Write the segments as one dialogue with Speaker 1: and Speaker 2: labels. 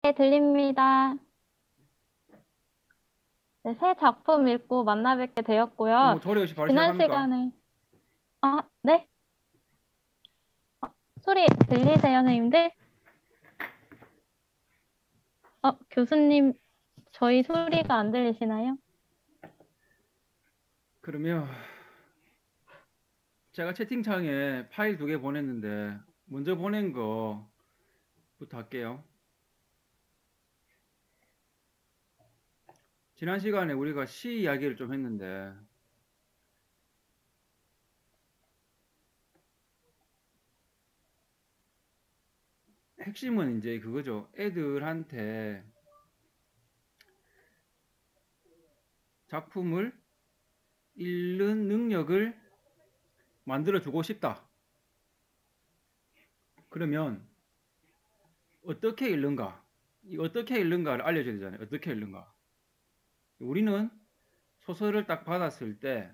Speaker 1: 네, 들립니다. 네, 새 작품 읽고 만나 뵙게 되었고요.
Speaker 2: 뭐 조례 없이 바로
Speaker 1: 지난
Speaker 2: 시작합니까?
Speaker 1: 시간에, 네? 소리 들리세요, 선생님들? 교수님, 저희 소리가 안 들리시나요?
Speaker 2: 그러면 제가 채팅창에 파일 2개 보냈는데 먼저 보낸 거부터 할게요. 지난 시간에 우리가 시 이야기를 좀 했는데 핵심은 이제 그거죠. 애들한테 작품을 읽는 능력을 만들어주고 싶다. 그러면 어떻게 읽는가? 이 어떻게 읽는가를 알려줘야 되잖아요. 어떻게 읽는가? 우리는 소설을 딱 받았을 때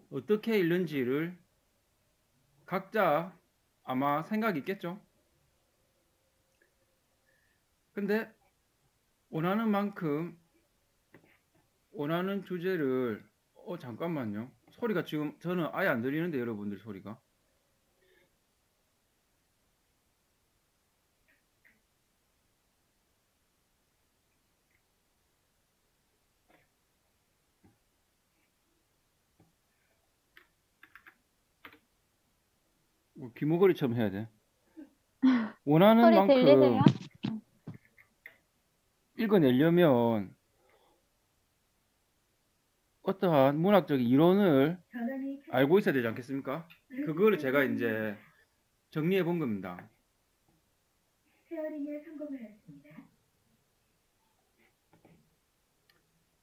Speaker 2: 어떻게 읽는지를 각자 아마 생각이 있겠죠? 근데 원하는 만큼 원하는 주제를 잠깐만요. 소리가 지금 저는 아예 안 들리는데 여러분들 소리가 뭐 귀머거리처럼 해야 돼. 원하는
Speaker 1: 소리 들리세요?
Speaker 2: 만큼 읽어내려면 어떠한 문학적인 이론을 알고 있어야 되지 않겠습니까? 그거를 제가 이제 정리해 본 겁니다.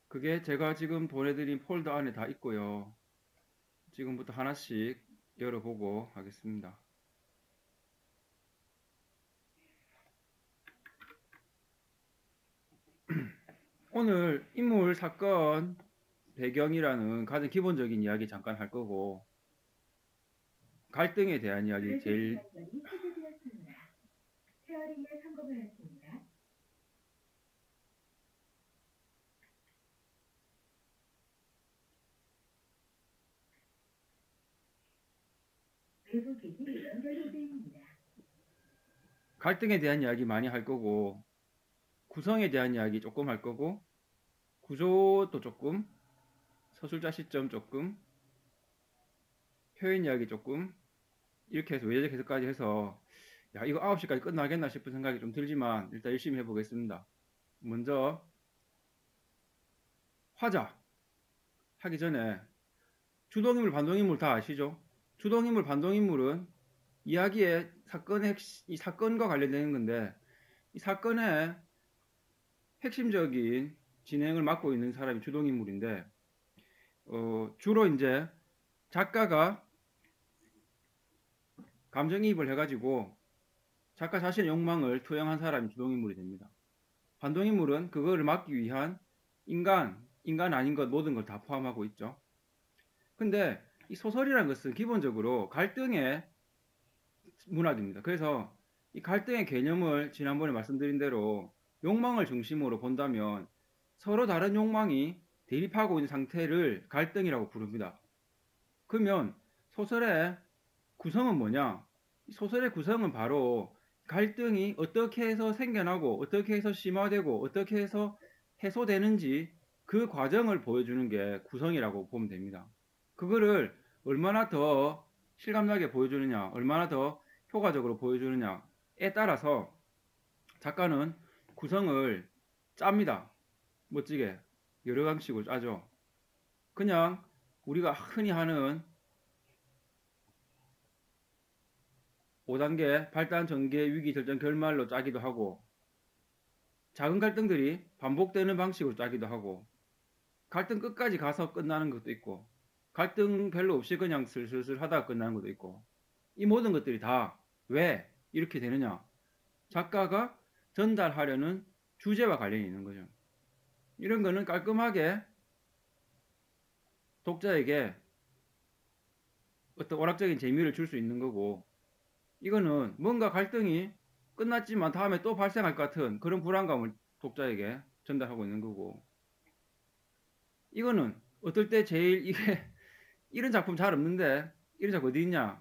Speaker 2: 그게 제가 지금 보내드린 폴더 안에 다 있고요. 지금부터 하나씩 열어보고 하겠습니다. 오늘 인물, 사건, 배경이라는 가장 기본적인 이야기 잠깐 할 거고 갈등에 대한 이야기 제일 갈등에 대한 이야기 많이 할 거고 구성에 대한 이야기 조금 할 거고 구조도 조금 서술자 시점 조금 표현 이야기 조금 이렇게 해서 외래적 해석까지 해서 야 이거 9시까지 끝나겠나 싶은 생각이 좀 들지만 일단 열심히 해보겠습니다. 먼저 화자 하기 전에 주동인물 반동인물 다 아시죠? 주동인물 반동인물은 이야기의 사건의 이 사건과 관련되는 건데 이 사건의 핵심적인 진행을 맡고 있는 사람이 주동인물인데 주로 이제 작가가 감정이입을 해가지고 작가 자신의 욕망을 투영한 사람이 주동인물이 됩니다. 반동인물은 그거를 막기 위한 인간 아닌 것 모든 걸 다 포함하고 있죠. 근데 이 소설이라는 것은 기본적으로 갈등의 문학입니다. 그래서 이 갈등의 개념을 지난번에 말씀드린 대로 욕망을 중심으로 본다면 서로 다른 욕망이 대립하고 있는 상태를 갈등이라고 부릅니다. 그러면 소설의 구성은 뭐냐? 소설의 구성은 바로 갈등이 어떻게 해서 생겨나고 어떻게 해서 심화되고 어떻게 해서 해소되는지 그 과정을 보여주는 게 구성이라고 보면 됩니다. 그거를 얼마나 더 실감나게 보여주느냐, 얼마나 더 효과적으로 보여주느냐에 따라서 작가는 구성을 짭니다. 멋지게 여러 방식으로 짜죠. 그냥 우리가 흔히 하는 5단계 발단, 전개, 위기, 결정, 결말로 짜기도 하고 작은 갈등들이 반복되는 방식으로 짜기도 하고 갈등 끝까지 가서 끝나는 것도 있고 갈등 별로 없이 그냥 슬슬슬 하다가 끝나는 것도 있고 이 모든 것들이 다 왜 이렇게 되느냐 작가가 전달하려는 주제와 관련이 있는 거죠. 이런 거는 깔끔하게 독자에게 어떤 오락적인 재미를 줄 수 있는 거고 이거는 뭔가 갈등이 끝났지만 다음에 또 발생할 것 같은 그런 불안감을 독자에게 전달하고 있는 거고, 이거는 어떨 때 제일 이게 이런 작품 잘 없는데 이런 작품 어디 있냐,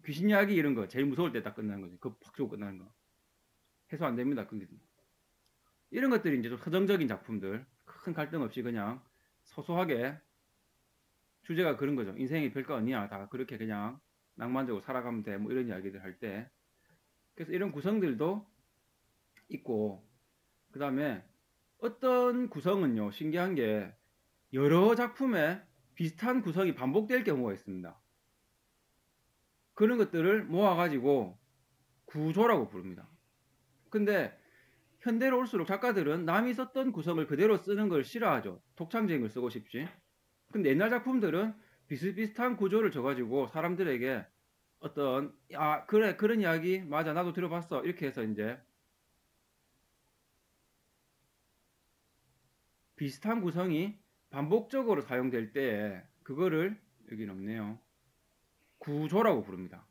Speaker 2: 귀신 이야기 이런 거 제일 무서울 때 딱 끝나는 거지. 그팍 주고 끝나는 거 해소 안 됩니다. 이런 것들이 이제 좀 서정적인 작품들, 큰 갈등 없이 그냥 소소하게, 주제가 그런 거죠. 인생이 별거 아니야, 다 그렇게 그냥 낭만적으로 살아가면 돼, 뭐 이런 이야기들 할 때. 그래서 이런 구성들도 있고, 그 다음에 어떤 구성은요, 신기한 게 여러 작품에 비슷한 구성이 반복될 경우가 있습니다. 그런 것들을 모아가지고 구조라고 부릅니다. 근데 현대로 올수록 작가들은 남이 썼던 구성을 그대로 쓰는 걸 싫어하죠. 독창적인 걸 쓰고 싶지. 근데 옛날 작품들은 비슷비슷한 구조를 줘가지고 사람들에게 어떤, 아 그래 그런 이야기 맞아 나도 들어봤어 이렇게 해서 이제 비슷한 구성이 반복적으로 사용될 때에 그거를, 여기는 없네요, 구조라고 부릅니다.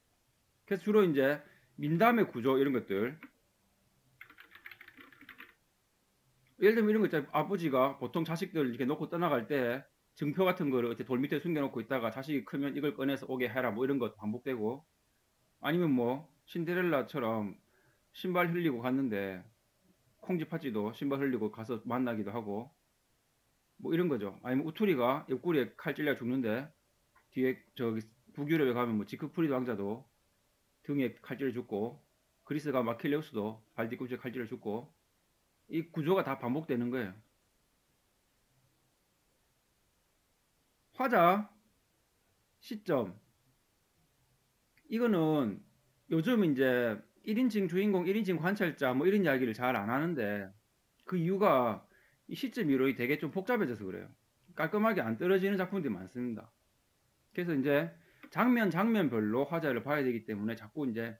Speaker 2: 그래서 주로 이제 민담의 구조 이런 것들, 예를 들면 이런 거 있잖아요. 아버지가 보통 자식들 이렇게 놓고 떠나갈 때 증표 같은 거를 이렇게 돌 밑에 숨겨놓고 있다가 자식이 크면 이걸 꺼내서 오게 해라 뭐 이런 거 반복되고, 아니면 뭐 신데렐라처럼 신발 흘리고 갔는데 콩쥐팥쥐도 신발 흘리고 가서 만나기도 하고 뭐 이런 거죠. 아니면 우투리가 옆구리에 칼 찔려 죽는데 뒤에 저기 북유럽에 가면 뭐 지크프리드 왕자도 등에 칼 찔려 죽고, 그리스가 마킬레우스도 발 뒤꿈치에 칼 찔려 죽고, 이 구조가 다 반복되는 거예요. 화자 시점, 이거는 요즘 이제 1인칭 주인공, 1인칭 관찰자 뭐 이런 이야기를 잘 안 하는데, 그 이유가 이 시점 이론이 되게 좀 복잡해져서 그래요. 깔끔하게 안 떨어지는 작품들이 많습니다. 그래서 이제 장면별로 화자를 봐야 되기 때문에 자꾸 이제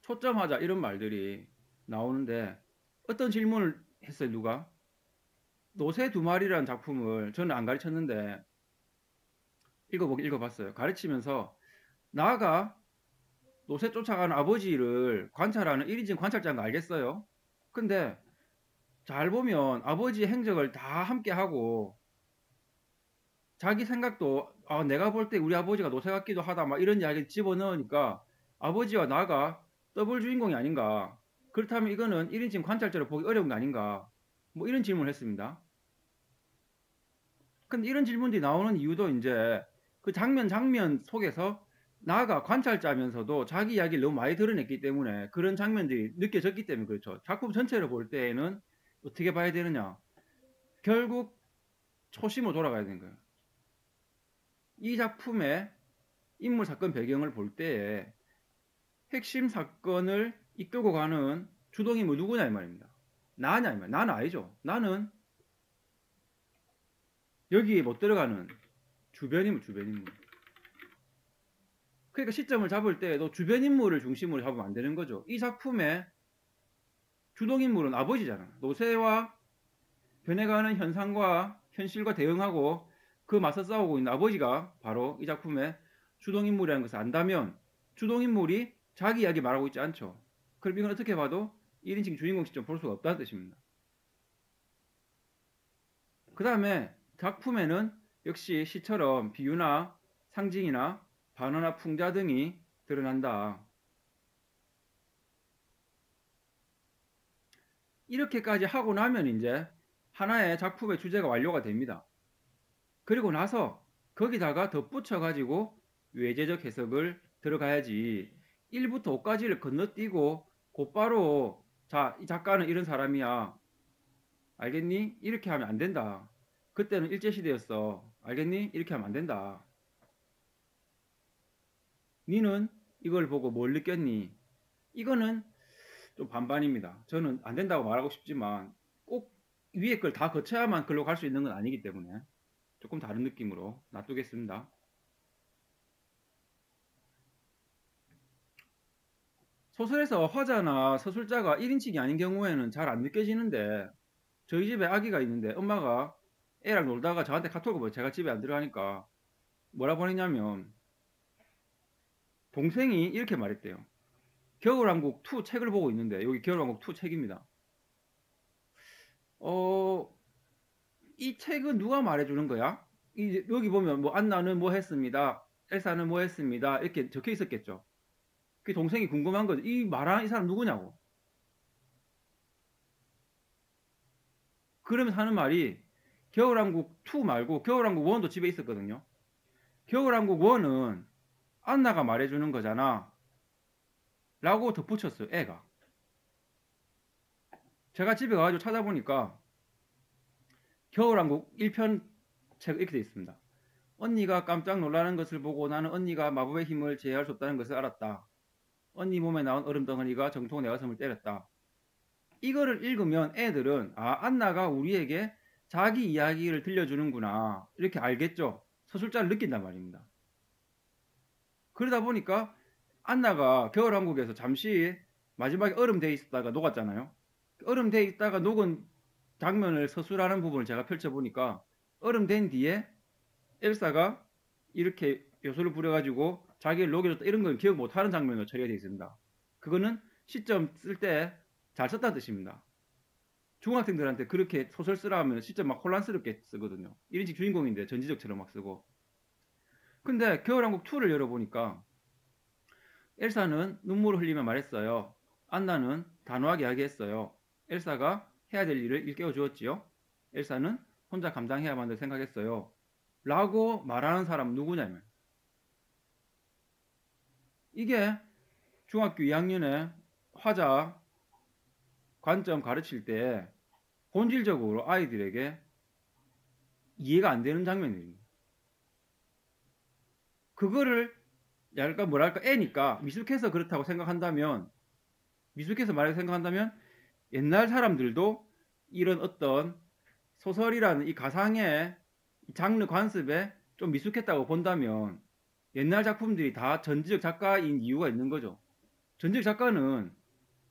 Speaker 2: 초점 화자 이런 말들이 나오는데, 어떤 질문을 했어요, 누가? 노새 두 마리라는 작품을 저는 안 가르쳤는데 읽어봤어요. 가르치면서 나가 노새 쫓아가는 아버지를 관찰하는 1인칭 관찰자인 거 알겠어요? 근데 잘 보면 아버지의 행적을 다 함께 하고 자기 생각도, 아, 내가 볼 때 우리 아버지가 노새 같기도 하다 막 이런 이야기를 집어넣으니까 아버지와 나가 더블 주인공이 아닌가, 그렇다면 이거는 1인칭 관찰자로 보기 어려운 거 아닌가, 뭐 이런 질문을 했습니다. 근데 이런 질문들이 나오는 이유도 이제 그 장면 속에서 나가 관찰자면서도 자기 이야기를 너무 많이 드러냈기 때문에 그런 장면들이 느껴졌기 때문에 그렇죠. 작품 전체를 볼 때에는 어떻게 봐야 되느냐, 결국 초심으로 돌아가야 되는 거예요. 이 작품의 인물 사건 배경을 볼 때에 핵심 사건을 이끌고 가는 주동인물 누구냐 이 말입니다. 나냐 이 말. 나는 아니죠. 나는 여기에 못 들어가는 주변인물. 그러니까 시점을 잡을 때에도 주변인물을 중심으로 잡으면 안 되는 거죠. 이 작품의 주동인물은 아버지잖아. 노쇠와 변해가는 현상과 현실과 대응하고 그 맞서 싸우고 있는 아버지가 바로 이 작품의 주동인물이라는 것을 안다면 주동인물이 자기 이야기 말하고 있지 않죠. 그럼 이건 어떻게 봐도 1인칭 주인공 시점 볼 수가 없다는 뜻입니다. 그 다음에 작품에는 역시 시처럼 비유나 상징이나 반어나 풍자 등이 드러난다. 이렇게까지 하고 나면 이제 하나의 작품의 주제가 완료가 됩니다. 그리고 나서 거기다가 덧붙여 가지고 외제적 해석을 들어가야지 1부터 5까지를 건너뛰고 곧바로 자, 이 작가는 이런 사람이야, 알겠니? 이렇게 하면 안 된다. 그때는 일제시대였어, 알겠니? 이렇게 하면 안 된다. 니는 이걸 보고 뭘 느꼈니? 이거는 좀 반반입니다. 저는 안 된다고 말하고 싶지만 꼭 위에 걸 다 거쳐야만 글로 갈 수 있는 건 아니기 때문에 조금 다른 느낌으로 놔두겠습니다. 소설에서 화자나 서술자가 1인칭이 아닌 경우에는 잘 안 느껴지는데, 저희 집에 아기가 있는데 엄마가 애랑 놀다가 저한테 카톡을 보여. 제가 집에 안 들어가니까 뭐라 보냈냐면 동생이 이렇게 말했대요. 겨울왕국 2 책을 보고 있는데 여기 겨울왕국 2 책입니다. 이 책은 누가 말해주는 거야? 여기 보면 뭐 안나는 뭐 했습니다. 엘사는 뭐 했습니다. 이렇게 적혀 있었겠죠. 그 동생이 궁금한 거죠. 이 말하는 이 사람 누구냐고. 그러면서 하는 말이 겨울왕국 2 말고 겨울왕국 1도 집에 있었거든요. 겨울왕국 1은 안나가 말해주는 거잖아. 라고 덧붙였어요. 애가. 제가 집에 가가지고 찾아보니까 겨울왕국 1편 책 이렇게 되어 있습니다. 언니가 깜짝 놀라는 것을 보고 나는 언니가 마법의 힘을 제어할 수 없다는 것을 알았다. 언니 몸에 나온 얼음 덩어리가 정통 내 가슴을 때렸다. 이거를 읽으면 애들은 안나가 우리에게 자기 이야기를 들려주는구나 이렇게 알겠죠. 서술자를 느낀단 말입니다. 그러다 보니까 안나가 겨울왕국에서 잠시 마지막에 얼음 돼 있다가 녹았잖아요. 얼음 돼 있다가 녹은 장면을 서술하는 부분을 제가 펼쳐보니까 얼음 된 뒤에 엘사가 이렇게 요소를 부려가지고 자기를 녹여줬다 이런 걸 기억 못하는 장면으로 처리가 되어 있습니다. 그거는 시점 쓸 때 잘 썼다는 뜻입니다. 중학생들한테 그렇게 소설 쓰라 하면 시점 막 혼란스럽게 쓰거든요. 1인칭 주인공인데 전지적처럼 막 쓰고. 근데 겨울왕국 2를 열어보니까 엘사는 눈물을 흘리며 말했어요. 안나는 단호하게 이야기했어요. 엘사가 해야 될 일을 일깨워 주었지요. 엘사는 혼자 감당해야만 할 생각했어요. 라고 말하는 사람 누구냐면 이게 중학교 2학년에 화자 관점 가르칠 때 본질적으로 아이들에게 이해가 안 되는 장면입니다. 그거를 약간 뭐랄까 애니까 미숙해서 그렇다고 생각한다면 미숙해서 말해서 생각한다면 옛날 사람들도 이런 어떤 소설이라는 이 가상의 장르 관습에 좀 미숙했다고 본다면 옛날 작품들이 다 전지적 작가인 이유가 있는 거죠. 전지적 작가는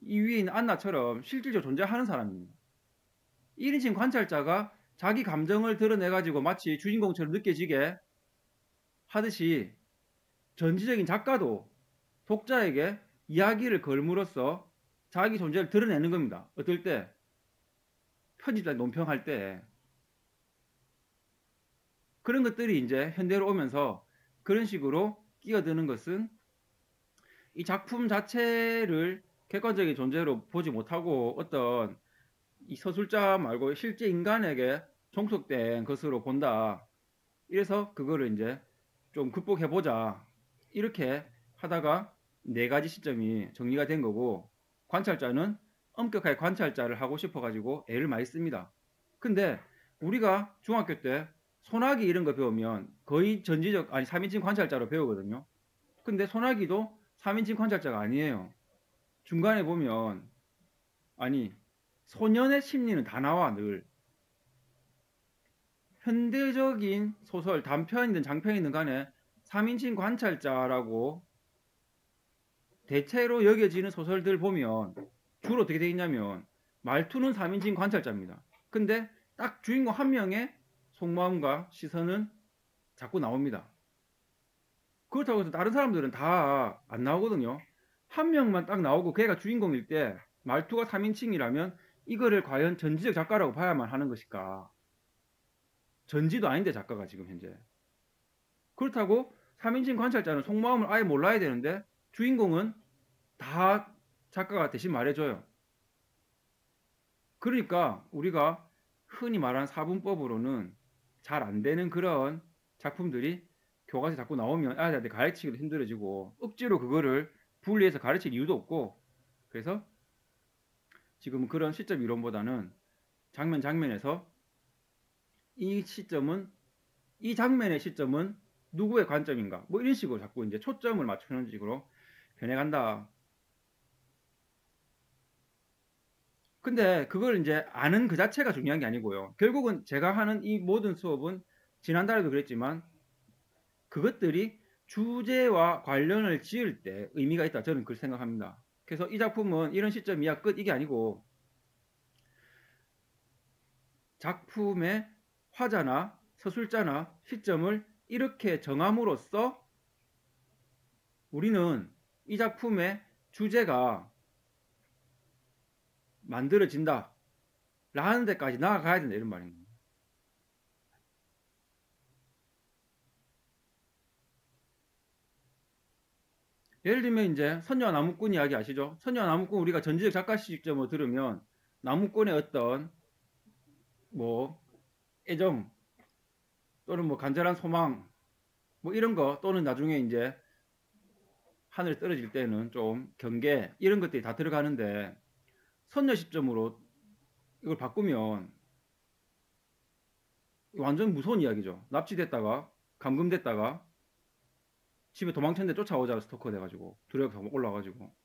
Speaker 2: 이 위에 있는 안나처럼 실질적으로 존재하는 사람입니다. 1인칭 관찰자가 자기 감정을 드러내가지고 마치 주인공처럼 느껴지게 하듯이 전지적인 작가도 독자에게 이야기를 걸므로써 자기 존재를 드러내는 겁니다. 어떨 때? 편집자 논평할 때. 그런 것들이 이제 현대로 오면서 그런 식으로 끼어드는 것은 이 작품 자체를 객관적인 존재로 보지 못하고 어떤 이 서술자 말고 실제 인간에게 종속된 것으로 본다. 이래서 그거를 이제 좀 극복해보자. 이렇게 하다가 4가지 시점이 정리가 된 거고 관찰자는 엄격하게 관찰자를 하고 싶어가지고 애를 많이 씁니다. 근데 우리가 중학교 때 소나기 이런 거 배우면 거의 전지적 아니 3인칭 관찰자로 배우거든요. 근데 소나기도 3인칭 관찰자가 아니에요. 중간에 보면 아니 소년의 심리는 다 나와 늘. 현대적인 소설 단편이든 장편이든 간에 3인칭 관찰자라고 대체로 여겨지는 소설들 보면 주로 어떻게 되어 있냐면 말투는 3인칭 관찰자입니다. 근데 딱 주인공 한 명의 속마음과 시선은 자꾸 나옵니다. 그렇다고 해서 다른 사람들은 다 안 나오거든요. 한 명만 딱 나오고 걔가 주인공일 때 말투가 3인칭이라면 이거를 과연 전지적 작가라고 봐야만 하는 것일까? 전지도 아닌데 작가가 지금 현재. 그렇다고 3인칭 관찰자는 속마음을 아예 몰라야 되는데 주인공은 다 작가가 대신 말해줘요. 그러니까 우리가 흔히 말하는 사분법으로는 잘 안 되는 그런 작품들이 교과서에 자꾸 나오면 아이들한테 가르치기도 힘들어지고 억지로 그거를 분리해서 가르칠 이유도 없고 그래서 지금 그런 시점 이론보다는 장면 장면에서 이 시점은 이 장면의 시점은 누구의 관점인가 뭐 이런 식으로 자꾸 이제 초점을 맞추는 식으로 변해간다. 근데 그걸 이제 아는 그 자체가 중요한 게 아니고요. 결국은 제가 하는 이 모든 수업은 지난달에도 그랬지만 그것들이 주제와 관련을 지을 때 의미가 있다. 저는 그렇게 생각합니다. 그래서 이 작품은 이런 시점이야 끝 이게 아니고 작품의 화자나 서술자나 시점을 이렇게 정함으로써 우리는 이 작품의 주제가 만들어진다 라는 데까지 나아가야 된다 이런 말입니다. 예를 들면 이제 선녀와 나무꾼 이야기 아시죠? 선녀와 나무꾼 우리가 전지적 작가 시점으로 들으면 나무꾼의 어떤 뭐 애정 또는 뭐 간절한 소망 뭐 이런 거 또는 나중에 이제 하늘에 떨어질 때는 좀 경계 이런 것들이 다 들어가는데 선녀 시점으로 이걸 바꾸면 완전 무서운 이야기죠. 납치됐다가 감금됐다가 집에 도망쳤는데 쫓아오자 스토커 돼가지고 두려워서 올라가지고.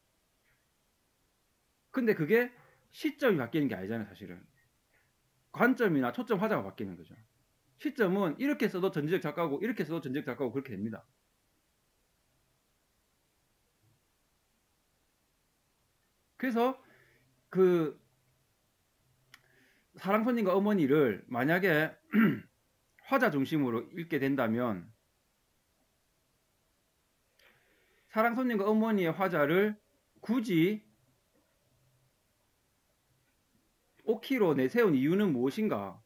Speaker 2: 근데 그게 시점이 바뀌는 게 아니잖아요. 사실은 관점이나 초점 화자가 바뀌는 거죠. 시점은 이렇게 써도 전지적 작가고 이렇게 써도 전지적 작가고 그렇게 됩니다. 그래서 그 사랑손님과 어머니를 만약에 화자 중심으로 읽게 된다면 사랑손님과 어머니의 화자를 굳이 오키로 내세운 이유는 무엇인가?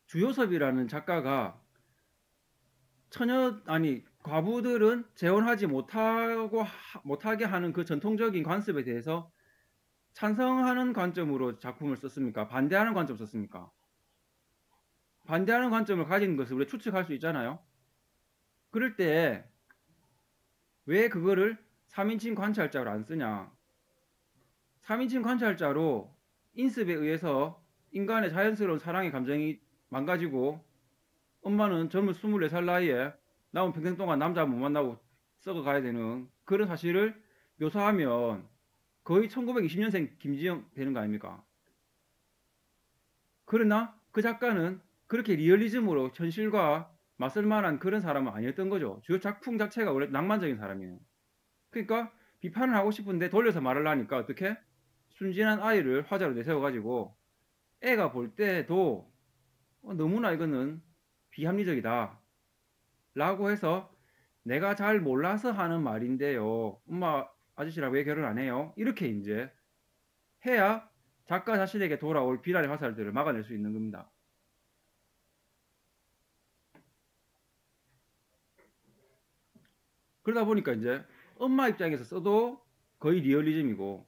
Speaker 2: 주요섭이라는 작가가 과부들은 재혼하지 못하게 하는 그 전통적인 관습에 대해서 찬성하는 관점으로 작품을 썼습니까? 반대하는 관점 썼습니까? 반대하는 관점을 가진 것을 우리가 추측할 수 있잖아요. 그럴 때 왜 그거를 3인칭 관찰자로 안 쓰냐? 3인칭 관찰자로 인습에 의해서 인간의 자연스러운 사랑의 감정이 망가지고 엄마는 젊은 24살 나이에 남은 평생 동안 남자 못 만나고 썩어가야 되는 그런 사실을 묘사하면 거의 1920년생 김지영 되는 거 아닙니까? 그러나 그 작가는 그렇게 리얼리즘으로 현실과 맞설 만한 그런 사람은 아니었던 거죠. 주요 작품 자체가 원래 낭만적인 사람이에요. 그러니까 비판을 하고 싶은데 돌려서 말을 하니까 어떻게? 순진한 아이를 화자로 내세워가지고 애가 볼 때도 너무나 이거는 비합리적이다 라고 해서 내가 잘 몰라서 하는 말인데요. 엄마 아저씨랑 왜 결혼 안 해요? 이렇게 이제 해야 작가 자신에게 돌아올 비난의 화살들을 막아낼 수 있는 겁니다. 그러다 보니까 이제 엄마 입장에서 써도 거의 리얼리즘이고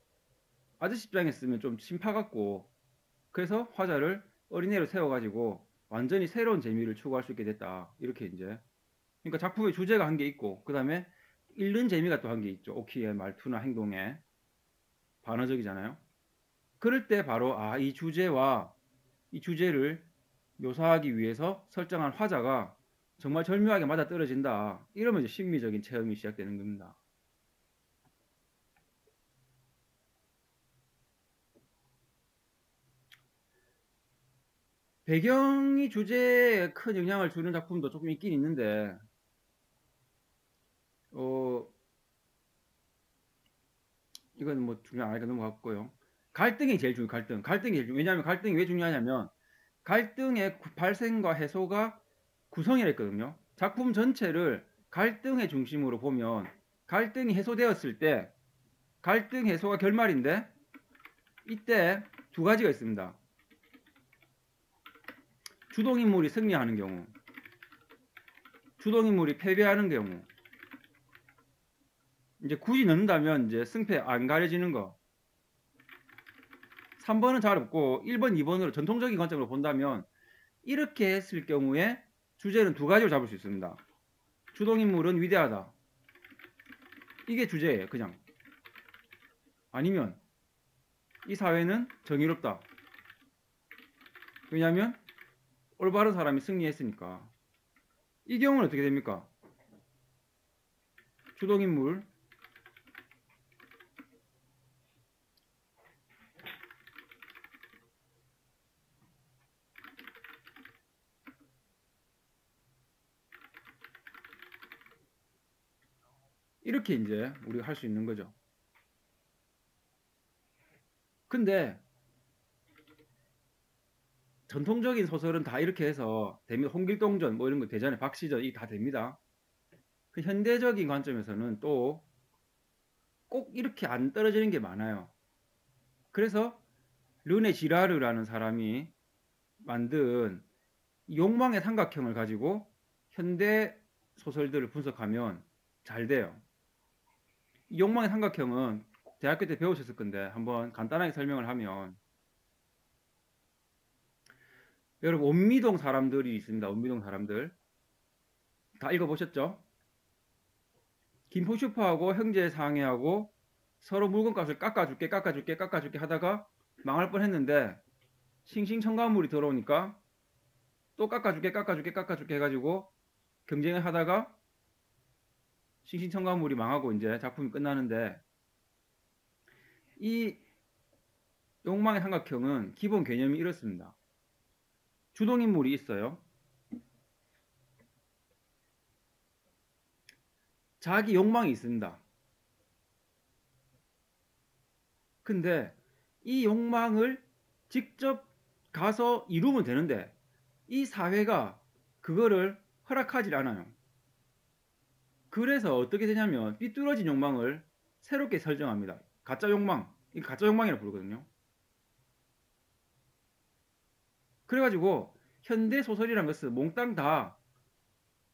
Speaker 2: 아저씨 입장에서 쓰면 좀 심파 같고 그래서 화자를 어린애로 세워가지고 완전히 새로운 재미를 추구할 수 있게 됐다. 이렇게 이제 그러니까 작품의 주제가 한 게 있고 그 다음에 읽는 재미가 또 한 게 있죠. 오키의 말투나 행동에 반어적이잖아요. 그럴 때 바로 이 주제와 이 주제를 묘사하기 위해서 설정한 화자가 정말 절묘하게 맞아떨어진다. 이러면 이제 심미적인 체험이 시작되는 겁니다. 배경이 주제에 큰 영향을 주는 작품도 조금 있긴 있는데 이건 뭐 중요 안 하니까 넘어갔고요. 갈등이 제일 중요해요. 갈등이 제일 중요해요. 왜냐하면 갈등이 왜 중요하냐면 갈등의 발생과 해소가 구성이라 했거든요. 작품 전체를 갈등의 중심으로 보면 갈등이 해소되었을 때 갈등 해소가 결말인데 이때 두 가지가 있습니다. 주동인물이 승리하는 경우, 주동인물이 패배하는 경우. 이제 굳이 넣는다면 이제 승패 안 가려지는 거. 3번은 잘 없고 1번, 2번으로 전통적인 관점으로 본다면 이렇게 했을 경우에 주제는 두 가지로 잡을 수 있습니다. 주동인물은 위대하다. 이게 주제예요. 그냥. 아니면 이 사회는 정의롭다. 왜냐하면 올바른 사람이 승리했으니까. 이 경우는 어떻게 됩니까? 주동인물 이렇게 이제 우리가 할 수 있는 거죠. 근데 전통적인 소설은 다 이렇게 해서 됩니다. 홍길동전 뭐 이런 거 되잖아요. 박시전 이 다 됩니다. 그 현대적인 관점에서는 또 꼭 이렇게 안 떨어지는 게 많아요. 그래서 르네 지라르라는 사람이 만든 욕망의 삼각형을 가지고 현대 소설들을 분석하면 잘 돼요. 이 욕망의 삼각형은 대학교 때 배우셨을 건데 한번 간단하게 설명을 하면, 여러분 원미동 사람들이 있습니다. 원미동 사람들 다 읽어보셨죠? 김포슈퍼하고 형제상해하고 서로 물건값을 깎아줄게 하다가 망할 뻔했는데 싱싱첨가물이 들어오니까 또 깎아줄게 해가지고 경쟁을 하다가 싱싱첨가물이 망하고 이제 작품이 끝나는데, 이 욕망의 삼각형은 기본 개념이 이렇습니다. 주동인물이 있어요. 자기 욕망이 있습니다. 근데 이 욕망을 직접 가서 이루면 되는데 이 사회가 그거를 허락하지 않아요. 그래서 어떻게 되냐면 삐뚤어진 욕망을 새롭게 설정합니다. 가짜 욕망, 이 가짜 욕망이라고 부르거든요. 그래가지고 현대 소설이란 것은 몽땅 다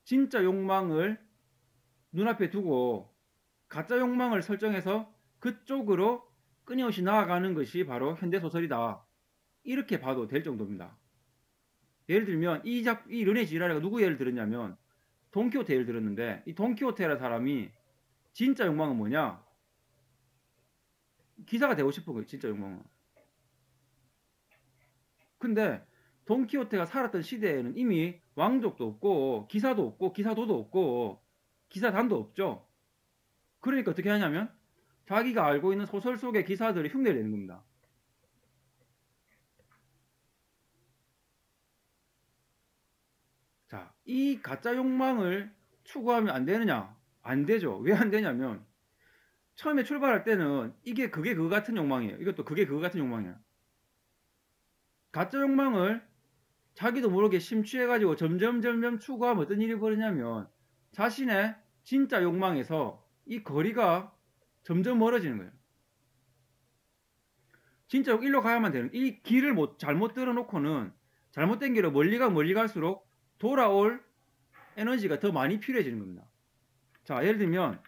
Speaker 2: 진짜 욕망을 눈앞에 두고 가짜 욕망을 설정해서 그쪽으로 끊임없이 나아가는 것이 바로 현대 소설이다. 이렇게 봐도 될 정도입니다. 예를 들면 이 르네 지라르가 누구 예를 들었냐면 돈키호테 예를 들었는데, 이 돈키호테라는 사람이 진짜 욕망은 뭐냐? 기사가 되고 싶은 거예요. 진짜 욕망은. 근데 돈키호테가 살았던 시대에는 이미 왕족도 없고 기사도 없고 기사도도 없고 기사단도 없죠. 그러니까 어떻게 하냐면 자기가 알고 있는 소설 속의 기사들을 흉내를 내는 겁니다. 자, 이 가짜 욕망을 추구하면 안 되느냐? 안 되죠. 왜 안 되냐면 처음에 출발할 때는 그게 그거 같은 욕망이에요. 이것도 그게 그거 같은 욕망이에요. 가짜 욕망을 자기도 모르게 심취해가지고 점점 추구하면 어떤 일이 벌어지냐면 자신의 진짜 욕망에서 이 거리가 점점 멀어지는 거예요. 진짜 일로 가야만 되는, 이 길을 잘못 들어놓고는 잘못된 길로 멀리 갈수록 돌아올 에너지가 더 많이 필요해지는 겁니다. 자, 예를 들면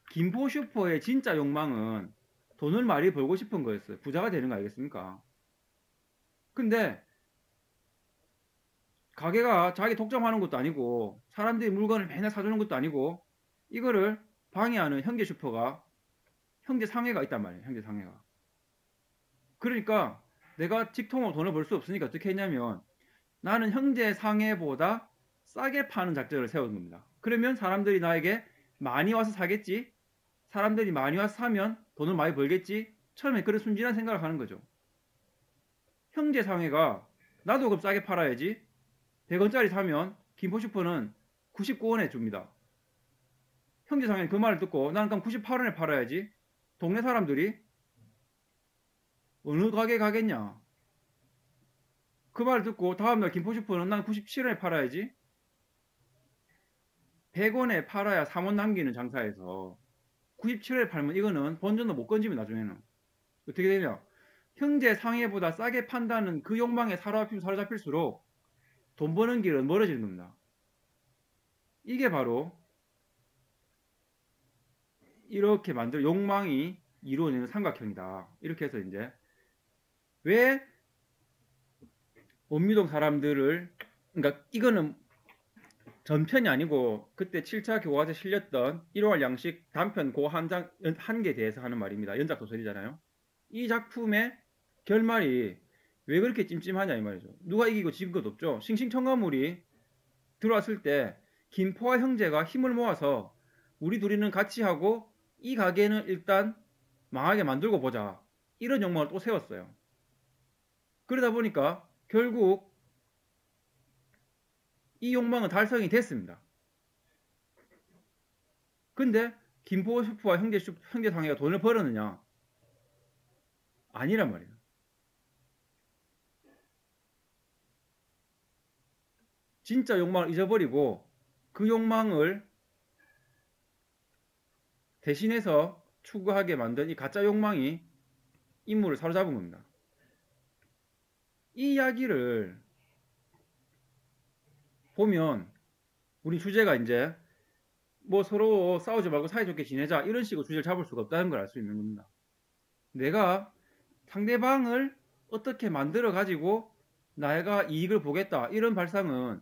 Speaker 2: 김포 슈퍼의 진짜 욕망은 돈을 많이 벌고 싶은 거였어요. 부자가 되는 거 알겠습니까? 근데 가게가 자기 독점하는 것도 아니고 사람들이 물건을 맨날 사주는 것도 아니고 이거를 방해하는 형제 슈퍼가, 형제 상해가 있단 말이에요. 형제 상해가. 그러니까 내가 직통으로 돈을 벌 수 없으니까 어떻게 했냐면 나는 형제 상해보다 싸게 파는 작전을 세운 겁니다. 그러면 사람들이 나에게 많이 와서 사겠지? 사람들이 많이 와서 사면 돈을 많이 벌겠지? 처음에 그런 순진한 생각을 하는 거죠. 형제 상해가 나도 그럼 싸게 팔아야지. 100원짜리 사면 김포슈퍼는 99원에 줍니다. 형제 상해는 그 말을 듣고 나는 그럼 98원에 팔아야지. 동네 사람들이 어느 가게 가겠냐? 그 말을 듣고 다음날 김포슈퍼는 난 97원에 팔아야지. 100원에 팔아야 3원 남기는 장사에서 97원에 팔면 이거는 본전도 못 건지면 나중에는 어떻게 되냐? 형제 상해보다 싸게 판다는 그 욕망에 사로잡힐수록 돈 버는 길은 멀어지는 겁니다. 이게 바로 이렇게 만들 욕망이 이루어지는 삼각형이다. 이렇게 해서 이제 왜 원미동 사람들을, 그러니까 이거는 전편이 아니고 그때 7차 교과서에 실렸던 일용할 양식 단편 고 한 개에 대해서 하는 말입니다. 연작 소설이잖아요. 이 작품의 결말이 왜 그렇게 찜찜하냐 이 말이죠. 누가 이기고 진 것 없죠. 싱싱첨가물이 들어왔을 때 김포와 형제가 힘을 모아서 우리 둘이는 같이 하고 이 가게는 일단 망하게 만들고 보자. 이런 욕망을 또 세웠어요. 그러다 보니까 결국 이 욕망은 달성이 됐습니다. 근데 김포 슈퍼와 형제 상해가 돈을 벌었느냐? 아니란 말이에요. 진짜 욕망을 잊어버리고 그 욕망을 대신해서 추구하게 만든 이 가짜 욕망이 인물을 사로잡은 겁니다. 이 이야기를 보면 우리 주제가 이제 뭐 서로 싸우지 말고 사이좋게 지내자 이런 식으로 주제를 잡을 수가 없다는 걸 알 수 있는 겁니다. 내가 상대방을 어떻게 만들어 가지고 내가 이익을 보겠다 이런 발상은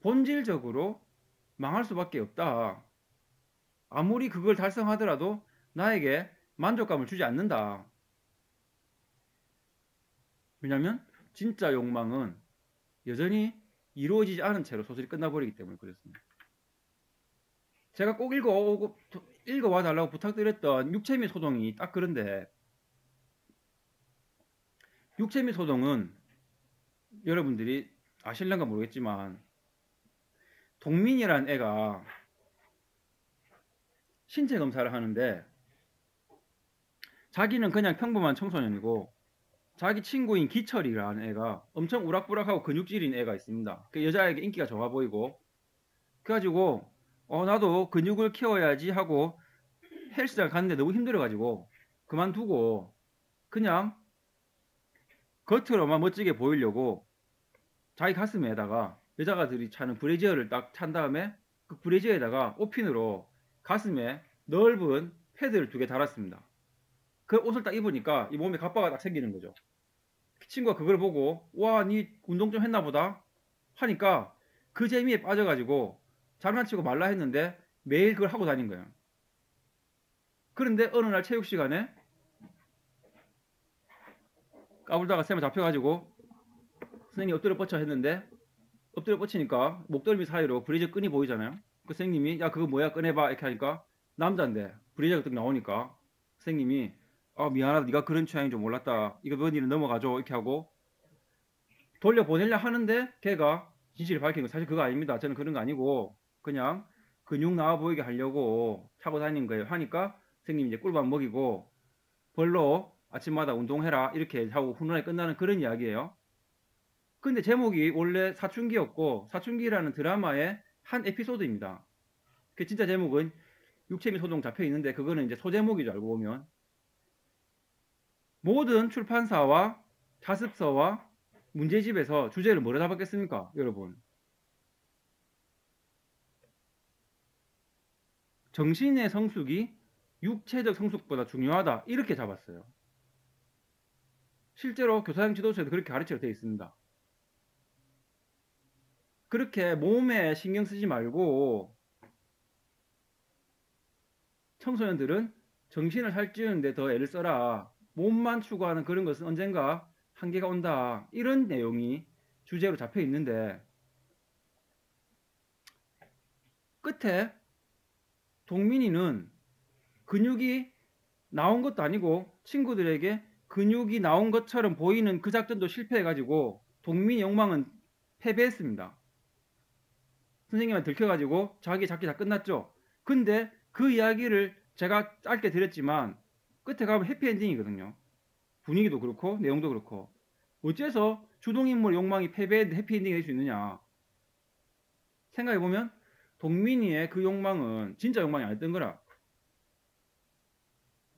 Speaker 2: 본질적으로 망할 수밖에 없다. 아무리 그걸 달성하더라도 나에게 만족감을 주지 않는다. 왜냐하면 진짜 욕망은 여전히 이루어지지 않은 채로 소설이 끝나버리기 때문에 그렇습니다. 제가 꼭 읽어와 달라고 부탁드렸던 육체미 소동이 딱 그런데, 육체미 소동은 여러분들이 아실런가 모르겠지만 동민이라는 애가 신체 검사를 하는데 자기는 그냥 평범한 청소년이고 자기 친구인 기철이라는 애가 엄청 우락부락하고 근육질인 애가 있습니다. 그 여자에게 인기가 좋아 보이고, 그래가지고 나도 근육을 키워야지 하고 헬스장 갔는데 너무 힘들어가지고 그만두고 그냥 겉으로만 멋지게 보이려고 자기 가슴에다가 여자가들이 차는 브래지어를 딱 찬 다음에 그 브래지어에다가 옷핀으로 가슴에 넓은 패드를 2개 달았습니다. 그 옷을 딱 입으니까 이 몸에 가빠가 딱 생기는 거죠. 친구가 그걸 보고 와, 니 운동 좀 했나 보다 하니까 그 재미에 빠져가지고 장난치고 말라 했는데 매일 그걸 하고 다닌 거예요. 그런데 어느 날 체육 시간에 까불다가 쌤을 잡혀가지고 선생님이 엎드려 뻗쳐 했는데 엎드려 뻗치니까 목덜미 사이로 브레이저 끈이 보이잖아요. 그 선생님이 야 그거 뭐야 꺼내봐 이렇게 하니까 남자인데 브레이저가 딱 나오니까 선생님이 미안하다, 네가 그런 취향인 줄 몰랐다, 이거 뭔 일은 넘어가죠 이렇게 하고 돌려보내려 하는데 걔가 진실을 밝힌 거 사실 그거 아닙니다, 저는 그런 거 아니고 그냥 근육 나와 보이게 하려고 차고 다니는 거예요 하니까 선생님이 이제 꿀밥 먹이고 벌로 아침마다 운동해라 이렇게 하고 훈훈하게 끝나는 그런 이야기예요. 근데 제목이 원래 사춘기였고 사춘기라는 드라마의 한 에피소드입니다. 그 진짜 제목은 육체미 소동 잡혀 있는데 그거는 이제 소제목이죠, 알고 보면. 모든 출판사와 자습서와 문제집에서 주제를 뭐로 잡았겠습니까, 여러분? 정신의 성숙이 육체적 성숙보다 중요하다 이렇게 잡았어요. 실제로 교사형 지도서에도 그렇게 가르쳐 되어 있습니다. 그렇게 몸에 신경 쓰지 말고 청소년들은 정신을 살찌우는데 더 애를 써라, 몸만 추구하는 그런 것은 언젠가 한계가 온다, 이런 내용이 주제로 잡혀 있는데 끝에 동민이는 근육이 나온 것도 아니고 친구들에게 근육이 나온 것처럼 보이는 그 작전도 실패해가지고 동민이 욕망은 패배했습니다. 선생님한테 들켜가지고 자기 잡기 다 끝났죠. 근데 그 이야기를 제가 짧게 드렸지만 끝에 가면 해피엔딩이거든요. 분위기도 그렇고 내용도 그렇고. 어째서 주동인물 욕망이 패배했는데 해피엔딩이 될 수 있느냐. 생각해보면 동민이의 그 욕망은 진짜 욕망이 아니었던 거라.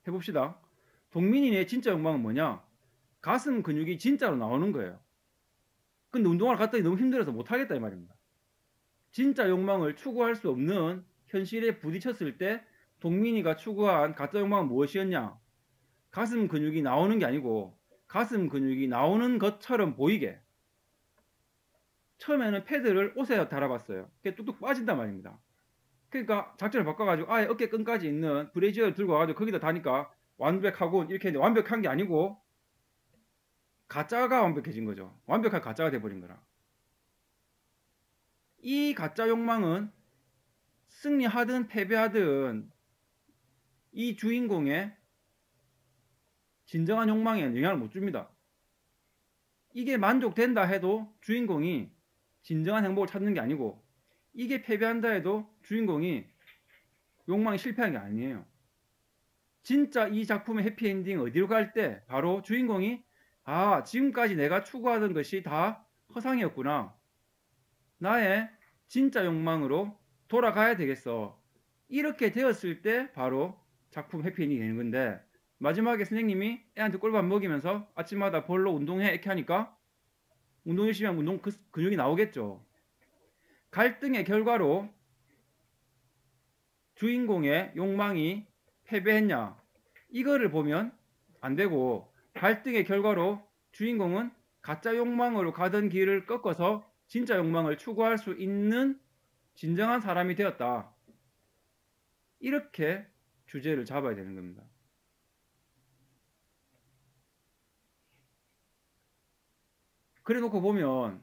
Speaker 2: 해봅시다. 동민이의 진짜 욕망은 뭐냐? 가슴 근육이 진짜로 나오는 거예요. 근데 운동하러 갔더니 너무 힘들어서 못하겠다 이 말입니다. 진짜 욕망을 추구할 수 없는 현실에 부딪혔을 때 동민이가 추구한 가짜 욕망은 무엇이었냐? 가슴 근육이 나오는 게 아니고 가슴 근육이 나오는 것처럼 보이게, 처음에는 패드를 옷에 달아봤어요. 그게 뚝뚝 빠진단 말입니다. 그러니까 작전을 바꿔가지고 아예 어깨끈까지 있는 브래지어를 들고 와가지고 거기다 다니까 완벽하고 이렇게 했는데 완벽한 게 아니고 가짜가 완벽해진 거죠. 완벽한 가짜가 돼버린 거라. 이 가짜 욕망은 승리하든 패배하든 이 주인공의 진정한 욕망에 영향을 못 줍니다. 이게 만족된다 해도 주인공이 진정한 행복을 찾는 게 아니고, 이게 패배한다 해도 주인공이 욕망이 실패한 게 아니에요. 진짜 이 작품의 해피엔딩 어디로 갈 때 바로 주인공이 지금까지 내가 추구하던 것이 다 허상이었구나, 나의 진짜 욕망으로 돌아가야 되겠어. 이렇게 되었을 때 바로 작품 해피엔딩이 되는 건데, 마지막에 선생님이 애한테 꿀밥 먹이면서 아침마다 벌로 운동해 이렇게 하니까 운동 열심히 하면 근육이 나오겠죠. 갈등의 결과로 주인공의 욕망이 패배했냐? 이거를 보면 안 되고, 갈등의 결과로 주인공은 가짜 욕망으로 가던 길을 꺾어서 진짜 욕망을 추구할 수 있는 진정한 사람이 되었다. 이렇게 주제를 잡아야 되는 겁니다. 그래 놓고 보면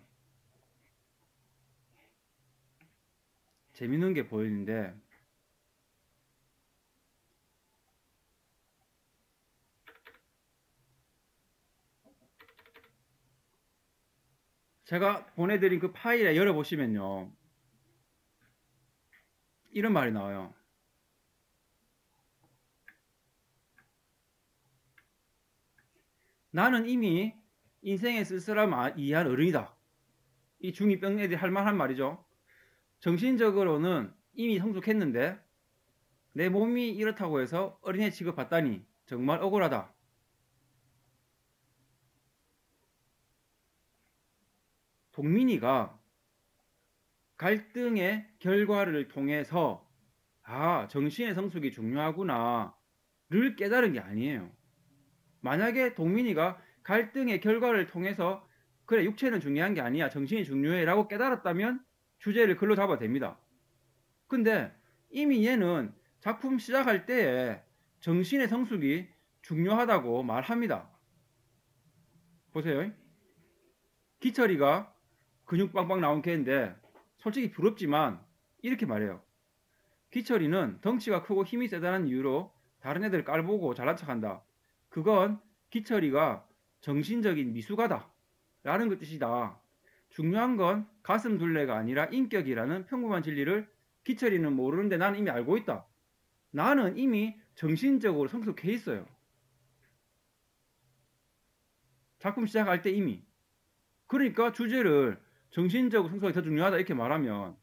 Speaker 2: 재밌는 게 보이는데, 제가 보내드린 그 파일에 열어보시면요, 이런 말이 나와요. 나는 이미 인생의 쓸쓸함을 이해한 어른이다. 이 중2병 애들이 할 만한 말이죠. 정신적으로는 이미 성숙했는데 내 몸이 이렇다고 해서 어린애 취급받다니 정말 억울하다. 동민이가 갈등의 결과를 통해서 정신의 성숙이 중요하구나를 깨달은 게 아니에요. 만약에 동민이가 갈등의 결과를 통해서 그래 육체는 중요한 게 아니야 정신이 중요해 라고 깨달았다면 주제를 글로 잡아도 됩니다. 근데 이미 얘는 작품 시작할 때에 정신의 성숙이 중요하다고 말합니다. 보세요. 기철이가 근육 빵빵 나온 개인데 솔직히 부럽지만 이렇게 말해요. 기철이는 덩치가 크고 힘이 세다는 이유로 다른 애들 깔보고 잘난 척한다. 그건 기철이가 정신적인 미숙하다 라는 그 뜻이다. 중요한 건 가슴 둘레가 아니라 인격이라는 평범한 진리를 기철이는 모르는데 나는 이미 알고 있다. 나는 이미 정신적으로 성숙해 있어요. 작품 시작할 때 이미. 그러니까 주제를 정신적으로 성숙이 더 중요하다 이렇게 말하면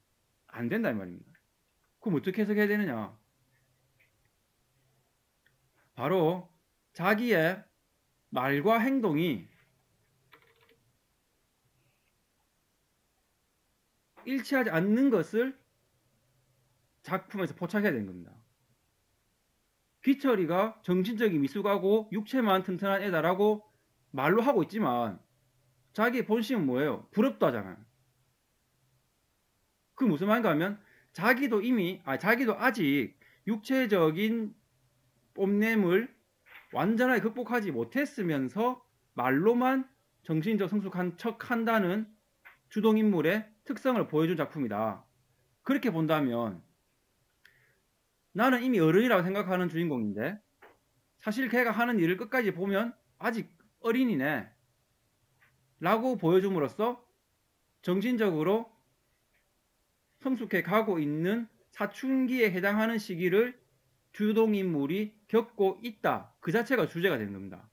Speaker 2: 안 된다 이 말입니다. 그럼 어떻게 해석해야 되느냐? 바로 자기의 말과 행동이 일치하지 않는 것을 작품에서 포착해야 되는 겁니다. 기철이가 정신적인 미숙하고 육체만 튼튼한 애다라고 말로 하고 있지만 자기의 본심은 뭐예요? 부럽다 하잖아요. 그 무슨 말인가 하면 자기도 아직 육체적인 뽐냄을 완전하게 극복하지 못했으면서 말로만 정신적 성숙한 척 한다는 주동인물의 특성을 보여준 작품이다. 그렇게 본다면 나는 이미 어른이라고 생각하는 주인공인데 사실 걔가 하는 일을 끝까지 보면 아직 어린이네 라고 보여줌으로써 정신적으로 성숙해 가고 있는 사춘기에 해당하는 시기를 주동인물이 겪고 있다. 그 자체가 주제가 되는 겁니다.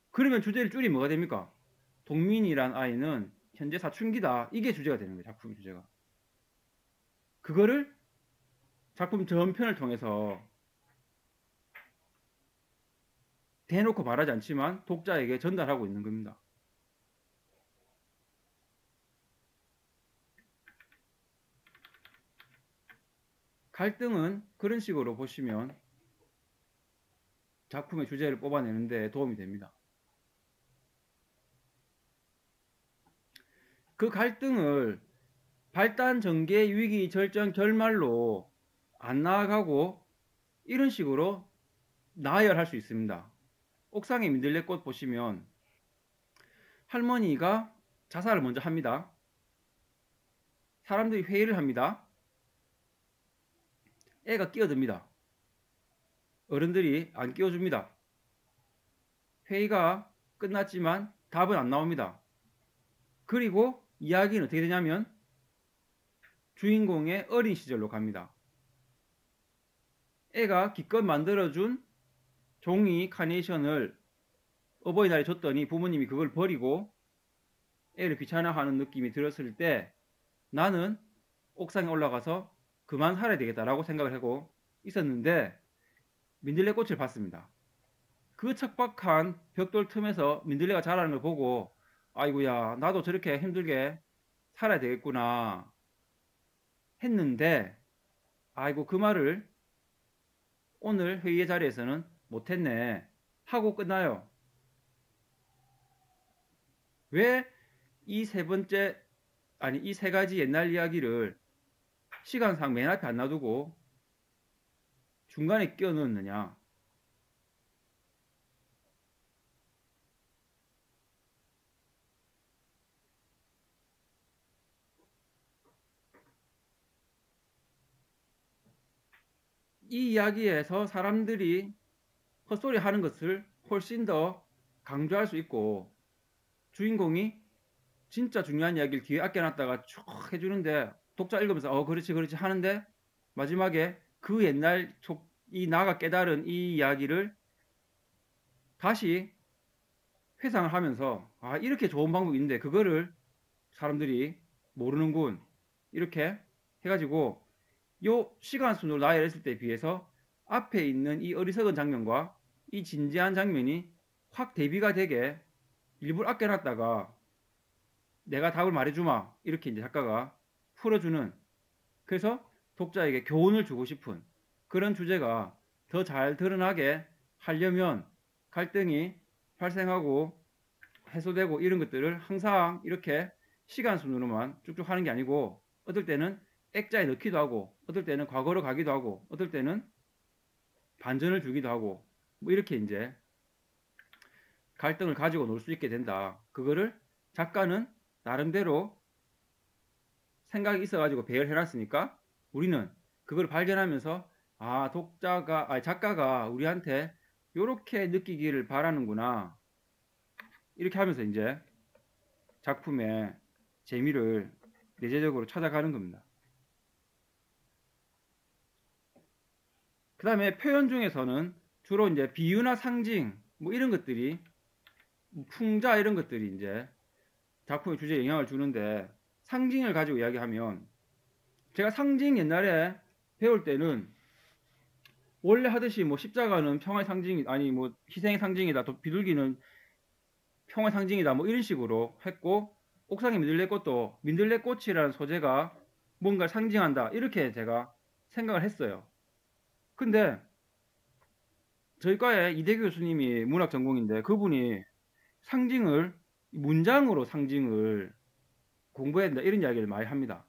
Speaker 2: 그러면 주제를 줄이면 뭐가 됩니까? 동민이란 아이는 현재 사춘기다. 이게 주제가 되는 거예요. 작품 주제가. 그거를 작품 전편을 통해서 대놓고 말하지 않지만 독자에게 전달하고 있는 겁니다. 갈등은 그런 식으로 보시면 작품의 주제를 뽑아내는데 도움이 됩니다. 그 갈등을 발단 전개 위기 절정 결말로 안 나아가고 이런 식으로 나열할 수 있습니다. 옥상의 민들레꽃 보시면 할머니가 자살을 먼저 합니다. 사람들이 회의를 합니다. 애가 끼어듭니다. 어른들이 안 끼워줍니다. 회의가 끝났지만 답은 안 나옵니다. 그리고 이야기는 어떻게 되냐면 주인공의 어린 시절로 갑니다. 애가 기껏 만들어준 종이 카네이션을 어버이날에 줬더니 부모님이 그걸 버리고 애를 귀찮아하는 느낌이 들었을 때 나는 옥상에 올라가서 그만 살아야 되겠다라고 생각을 하고 있었는데 민들레 꽃을 봤습니다. 그 척박한 벽돌 틈에서 민들레가 자라는 걸 보고 아이고야 나도 저렇게 힘들게 살아야 되겠구나 했는데 아이고 그 말을 오늘 회의의 자리에서는 못했네 하고 끝나요. 왜 이 세 번째 아니 이 세 가지 옛날 이야기를 시간상 맨 앞에 안 놔두고 중간에 끼워 넣느냐? 이 이야기에서 사람들이 헛소리 하는 것을 훨씬 더 강조할 수 있고 주인공이 진짜 중요한 이야기를 뒤에 아껴놨다가 쭉 해주는데 독자 읽으면서 그렇지 그렇지 하는데 마지막에 그 옛날 이 나가 깨달은 이 이야기를 다시 회상을 하면서 이렇게 좋은 방법이 있는데 그거를 사람들이 모르는군 이렇게 해가지고 요 시간 순으로 나열했을 때에 비해서 앞에 있는 이 어리석은 장면과 이 진지한 장면이 확 대비가 되게 일부러 아껴놨다가 내가 답을 말해주마 이렇게 이제 작가가 풀어주는 그래서 독자에게 교훈을 주고 싶은 그런 주제가 더 잘 드러나게 하려면 갈등이 발생하고 해소되고 이런 것들을 항상 이렇게 시간 순으로만 쭉쭉 하는 게 아니고 어떨 때는 액자에 넣기도 하고 어떨 때는 과거로 가기도 하고 어떨 때는 반전을 주기도 하고 뭐 이렇게 이제 갈등을 가지고 놀 수 있게 된다. 그거를 작가는 나름대로 생각이 있어가지고 배열해 놨으니까 우리는 그걸 발견하면서 작가가 우리한테 이렇게 느끼기를 바라는구나. 이렇게 하면서 이제 작품의 재미를 내재적으로 찾아가는 겁니다. 그 다음에 표현 중에서는 주로 이제 비유나 상징 뭐 이런 것들이 풍자 이런 것들이 이제 작품의 주제에 영향을 주는데 상징을 가지고 이야기하면 제가 상징 옛날에 배울 때는 원래 하듯이 뭐 십자가는 평화의 상징이 아니 뭐 희생의 상징이다 비둘기는 평화의 상징이다 뭐 이런 식으로 했고 옥상의 민들레꽃도 민들레꽃이라는 소재가 뭔가를 상징한다 이렇게 제가 생각을 했어요. 근데 저희 과에 이대규 교수님이 문학 전공인데 그분이 상징을 문장으로 상징을 공부해야 된다 이런 이야기를 많이 합니다.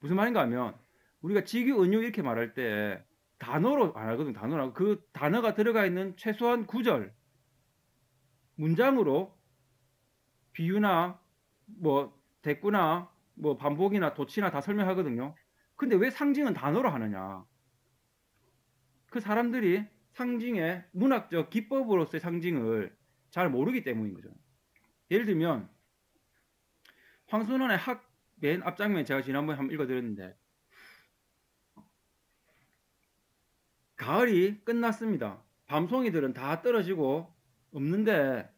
Speaker 2: 무슨 말인가 하면 우리가 직유, 은유 이렇게 말할 때 단어로 안 하거든. 단어로 그 단어가 들어가 있는 최소한 구절 문장으로 비유나 뭐 대꾸나 뭐 반복이나 도치나 다 설명하거든요. 근데 왜 상징은 단어로 하느냐? 그 사람들이 상징의 문학적 기법으로서의 상징을 잘 모르기 때문인 거죠. 예를 들면 황순원의 학 맨 앞장면 제가 지난번에 한번 읽어드렸는데 가을이 끝났습니다. 밤송이들은 다 떨어지고 없는데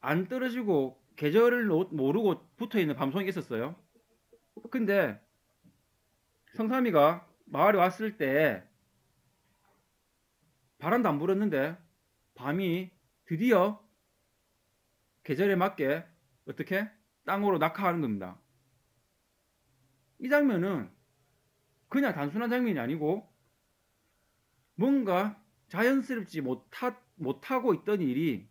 Speaker 2: 안 떨어지고 계절을 모르고 붙어있는 밤송이가 있었어요. 근데 성삼이가 마을에 왔을 때 바람도 안 불었는데 밤이 드디어 계절에 맞게 어떻게 땅으로 낙하하는 겁니다. 이 장면은 그냥 단순한 장면이 아니고 뭔가 자연스럽지 못하고 있던 일이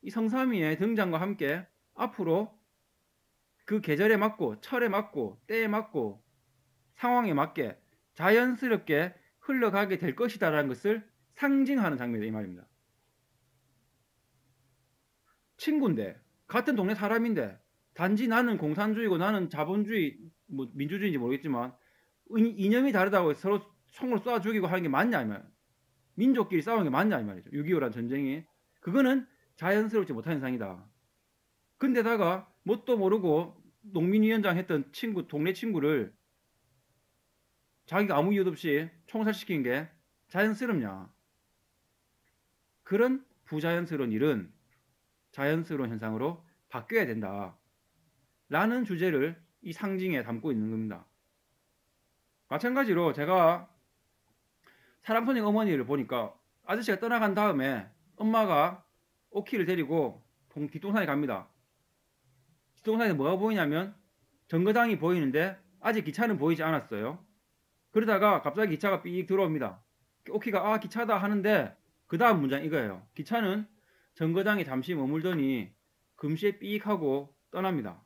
Speaker 2: 이 성삼이의 등장과 함께 앞으로 그 계절에 맞고 철에 맞고 때에 맞고 상황에 맞게 자연스럽게 흘러가게 될 것이다라는 것을 상징하는 장면이다 이 말입니다. 친구인데 같은 동네 사람인데 단지 나는 공산주의고 나는 자본주의 뭐 민주주의인지 모르겠지만 이념이 다르다고 해서 서로 총을 쏴 죽이고 하는 게 맞냐 이 말. 민족끼리 싸우는 게 맞냐 이 말이죠. 6.25란 전쟁이 그거는 자연스럽지 못한 현상이다. 근데다가 뭣도 모르고 농민위원장 했던 친구 동네 친구를 자기가 아무 이유 없이 총살시킨 게 자연스럽냐. 그런 부자연스러운 일은 자연스러운 현상으로 바뀌어야 된다. 라는 주제를 이 상징에 담고 있는 겁니다. 마찬가지로 제가 사랑손님 어머니를 보니까 아저씨가 떠나간 다음에 엄마가 오키를 데리고 뒷동산에 갑니다. 뒷동산에서 뭐가 보이냐면 정거장이 보이는데 아직 기차는 보이지 않았어요. 그러다가 갑자기 기차가 삑 들어옵니다. 오키가 아 기차다 하는데 그 다음 문장 이거예요. 기차는 정거장에 잠시 머물더니 금시에 삑 하고 떠납니다.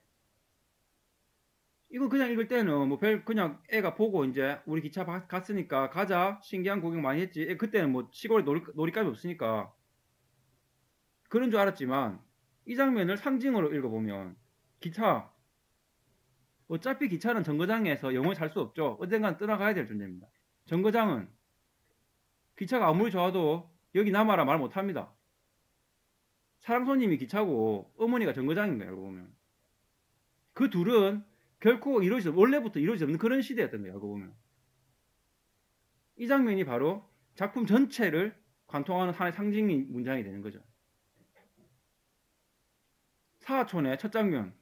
Speaker 2: 이거 그냥 읽을 때는 뭐 그냥 애가 보고 이제 우리 기차 갔으니까 가자 신기한 구경 많이 했지. 그때는 뭐 시골에 놀이감이 없으니까 그런 줄 알았지만 이 장면을 상징으로 읽어보면 기차 어차피 기차는 정거장에서 영원히 살 수 없죠. 언젠간 떠나가야 될 존재입니다. 정거장은 기차가 아무리 좋아도 여기 남아라 말 못합니다. 사랑손님이 기차고 어머니가 정거장인 거예요. 알고 보면 그 둘은 결코 원래부터 이루어지지 없는 그런 시대였던 거예요. 알고 보면 이 장면이 바로 작품 전체를 관통하는 하나의 상징 문장이 되는 거죠. 사하촌의 첫 장면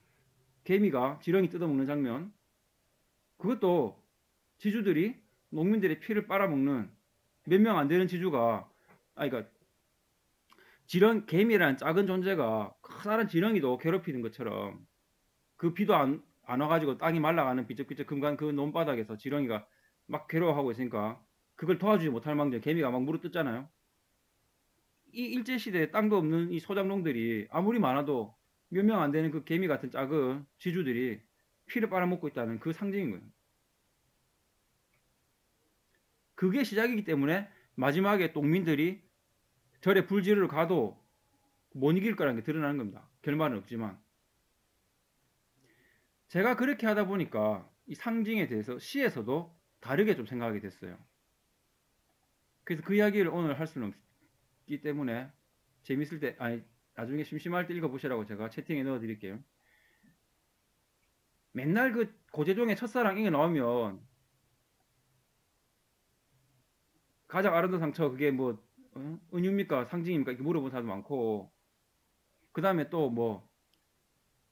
Speaker 2: 개미가 지렁이 뜯어먹는 장면 그것도 지주들이 농민들의 피를 빨아먹는 몇 명 안 되는 지주가 그러니까 개미라는 작은 존재가 커다란 지렁이도 괴롭히는 것처럼 그 비도 안 와가지고 땅이 말라가는 비쩍비쩍 금간 그 논바닥에서 지렁이가 막 괴로워하고 있으니까 그걸 도와주지 못할 망정 개미가 막 물어뜯잖아요. 이 일제시대에 땅도 없는 이 소작농들이 아무리 많아도 몇 명 안 되는 그 개미 같은 작은 지주들이 피를 빨아먹고 있다는 그 상징인 거예요. 그게 시작이기 때문에 마지막에 농민들이 절에 불지르러 가도 못 이길 거라는 게 드러나는 겁니다. 결말은 없지만. 제가 그렇게 하다 보니까 이 상징에 대해서 시에서도 다르게 좀 생각하게 됐어요. 그래서 그 이야기를 오늘 할 수는 없기 때문에 재밌을 때, 나중에 심심할 때 읽어보시라고 제가 채팅에 넣어드릴게요. 맨날 그 고재종의 첫사랑 이게 나오면 가장 아름다운 상처 그게 뭐 은유입니까 상징입니까 이렇게 물어본 사람도 많고 그 다음에 또 뭐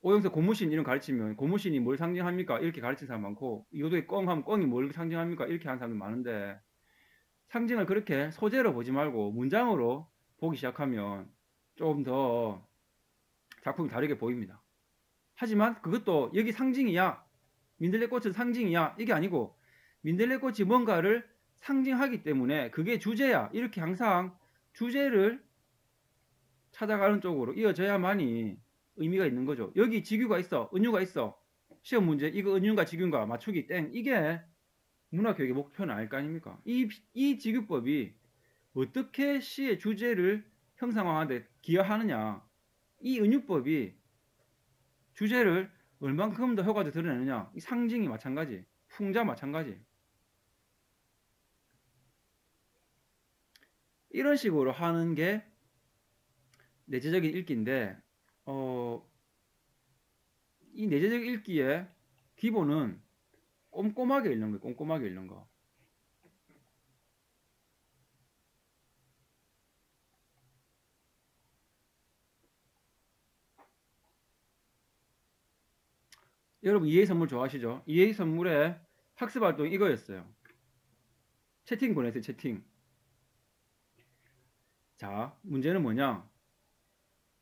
Speaker 2: 오영석 고무신 이런 가르치면 고무신이 뭘 상징합니까 이렇게 가르치는 사람 많고 요도에 꽝 하면 꽝이 뭘 상징합니까 이렇게 하는 사람도 많은데 상징을 그렇게 소재로 보지 말고 문장으로 보기 시작하면 좀 더 작품이 다르게 보입니다. 하지만 그것도 여기 상징이야 민들레꽃은 상징이야 이게 아니고 민들레꽃이 뭔가를 상징하기 때문에 그게 주제야 이렇게 항상 주제를 찾아가는 쪽으로 이어져야만이 의미가 있는 거죠. 여기 직유가 있어 은유가 있어 시험 문제 이거 은유인가 직유인가 맞추기 땡 이게 문학교육의 목표는 아닐 거 아닙니까? 이 직유법이 어떻게 시의 주제를 형상화하는 데 기여하느냐 이 은유법이 주제를 얼만큼 더 효과적으로 드러내느냐 이 상징이 마찬가지 풍자 마찬가지 이런 식으로 하는 게 내재적인 읽기인데 이 내재적 읽기의 기본은 꼼꼼하게 읽는 거예요. 꼼꼼하게 읽는 거. 여러분 이해의 선물 좋아하시죠? 이해의 선물의 학습 활동이 이거였어요. 채팅 보내세요. 채팅. 자 문제는 뭐냐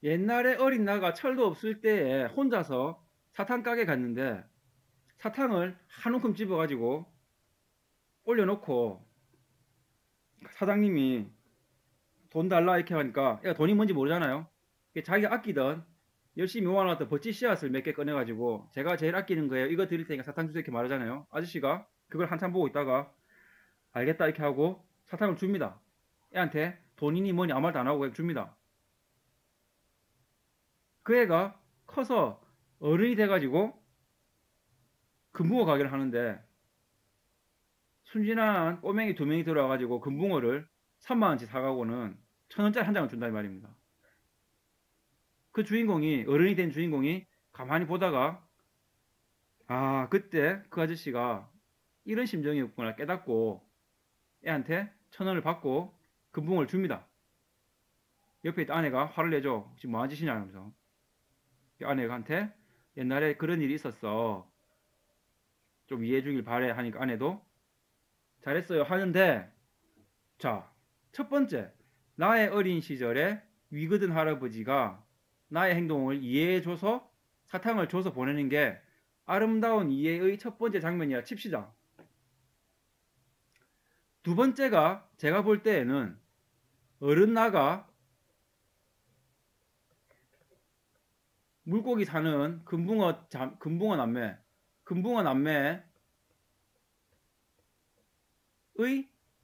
Speaker 2: 옛날에 어린 나가 철도 없을 때에 혼자서 사탕 가게 갔는데 사탕을 한 움큼 집어가지고 올려놓고 사장님이 돈 달라 이렇게 하니까 얘가 돈이 뭔지 모르잖아요. 자기가 아끼던 열심히 모아놨던 버찌 씨앗을 몇 개 꺼내가지고 제가 제일 아끼는 거예요. 이거 드릴 테니까 사탕 주세요 이렇게 말하잖아요. 아저씨가 그걸 한참 보고 있다가 알겠다 이렇게 하고 사탕을 줍니다. 애한테 돈이니 뭐니 아무 말도 안 하고 줍니다. 그 애가 커서 어른이 돼가지고 금붕어 가게를 하는데 순진한 꼬맹이 2명이 들어와가지고 금붕어를 3만원치 사가고는 1,000원짜리 한 장을 준다 이 말입니다. 그 주인공이 어른이 된 주인공이 가만히 보다가 그때 그 아저씨가 이런 심정이었구나 깨닫고 애한테 1,000원을 받고 금붕어를 줍니다. 옆에 있던 아내가 화를 내죠. 지금 뭐하는 짓이냐 하면서 아내한테 옛날에 그런 일이 있었어. 좀 이해해 주길 바래 하니까 아내도 잘했어요 하는데, 자, 첫 번째, 나의 어린 시절에 위거든 할아버지가 나의 행동을 이해해줘서 사탕을 줘서 보내는 게 아름다운 이해의 첫 번째 장면이라 칩시다. 두 번째가 제가 볼 때에는 어른 나가 물고기 사는 금붕어 남매의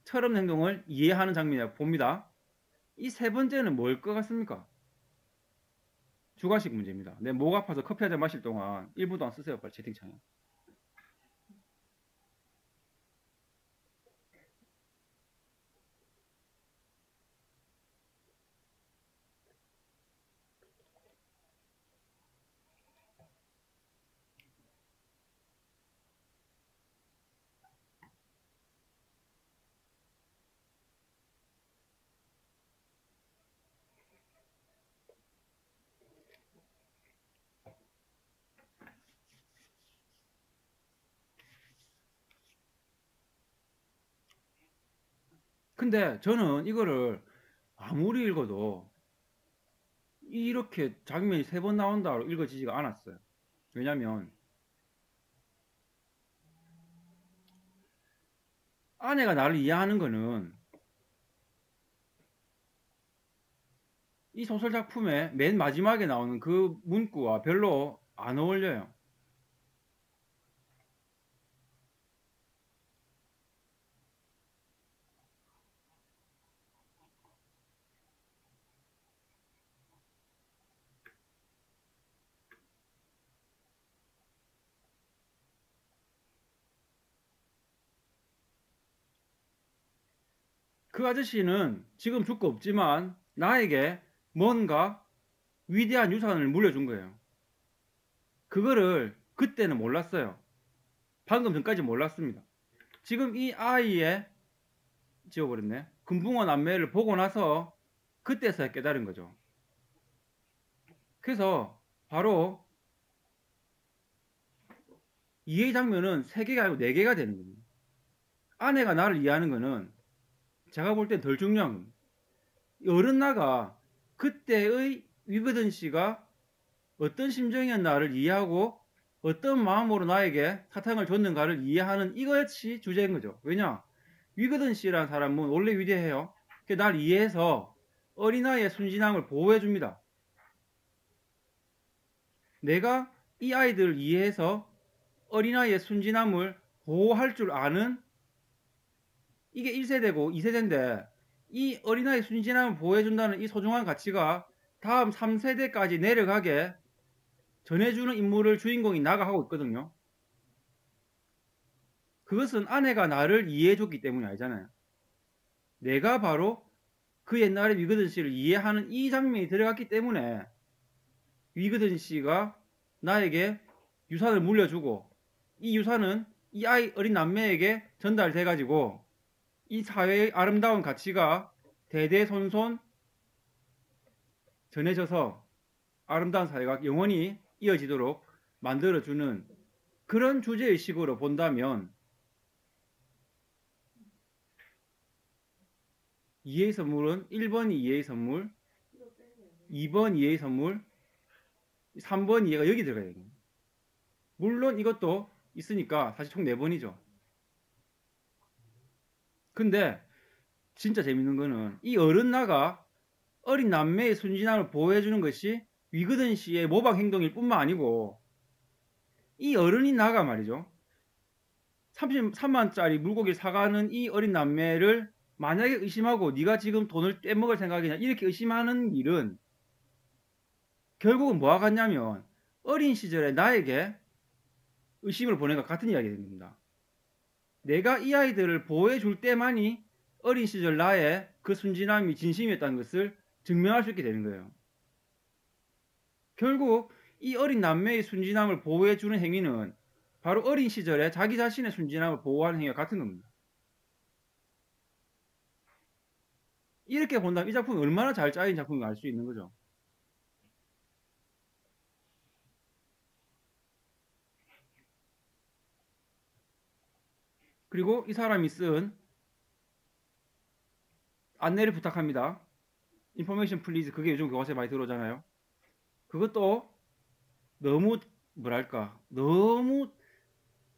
Speaker 2: 철없는 행동을 이해하는 장면이라고 봅니다. 이 세 번째는 뭘 것 같습니까? 주관식 문제입니다. 내 목 아파서 커피 한 잔 마실 동안 1분 동안 쓰세요. 빨리 채팅창에. 근데 저는 이거를 아무리 읽어도 이렇게 장면이 세 번 나온다고 읽어지지가 않았어요. 왜냐면 아내가 나를 이해하는 거는 이 소설 작품의 맨 마지막에 나오는 그 문구와 별로 안 어울려요. 그 아저씨는 지금 죽고 없지만 나에게 뭔가 위대한 유산을 물려준 거예요. 그거를 그때는 몰랐어요. 방금 전까지 몰랐습니다. 지금 이 아이의 지워버렸네. 금붕어 남매를 보고 나서 그때서야 깨달은 거죠. 그래서 바로 이해 장면은 3개가 아니고 4개가 되는 겁니다. 아내가 나를 이해하는 거는 제가 볼 땐 덜 중요한 겁니다. 어른 나가 그때의 위거든 씨가 어떤 심정이었나를 이해하고 어떤 마음으로 나에게 사탕을 줬는가를 이해하는 이것이 주제인 거죠. 왜냐? 위거든 씨라는 사람은 원래 위대해요. 날 이해해서 어린아이의 순진함을 보호해 줍니다. 내가 이 아이들을 이해해서 어린아이의 순진함을 보호할 줄 아는 이게 1세대고 2세대인데 이 어린아이 순진함을 보호해준다는 이 소중한 가치가 다음 3세대까지 내려가게 전해주는 인물을 주인공이 나가 하고 있거든요. 그것은 아내가 나를 이해해줬기 때문이 아니잖아요. 내가 바로 그 옛날에 위거든 씨를 이해하는 이 장면이 들어갔기 때문에 위거든 씨가 나에게 유산을 물려주고 이 유산은 이 아이 어린 남매에게 전달돼 가지고 이 사회의 아름다운 가치가 대대손손 전해져서 아름다운 사회가 영원히 이어지도록 만들어주는 그런 주제의식으로 본다면 이해의 선물은 1번 이해의 선물, 2번 이해의 선물, 3번 이해가 여기 들어가야 돼요. 물론 이것도 있으니까 사실 총 4번이죠. 근데 진짜 재밌는 거는 이 어른 나가 어린 남매의 순진함을 보호해주는 것이 위거든 씨의 모방 행동일 뿐만 아니고 이 어른이 나가 말이죠. 33만짜리 물고기를 사가는 이 어린 남매를 만약에 의심하고 네가 지금 돈을 떼먹을 생각이냐 이렇게 의심하는 일은 결국은 뭐와 같냐면 어린 시절에 나에게 의심을 보낸 것 같은 이야기가 됩니다. 내가 이 아이들을 보호해 줄 때만이 어린 시절 나의 그 순진함이 진심이었다는 것을 증명할 수 있게 되는 거예요. 결국 이 어린 남매의 순진함을 보호해 주는 행위는 바로 어린 시절에 자기 자신의 순진함을 보호하는 행위와 같은 겁니다. 이렇게 본다면 이 작품이 얼마나 잘 짜인 작품인가 알 수 있는 거죠. 그리고 이 사람이 쓴 안내를 부탁합니다. information please. 그게 요즘 교과서에 많이 들어오잖아요. 그것도 너무 뭐랄까 너무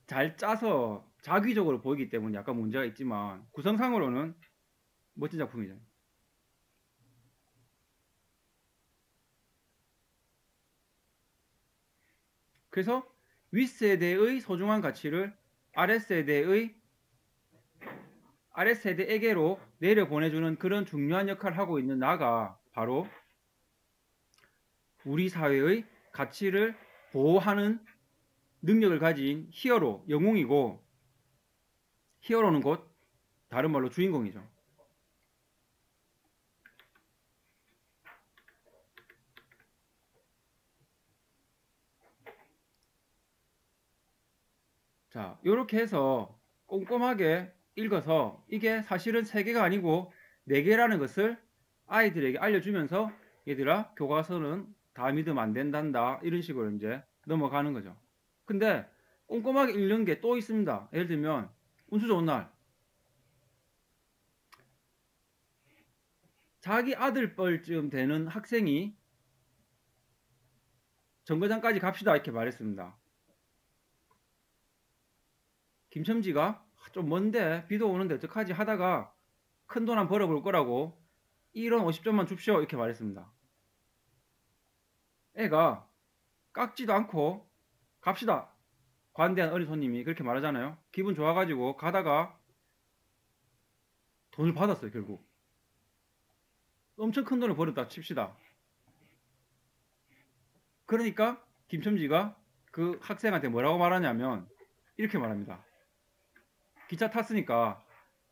Speaker 2: 잘 짜서 자기적으로 보이기 때문에 약간 문제가 있지만 구성상으로는 멋진 작품이죠. 그래서 윗세대의 소중한 가치를 아랫세대에게로 내려보내주는 그런 중요한 역할을 하고 있는 나가 바로 우리 사회의 가치를 보호하는 능력을 가진 히어로, 영웅이고, 히어로는 곧 다른 말로 주인공이죠. 자, 이렇게 해서 꼼꼼하게 읽어서 이게 사실은 3개가 아니고 4개라는 것을 아이들에게 알려주면서 얘들아, 교과서는 다 믿으면 안 된단다. 이런 식으로 이제 넘어가는 거죠. 근데 꼼꼼하게 읽는 게 또 있습니다. 예를 들면 운수 좋은 날 자기 아들 뻘쯤 되는 학생이 정거장까지 갑시다 이렇게 말했습니다. 김첨지가 좀 먼데 비도 오는데 어떡하지 하다가 큰돈 한 벌어볼 거라고 1원 50점만 줍시오 이렇게 말했습니다. 애가 깎지도 않고 갑시다. 관대한 어린 손님이 그렇게 말하잖아요. 기분 좋아가지고 가다가 돈을 받았어요. 결국 엄청 큰 돈을 벌었다 칩시다. 그러니까 김첨지가 그 학생한테 뭐라고 말하냐면 이렇게 말합니다. 기차 탔으니까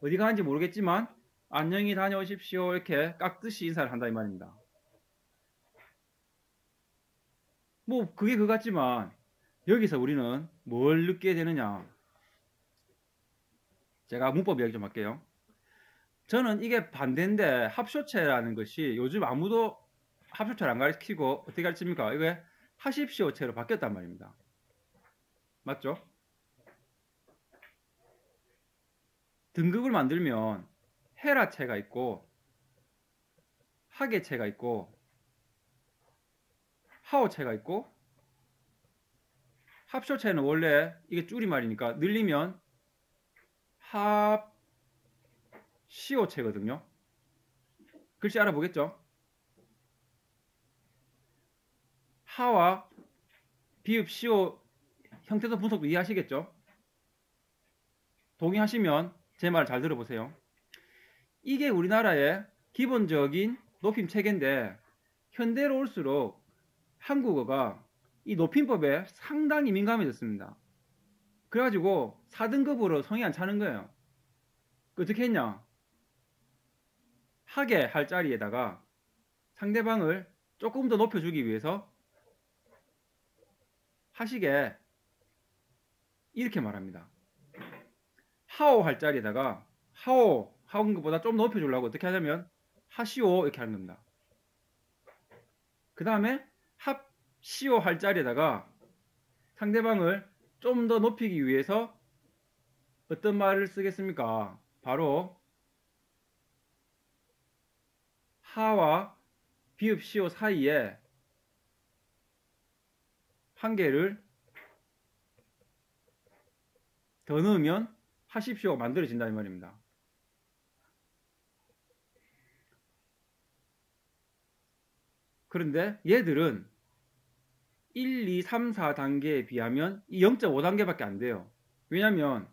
Speaker 2: 어디 가는지 모르겠지만 안녕히 다녀오십시오 이렇게 깍듯이 인사를 한다 이 말입니다. 뭐 그게 그 같지만 여기서 우리는 뭘 느끼게 되느냐. 제가 문법 이야기 좀 할게요. 저는 이게 반대인데 합쇼체라는 것이 요즘 아무도 합쇼체를 안 가르치고 어떻게 가르칩니까? 이게 하십시오체로 바뀌었단 말입니다. 맞죠? 등급을 만들면 해라체가 있고 하계체가 있고 하오체가 있고 합쇼체는 원래 이게 줄임말이니까 늘리면 합시오체거든요. 글씨 알아보겠죠? 하와 비읍 시오 형태도 분석도 이해하시겠죠? 동의하시면 제 말 잘 들어보세요. 이게 우리나라의 기본적인 높임 체계인데 현대로 올수록 한국어가 이 높임법에 상당히 민감해졌습니다. 그래가지고 4등급으로 성이 안 차는 거예요. 어떻게 했냐? 하게 할 자리에다가 상대방을 조금 더 높여주기 위해서 하시게 이렇게 말합니다. 하오 할 자리에다가 하오 하는 것보다 좀 높여주려고 어떻게 하냐면 하시오 이렇게 하는 겁니다. 그 다음에 합시오 할 자리에다가 상대방을 좀 더 높이기 위해서 어떤 말을 쓰겠습니까? 바로 하와 비읍 시오 사이에 한 개를 더 넣으면 하십시오가 만들어진다는 말입니다. 그런데 얘들은 1, 2, 3, 4단계에 비하면 이 0.5단계밖에 안 돼요. 왜냐하면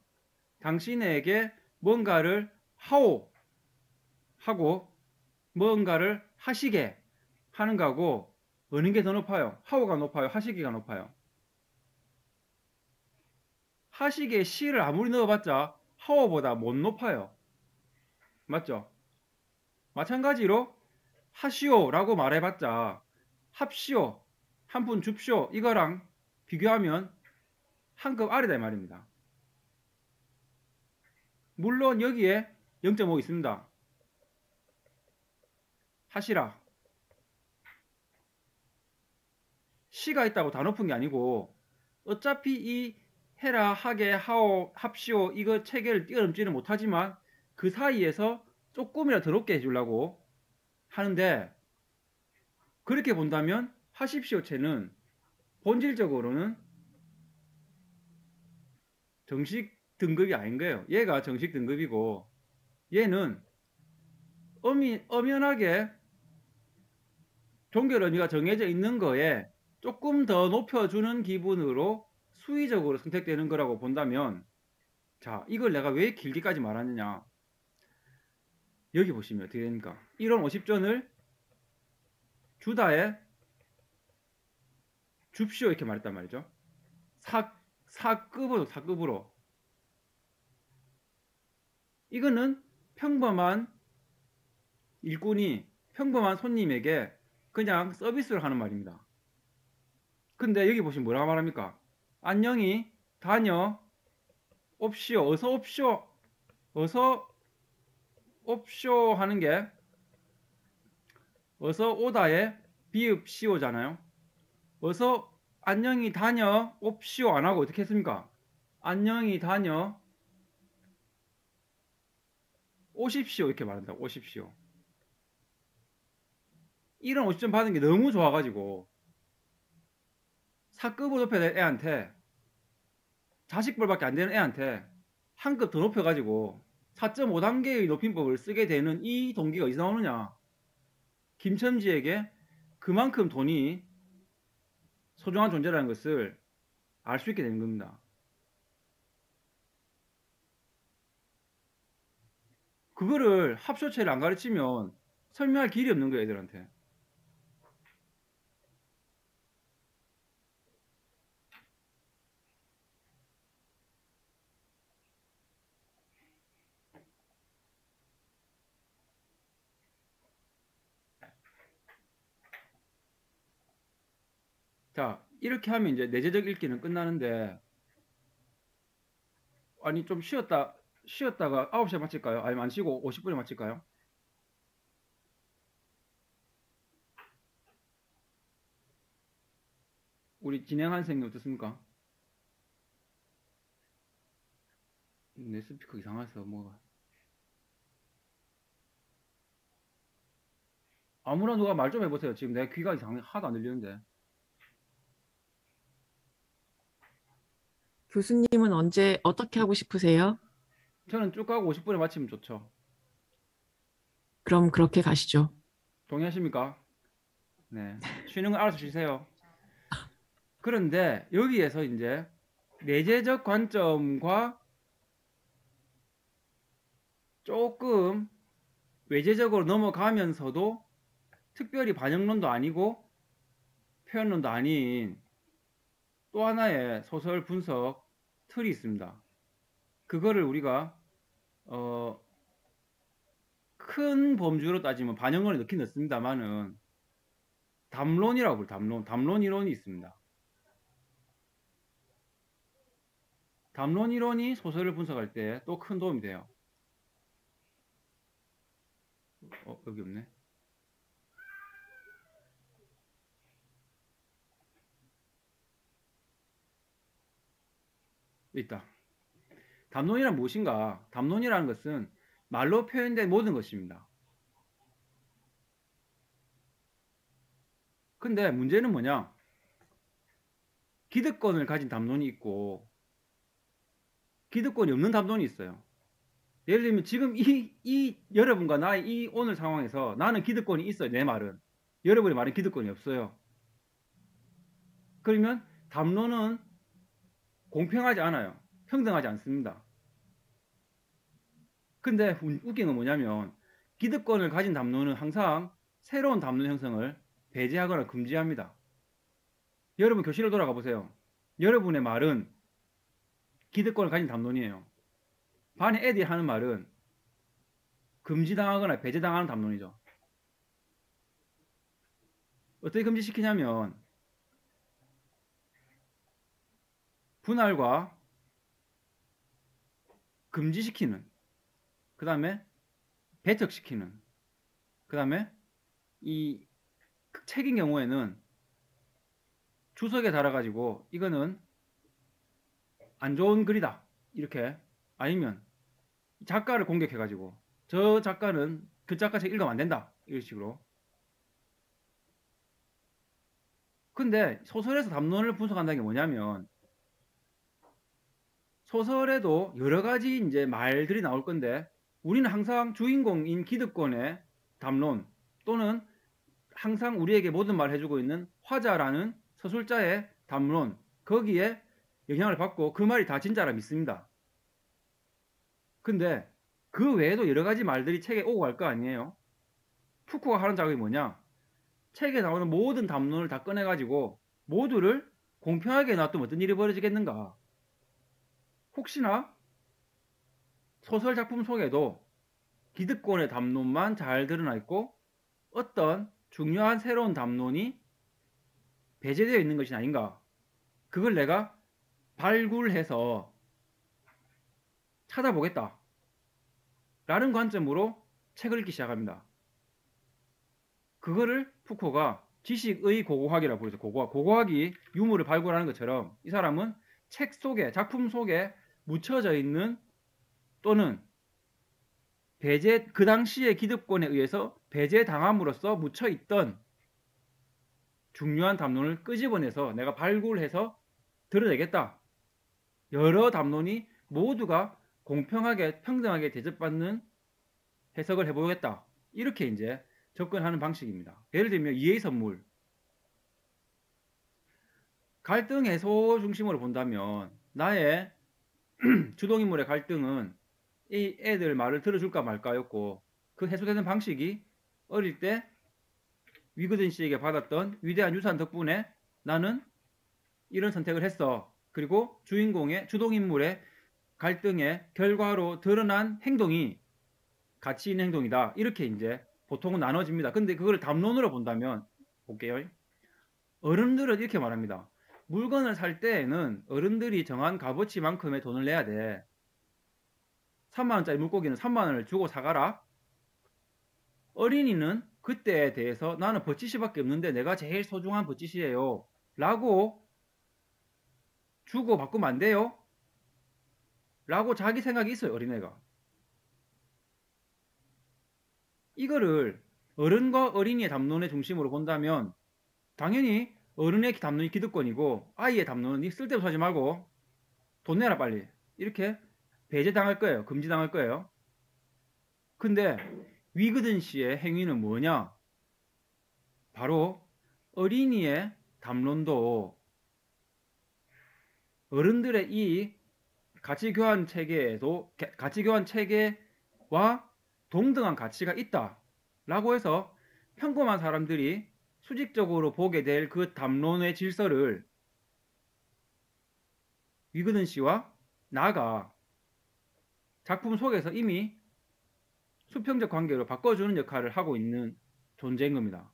Speaker 2: 당신에게 뭔가를 하오 하고 뭔가를 하시게 하는 거하고 어느 게 더 높아요? 하오가 높아요? 하시기가 높아요? 하시기에 시를 아무리 넣어봤자 하오보다 못 높아요. 맞죠? 마찬가지로 하시오라고 말해봤자 합시오, 한 푼 줍시오 이거랑 비교하면 한 급 아래다 이 말입니다. 물론 여기에 0.5 있습니다. 하시라. 시가 있다고 다 높은 게 아니고 어차피 이 해라, 하게, 하오, 합시오 이거 체계를 뛰어넘지는 못하지만 그 사이에서 조금이라도 더럽게 해주려고 하는데, 그렇게 본다면 하십시오체는 본질적으로는 정식 등급이 아닌 거예요. 얘가 정식 등급이고 얘는 엄연하게 종결 의미가 정해져 있는 거에 조금 더 높여주는 기분으로 수의적으로 선택되는 거라고 본다면, 자, 이걸 내가 왜 길게까지 말하느냐. 여기 보시면 어떻게 됩니까? 1원 50전을 주다에 줍시오 이렇게 말했단 말이죠. 사급으로. 이거는 평범한 일꾼이 평범한 손님에게 그냥 서비스를 하는 말입니다. 근데 여기 보시면 뭐라고 말합니까? 안녕히 다녀 옵시오, 어서 옵시오, 어서 옵쇼 하는 게 어서 오다의 비읍 시오잖아요. 어서 안녕히 다녀 옵시오 안 하고 어떻게 했습니까? 안녕히 다녀 오십시오 이렇게 말한다. 오십시오. 이런 50점 받은 게 너무 좋아가지고 사급을 높여야 될 애한테, 자식벌밖에 안 되는 애한테 한 급 더 높여가지고 4.5단계의 높임법을 쓰게 되는 이 동기가 어디서 나오느냐. 김첨지에게 그만큼 돈이 소중한 존재라는 것을 알 수 있게 되는 겁니다. 그거를 합쇼체를 안 가르치면 설명할 길이 없는 거예요, 애들한테. 자, 이렇게 하면 이제 내재적 읽기는 끝나는데, 아니 좀 쉬었다가 9시에 마칠까요? 아니면 안 쉬고 50분에 마칠까요? 우리 진행한 선생님 어떻습니까? 내 스피커 이상해서 뭐가. 아무나 누가 말 좀 해보세요. 지금 내 귀가 이상해. 하나도 안 들리는데.
Speaker 3: 교수님은 언제 어떻게 하고 싶으세요?
Speaker 2: 저는 쭉 가고 50분에 마치면 좋죠.
Speaker 3: 그럼 그렇게 가시죠.
Speaker 2: 동의하십니까? 네. 쉬는 건 알아서 쉬세요. 그런데 여기에서 이제 내재적 관점과 조금 외재적으로 넘어가면서도 특별히 반영론도 아니고 표현론도 아닌 또 하나의 소설 분석 틀이 있습니다. 그거를 우리가 큰 범주로 따지면 반영론에 넣긴 넣습니다만은 담론이라고 불러요. 담론 이론이 있습니다. 담론 이론이 소설을 분석할 때 또 큰 도움이 돼요. 여기 없네. 있다. 담론이란 무엇인가? 담론이라는 것은 말로 표현된 모든 것입니다. 근데 문제는 뭐냐? 기득권을 가진 담론이 있고 기득권이 없는 담론이 있어요. 예를 들면 지금 이 여러분과 나의 이 오늘 상황에서 나는 기득권이 있어요. 내 말은. 여러분의 말은 기득권이 없어요. 그러면 담론은 공평하지 않아요. 평등하지 않습니다. 근데 웃긴 건 뭐냐면 기득권을 가진 담론은 항상 새로운 담론 형성을 배제하거나 금지합니다. 여러분 교실로 돌아가 보세요. 여러분의 말은 기득권을 가진 담론이에요. 반에 애들이 하는 말은 금지당하거나 배제당하는 담론이죠. 어떻게 금지시키냐면 분할과 금지시키는, 그 다음에 배척시키는, 그 다음에 이 책인 경우에는 주석에 달아가지고 이거는 안 좋은 글이다. 이렇게. 아니면 작가를 공격해가지고 저 작가는 그 작가 책 읽으면 안 된다. 이런 식으로. 근데 소설에서 담론을 분석한다는 게 뭐냐면 소설에도 여러 가지 이제 말들이 나올 건데 우리는 항상 주인공인 기득권의 담론 또는 항상 우리에게 모든 말을 해주고 있는 화자라는 서술자의 담론 거기에 영향을 받고 그 말이 다 진짜라 믿습니다. 근데 그 외에도 여러 가지 말들이 책에 오고 갈 거 아니에요. 푸코가 하는 작업이 뭐냐? 책에 나오는 모든 담론을 다 꺼내가지고 모두를 공평하게 놔두면 어떤 일이 벌어지겠는가? 혹시나 소설 작품 속에도 기득권의 담론만 잘 드러나 있고 어떤 중요한 새로운 담론이 배제되어 있는 것이 아닌가? 그걸 내가 발굴해서 찾아보겠다. 라는 관점으로 책을 읽기 시작합니다. 그거를 푸코가 지식의 고고학이라고 부르죠. 고고학이 유물을 발굴하는 것처럼 이 사람은 책 속에, 작품 속에 묻혀져 있는 또는 그 당시의 기득권에 의해서 배제당함으로써 묻혀있던 중요한 담론을 끄집어내서 내가 발굴해서 드러내겠다. 여러 담론이 모두가 공평하게 평등하게 대접받는 해석을 해보겠다. 이렇게 이제 접근하는 방식입니다. 예를 들면 이해의 선물. 갈등 해소 중심으로 본다면 나의 주동인물의 갈등은 이 애들 말을 들어줄까 말까였고 그 해소되는 방식이 어릴 때 위거든 씨에게 받았던 위대한 유산 덕분에 나는 이런 선택을 했어. 그리고 주동인물의 갈등의 결과로 드러난 행동이 가치 있는 행동이다. 이렇게 이제 보통은 나눠집니다. 근데 그걸 담론으로 본다면 볼게요. 어른들은 이렇게 말합니다. 물건을 살 때에는 어른들이 정한 값어치만큼의 돈을 내야 돼. 3만원짜리 물고기는 3만원을 주고 사가라. 어린이는 그때에 대해서 나는 버찌시밖에 없는데 내가 제일 소중한 버찌시예요. 라고 주고 바꾸면 안 돼요. 라고 자기 생각이 있어요. 어린애가. 이거를 어른과 어린이의 담론의 중심으로 본다면 당연히 어른의 담론이 기득권이고 아이의 담론은 쓸데없이 하지 말고 돈 내라 빨리. 이렇게 배제당할 거예요. 금지당할 거예요. 근데 위거든 씨의 행위는 뭐냐? 바로 어린이의 담론도 어른들의 이 가치교환 체계와 동등한 가치가 있다. 라고 해서 평범한 사람들이 수직적으로 보게 될 그 담론의 질서를 위거든 씨와 나가 작품 속에서 이미 수평적 관계로 바꿔주는 역할을 하고 있는 존재인 겁니다.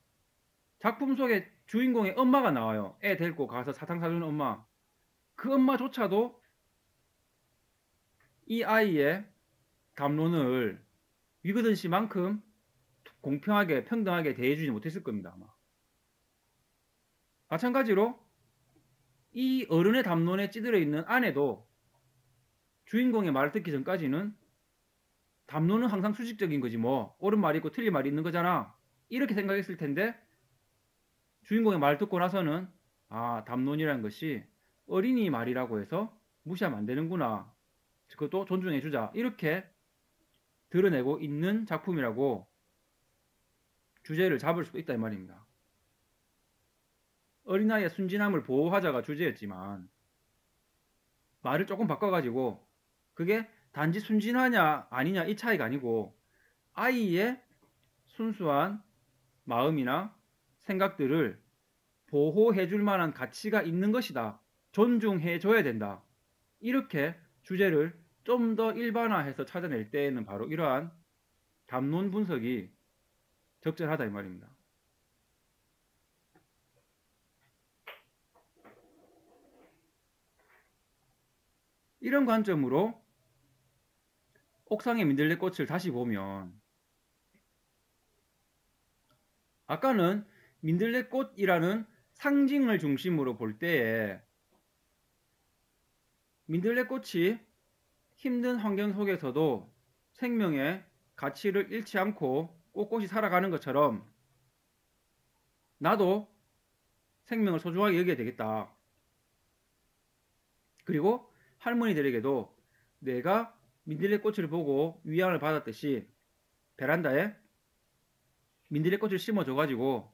Speaker 2: 작품 속에 주인공의 엄마가 나와요. 애 데리고 가서 사탕 사주는 엄마. 그 엄마조차도 이 아이의 담론을 위거든 씨만큼 공평하게 평등하게 대해주지 못했을 겁니다. 아마. 마찬가지로 이 어른의 담론에 찌들어 있는 아내도 주인공의 말을 듣기 전까지는 담론은 항상 수직적인 거지 뭐 옳은 말이 있고 틀린 말이 있는 거잖아 이렇게 생각했을 텐데 주인공의 말 듣고 나서는 아 담론이라는 것이 어린이 말이라고 해서 무시하면 안 되는구나 그것도 존중해주자 이렇게 드러내고 있는 작품이라고 주제를 잡을 수도 있다 이 말입니다. 어린아이의 순진함을 보호하자가 주제였지만 말을 조금 바꿔가지고 그게 단지 순진하냐 아니냐 이 차이가 아니고 아이의 순수한 마음이나 생각들을 보호해 줄 만한 가치가 있는 것이다. 존중해 줘야 된다. 이렇게 주제를 좀 더 일반화해서 찾아낼 때에는 바로 이러한 담론 분석이 적절하다 이 말입니다. 이런 관점으로 옥상의 민들레꽃을 다시 보면 아까는 민들레꽃이라는 상징을 중심으로 볼 때에 민들레꽃이 힘든 환경 속에서도 생명의 가치를 잃지 않고 꼿꼿이 살아가는 것처럼 나도 생명을 소중하게 여겨야 되겠다. 그리고 할머니들에게도 내가 민들레꽃을 보고 위안을 받았듯이 베란다에 민들레꽃을 심어줘가지고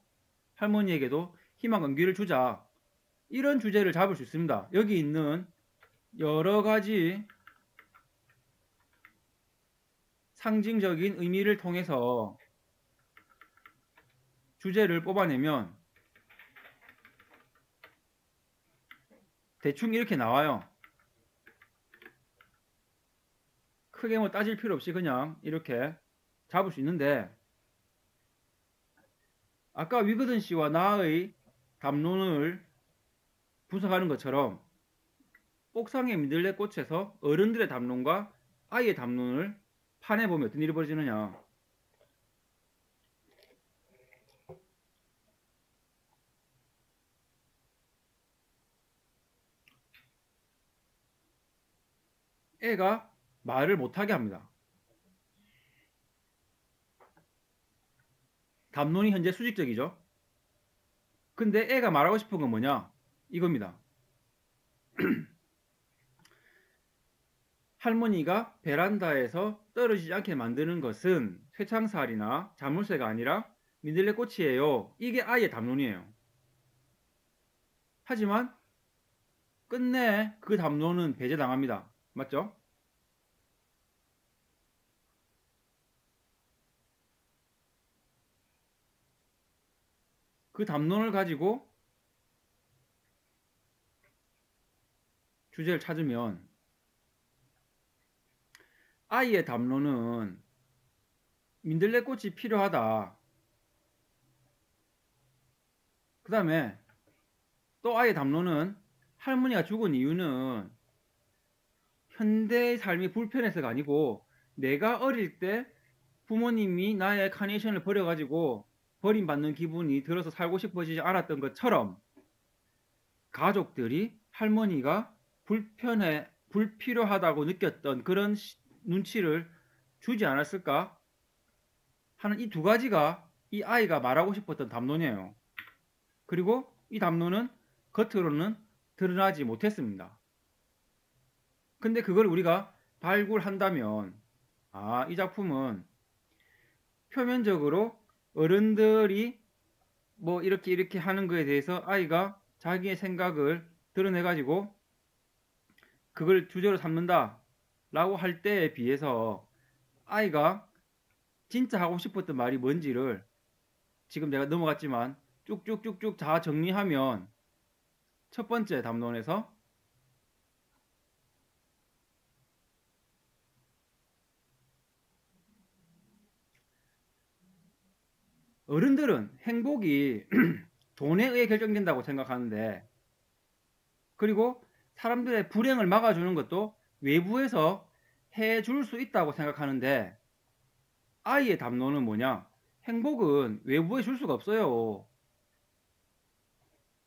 Speaker 2: 할머니에게도 희망 건기를 주자. 이런 주제를 잡을 수 있습니다. 여기 있는 여러 가지 상징적인 의미를 통해서 주제를 뽑아내면 대충 이렇게 나와요. 크게 뭐 따질 필요 없이 그냥 이렇게 잡을 수 있는데, 아까 위거든 씨와 나의 담론을 분석하는 것처럼 옥상의 민들레꽃에서 어른들의 담론과 아이의 담론을 판해보면 어떤 일이 벌어지느냐. 애가 말을 못하게 합니다. 담론이 현재 수직적이죠. 근데 애가 말하고 싶은 건 뭐냐? 이겁니다. 할머니가 베란다에서 떨어지지 않게 만드는 것은 쇠창살이나 자물쇠가 아니라 민들레꽃이에요. 이게 아이의 담론이에요. 하지만 끝내 그 담론은 배제당합니다. 맞죠? 그 담론을 가지고 주제를 찾으면 아이의 담론은 민들레꽃이 필요하다. 그 다음에 또 아이의 담론은 할머니가 죽은 이유는 현대의 삶이 불편해서가 아니고 내가 어릴 때 부모님이 나의 카네이션을 버려가지고 버림받는 기분이 들어서 살고 싶어지지 않았던 것처럼 가족들이 할머니가 불필요하다고 느꼈던 그런 눈치를 주지 않았을까 하는 이 두 가지가 이 아이가 말하고 싶었던 담론이에요. 그리고 이 담론은 겉으로는 드러나지 못했습니다. 근데 그걸 우리가 발굴한다면 이 작품은 표면적으로 어른들이 뭐 이렇게 하는 거에 대해서 아이가 자기의 생각을 드러내가지고 그걸 주제로 삼는다 라고 할 때에 비해서 아이가 진짜 하고 싶었던 말이 뭔지를 지금 내가 넘어갔지만 쭉쭉쭉쭉 다 정리하면 첫 번째 담론에서 어른들은 행복이 돈에 의해 결정된다고 생각하는데, 그리고 사람들의 불행을 막아주는 것도 외부에서 해줄 수 있다고 생각하는데, 아이의 담론은 뭐냐? 행복은 외부에 줄 수가 없어요.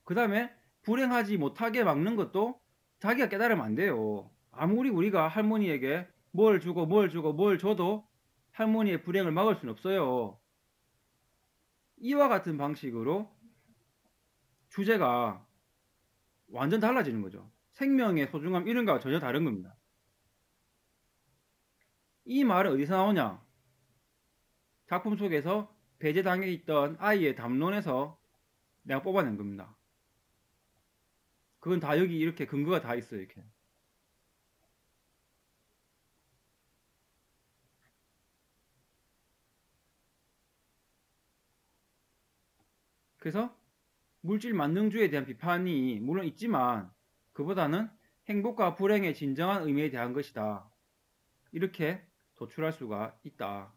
Speaker 2: 그 다음에 불행하지 못하게 막는 것도 자기가 깨달으면 안 돼요. 아무리 우리가 할머니에게 뭘 주고 뭘 줘도 할머니의 불행을 막을 수는 없어요. 이와 같은 방식으로 주제가 완전 달라지는 거죠. 생명의 소중함 이런 거와 전혀 다른 겁니다. 이 말은 어디서 나오냐? 작품 속에서 배제당해 있던 아이의 담론에서 내가 뽑아낸 겁니다. 그건 다 여기 이렇게 근거가 다 있어요. 이렇게. 그래서 물질 만능주의에 대한 비판이 물론 있지만 그보다는 행복과 불행의 진정한 의미에 대한 것이다. 이렇게 도출할 수가 있다.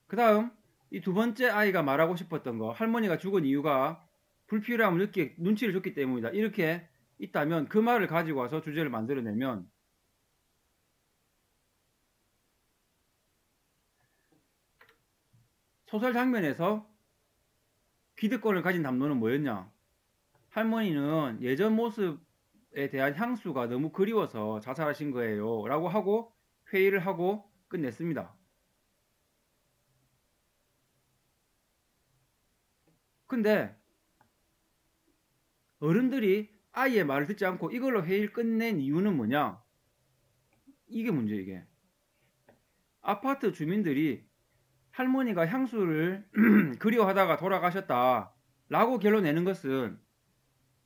Speaker 2: 그 다음 이 두 번째 아이가 말하고 싶었던 거, 할머니가 죽은 이유가 불필요함을 눈치를 줬기 때문이다. 이렇게 있다면 그 말을 가지고 와서 주제를 만들어내면 소설 장면에서 기득권을 가진 담론은 뭐였냐? 할머니는 예전 모습에 대한 향수가 너무 그리워서 자살하신 거예요. 라고 하고 회의를 하고 끝냈습니다. 근데 어른들이 아이의 말을 듣지 않고 이걸로 회의를 끝낸 이유는 뭐냐? 이게 문제, 이게. 아파트 주민들이 할머니가 향수를 그리워하다가 돌아가셨다 라고 결론 내는 것은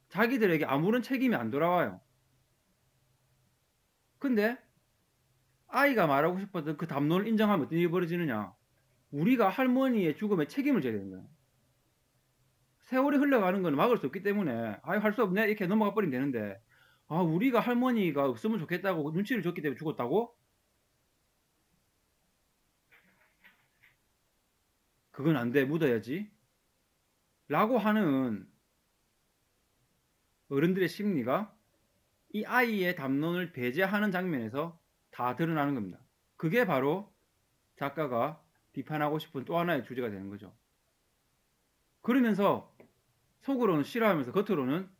Speaker 2: 자기들에게 아무런 책임이 안 돌아와요. 근데 아이가 말하고 싶었던 그 담론을 인정하면 어떤 일이 벌어지느냐? 우리가 할머니의 죽음에 책임을 져야 되는 거예요. 세월이 흘러가는 건 막을 수 없기 때문에 할 수 없네 이렇게 넘어가 버리면 되는데, 우리가 할머니가 없으면 좋겠다고 눈치를 줬기 때문에 죽었다고? 그건 안 돼, 묻어야지 라고 하는 어른들의 심리가 이 아이의 담론을 배제하는 장면에서 다 드러나는 겁니다. 그게 바로 작가가 비판하고 싶은 또 하나의 주제가 되는 거죠. 그러면서 속으로는 싫어하면서 겉으로는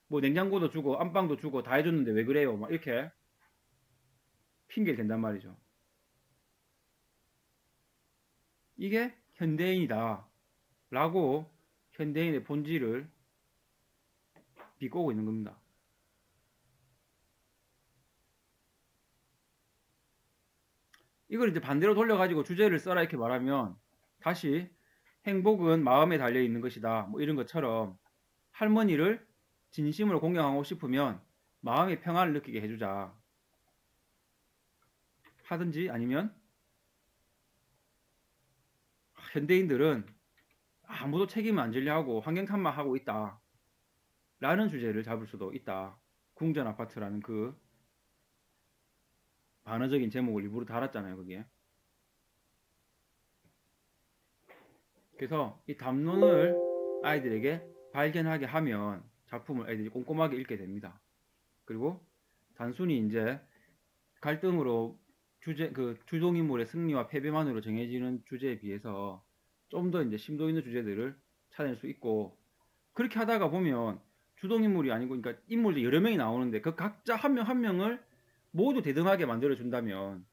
Speaker 2: 뭐 냉장고도 주고 안방도 주고 다 해줬는데 왜 그래요? 막 이렇게 핑계를 댄단 말이죠. 이게 현대인이다 라고 현대인의 본질을 비꼬고 있는 겁니다. 이걸 이제 반대로 돌려가지고 주제를 써라 이렇게 말하면 다시 행복은 마음에 달려 있는 것이다 뭐 이런 것처럼 할머니를 진심으로 공경하고 싶으면 마음의 평안을 느끼게 해주자 하든지, 아니면 현대인들은 아무도 책임을 안 지려 하고 환경 탓만 하고 있다 라는 주제를 잡을 수도 있다. 궁전 아파트라는 그 반어적인 제목을 일부러 달았잖아요, 거기에. 그래서 이 담론을 아이들에게 발견하게 하면 작품을 아이들이 꼼꼼하게 읽게 됩니다. 그리고 단순히 이제 갈등으로 주동인물의 승리와 패배만으로 정해지는 주제에 비해서 좀 더 이제 심도 있는 주제들을 찾아낼 수 있고, 그렇게 하다가 보면 주동인물이 아니고, 그러니까 인물들이 여러 명이 나오는데 그 각자 한 명 한 명을 모두 대등하게 만들어 준다면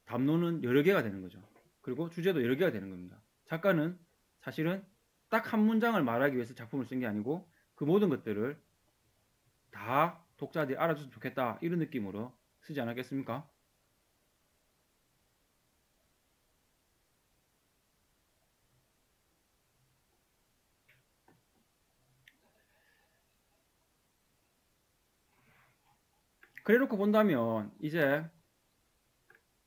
Speaker 2: 담론은 여러 개가 되는 거죠. 그리고 주제도 여러 개가 되는 겁니다. 작가는 사실은 딱 한 문장을 말하기 위해서 작품을 쓴 게 아니고 그 모든 것들을 다 독자들이 알아줬으면 좋겠다 이런 느낌으로 쓰지 않았겠습니까? 그래 놓고 본다면 이제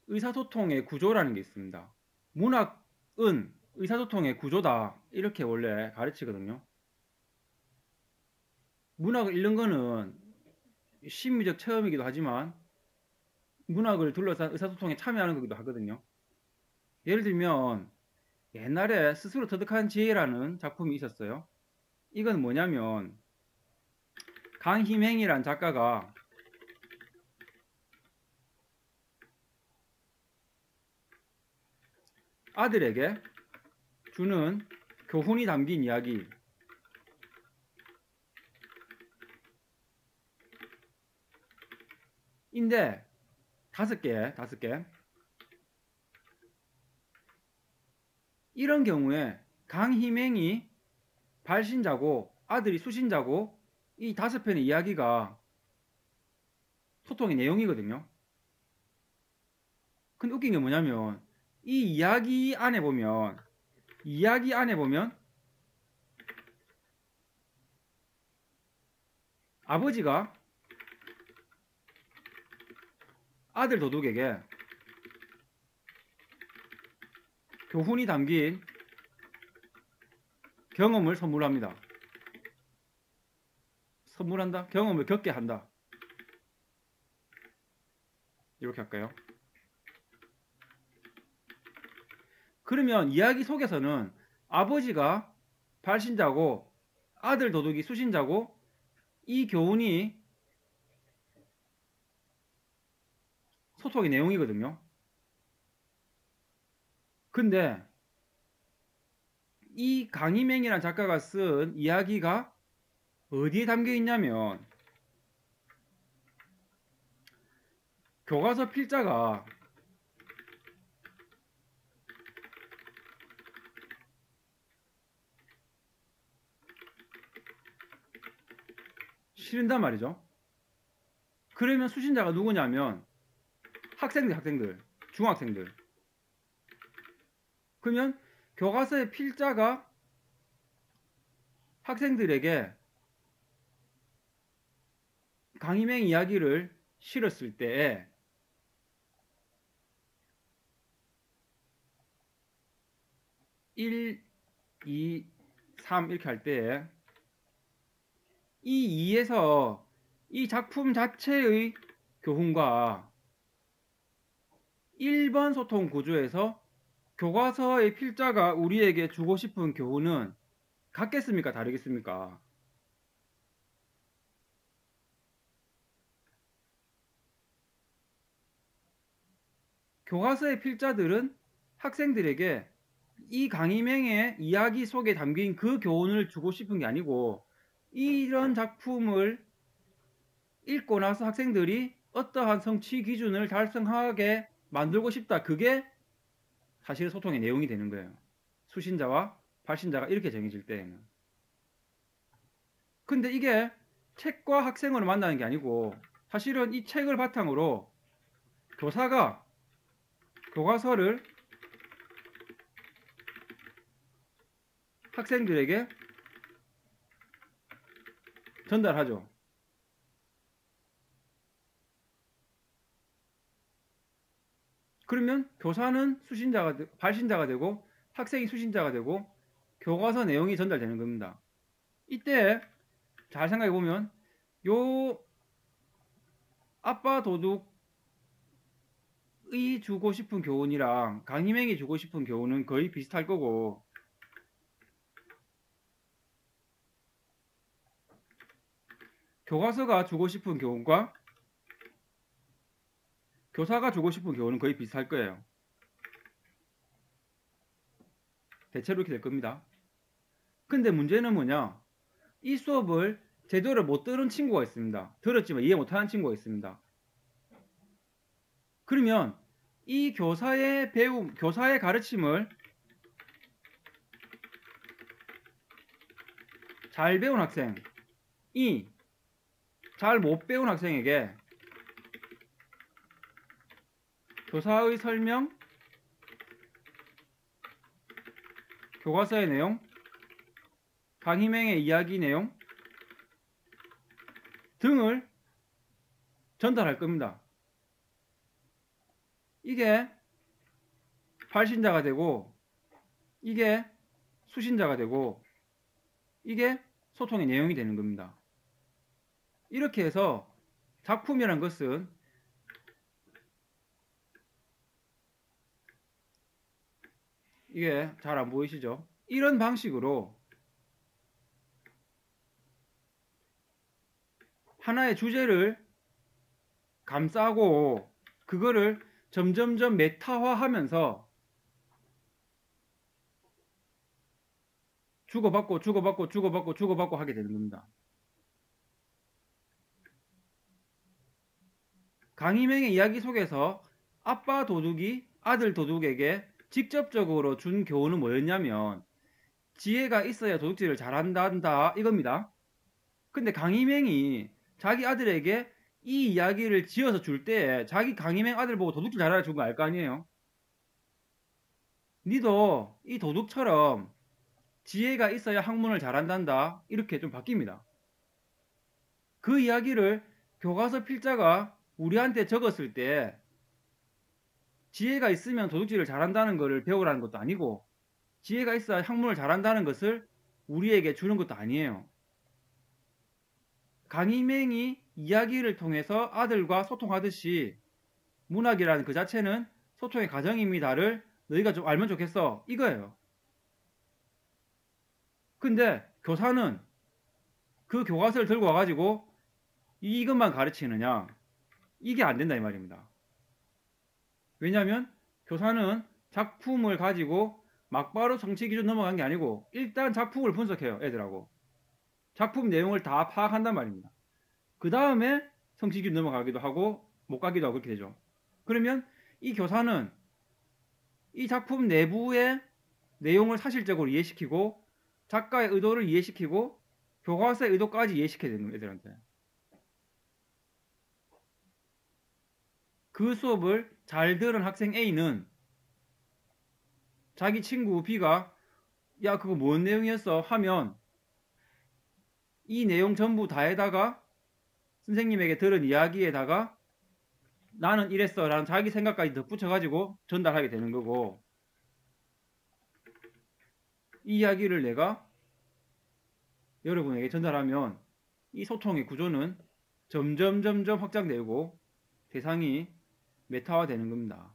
Speaker 2: 의사소통의 구조라는 게 있습니다. 문학은 의사소통의 구조다 이렇게 원래 가르치거든요. 문학을 읽는 거는 심미적 체험이기도 하지만 문학을 둘러싼 의사소통에 참여하는 거기도 하거든요. 예를 들면 옛날에 스스로 터득한 지혜라는 작품이 있었어요. 이건 뭐냐면 강희맹이란 작가가 아들에게 주는 교훈이 담긴 이야기, 인데 다섯 개. 이런 경우에 강희맹이 발신자고 아들이 수신자고 이 다섯 편의 이야기가 소통의 내용이거든요. 근데 웃긴 게 뭐냐면 이 이야기 안에 보면 아버지가 아들 도둑에게 교훈이 담긴 경험을 선물합니다. 경험을 겪게 한다. 이렇게 할까요? 그러면 이야기 속에서는 아버지가 발신자고 아들 도둑이 수신자고 이 교훈이 소통의 내용이거든요. 근데 이 강희맹이라는 작가가 쓴 이야기가 어디에 담겨 있냐면 교과서 필자가 실은단 말이죠. 그러면 수신자가 누구냐면 학생들, 중학생들. 그러면 교과서의 필자가 학생들에게 강의맹 이야기를 실었을 때에 1, 2, 3 이렇게 할 때에 이 2에서 이 작품 자체의 교훈과 1번 소통 구조에서 교과서의 필자가 우리에게 주고 싶은 교훈은 같겠습니까? 다르겠습니까? 교과서의 필자들은 학생들에게 이 강의명의 이야기 속에 담긴 그 교훈을 주고 싶은 게 아니고 이런 작품을 읽고 나서 학생들이 어떠한 성취 기준을 달성하게 만들고 싶다. 그게 사실 소통의 내용이 되는 거예요. 수신자와 발신자가 이렇게 정해질 때에는. 근데 이게 책과 학생으로 만나는 게 아니고 사실은 이 책을 바탕으로 교사가 교과서를 학생들에게 전달하죠. 그러면 교사는 발신자가 되고 학생이 수신자가 되고 교과서 내용이 전달되는 겁니다. 이때 잘 생각해 보면 요 아빠 도둑이 주고 싶은 교훈이랑 강희맹이 주고 싶은 교훈은 거의 비슷할 거고 교과서가 주고 싶은 교훈과 교사가 주고 싶은 교훈은 거의 비슷할 거예요. 대체로 이렇게 될 겁니다. 근데 문제는 뭐냐? 이 수업을 제대로 못 들은 친구가 있습니다. 들었지만 이해 못하는 친구가 있습니다. 그러면 이 교사의 가르침을 잘 배운 학생이 잘 못 배운 학생에게 교사의 설명, 교과서의 내용, 강희맹의 이야기 내용 등을 전달할 겁니다. 이게 발신자가 되고 이게 수신자가 되고 이게 소통의 내용이 되는 겁니다. 이렇게 해서 작품이란 것은 이게 잘 안 보이시죠? 이런 방식으로 하나의 주제를 감싸고 그거를 점점점 메타화하면서 주고받고 하게 되는 겁니다. 강희명의 이야기 속에서 아빠 도둑이 아들 도둑에게 직접적으로 준 교훈은 뭐였냐면 지혜가 있어야 도둑질을 잘한다 이겁니다. 근데 강희명이 자기 아들에게 이 이야기를 지어서 줄 때 자기 강희명 아들 보고 도둑질 잘하라 준 거 알 거 아니에요? 니도 이 도둑처럼 지혜가 있어야 학문을 잘한단다 이렇게 좀 바뀝니다. 그 이야기를 교과서 필자가 우리한테 적었을 때 지혜가 있으면 도둑질을 잘한다는 것을 배우라는 것도 아니고 지혜가 있어야 학문을 잘한다는 것을 우리에게 주는 것도 아니에요. 강희맹이 이야기를 통해서 아들과 소통하듯이 문학이라는 그 자체는 소통의 과정입니다를 너희가 좀 알면 좋겠어 이거예요. 근데 교사는 그 교과서를 들고 와가지고 이것만 가르치느냐 이게 안 된다 이 말입니다. 왜냐하면 교사는 작품을 가지고 막바로 성취 기준 넘어간 게 아니고 일단 작품을 분석해요 애들하고. 작품 내용을 다 파악한단 말입니다. 그 다음에 성취기 넘어가기도 하고 못 가기도 하고 그렇게 되죠. 그러면 이 교사는 이 작품 내부의 내용을 사실적으로 이해시키고 작가의 의도를 이해시키고 교과서의 의도까지 이해시켜야 되는 거예요, 애들한테. 그 수업을 잘 들은 학생 A는 자기 친구 B가 야 그거 뭔 내용이었어 하면 이 내용 전부 다에다가 선생님에게 들은 이야기에다가 나는 이랬어 라는 자기 생각까지 덧붙여가지고 전달하게 되는 거고, 이 이야기를 내가 여러분에게 전달하면 이 소통의 구조는 점점 확장되고 대상이 메타화 되는 겁니다.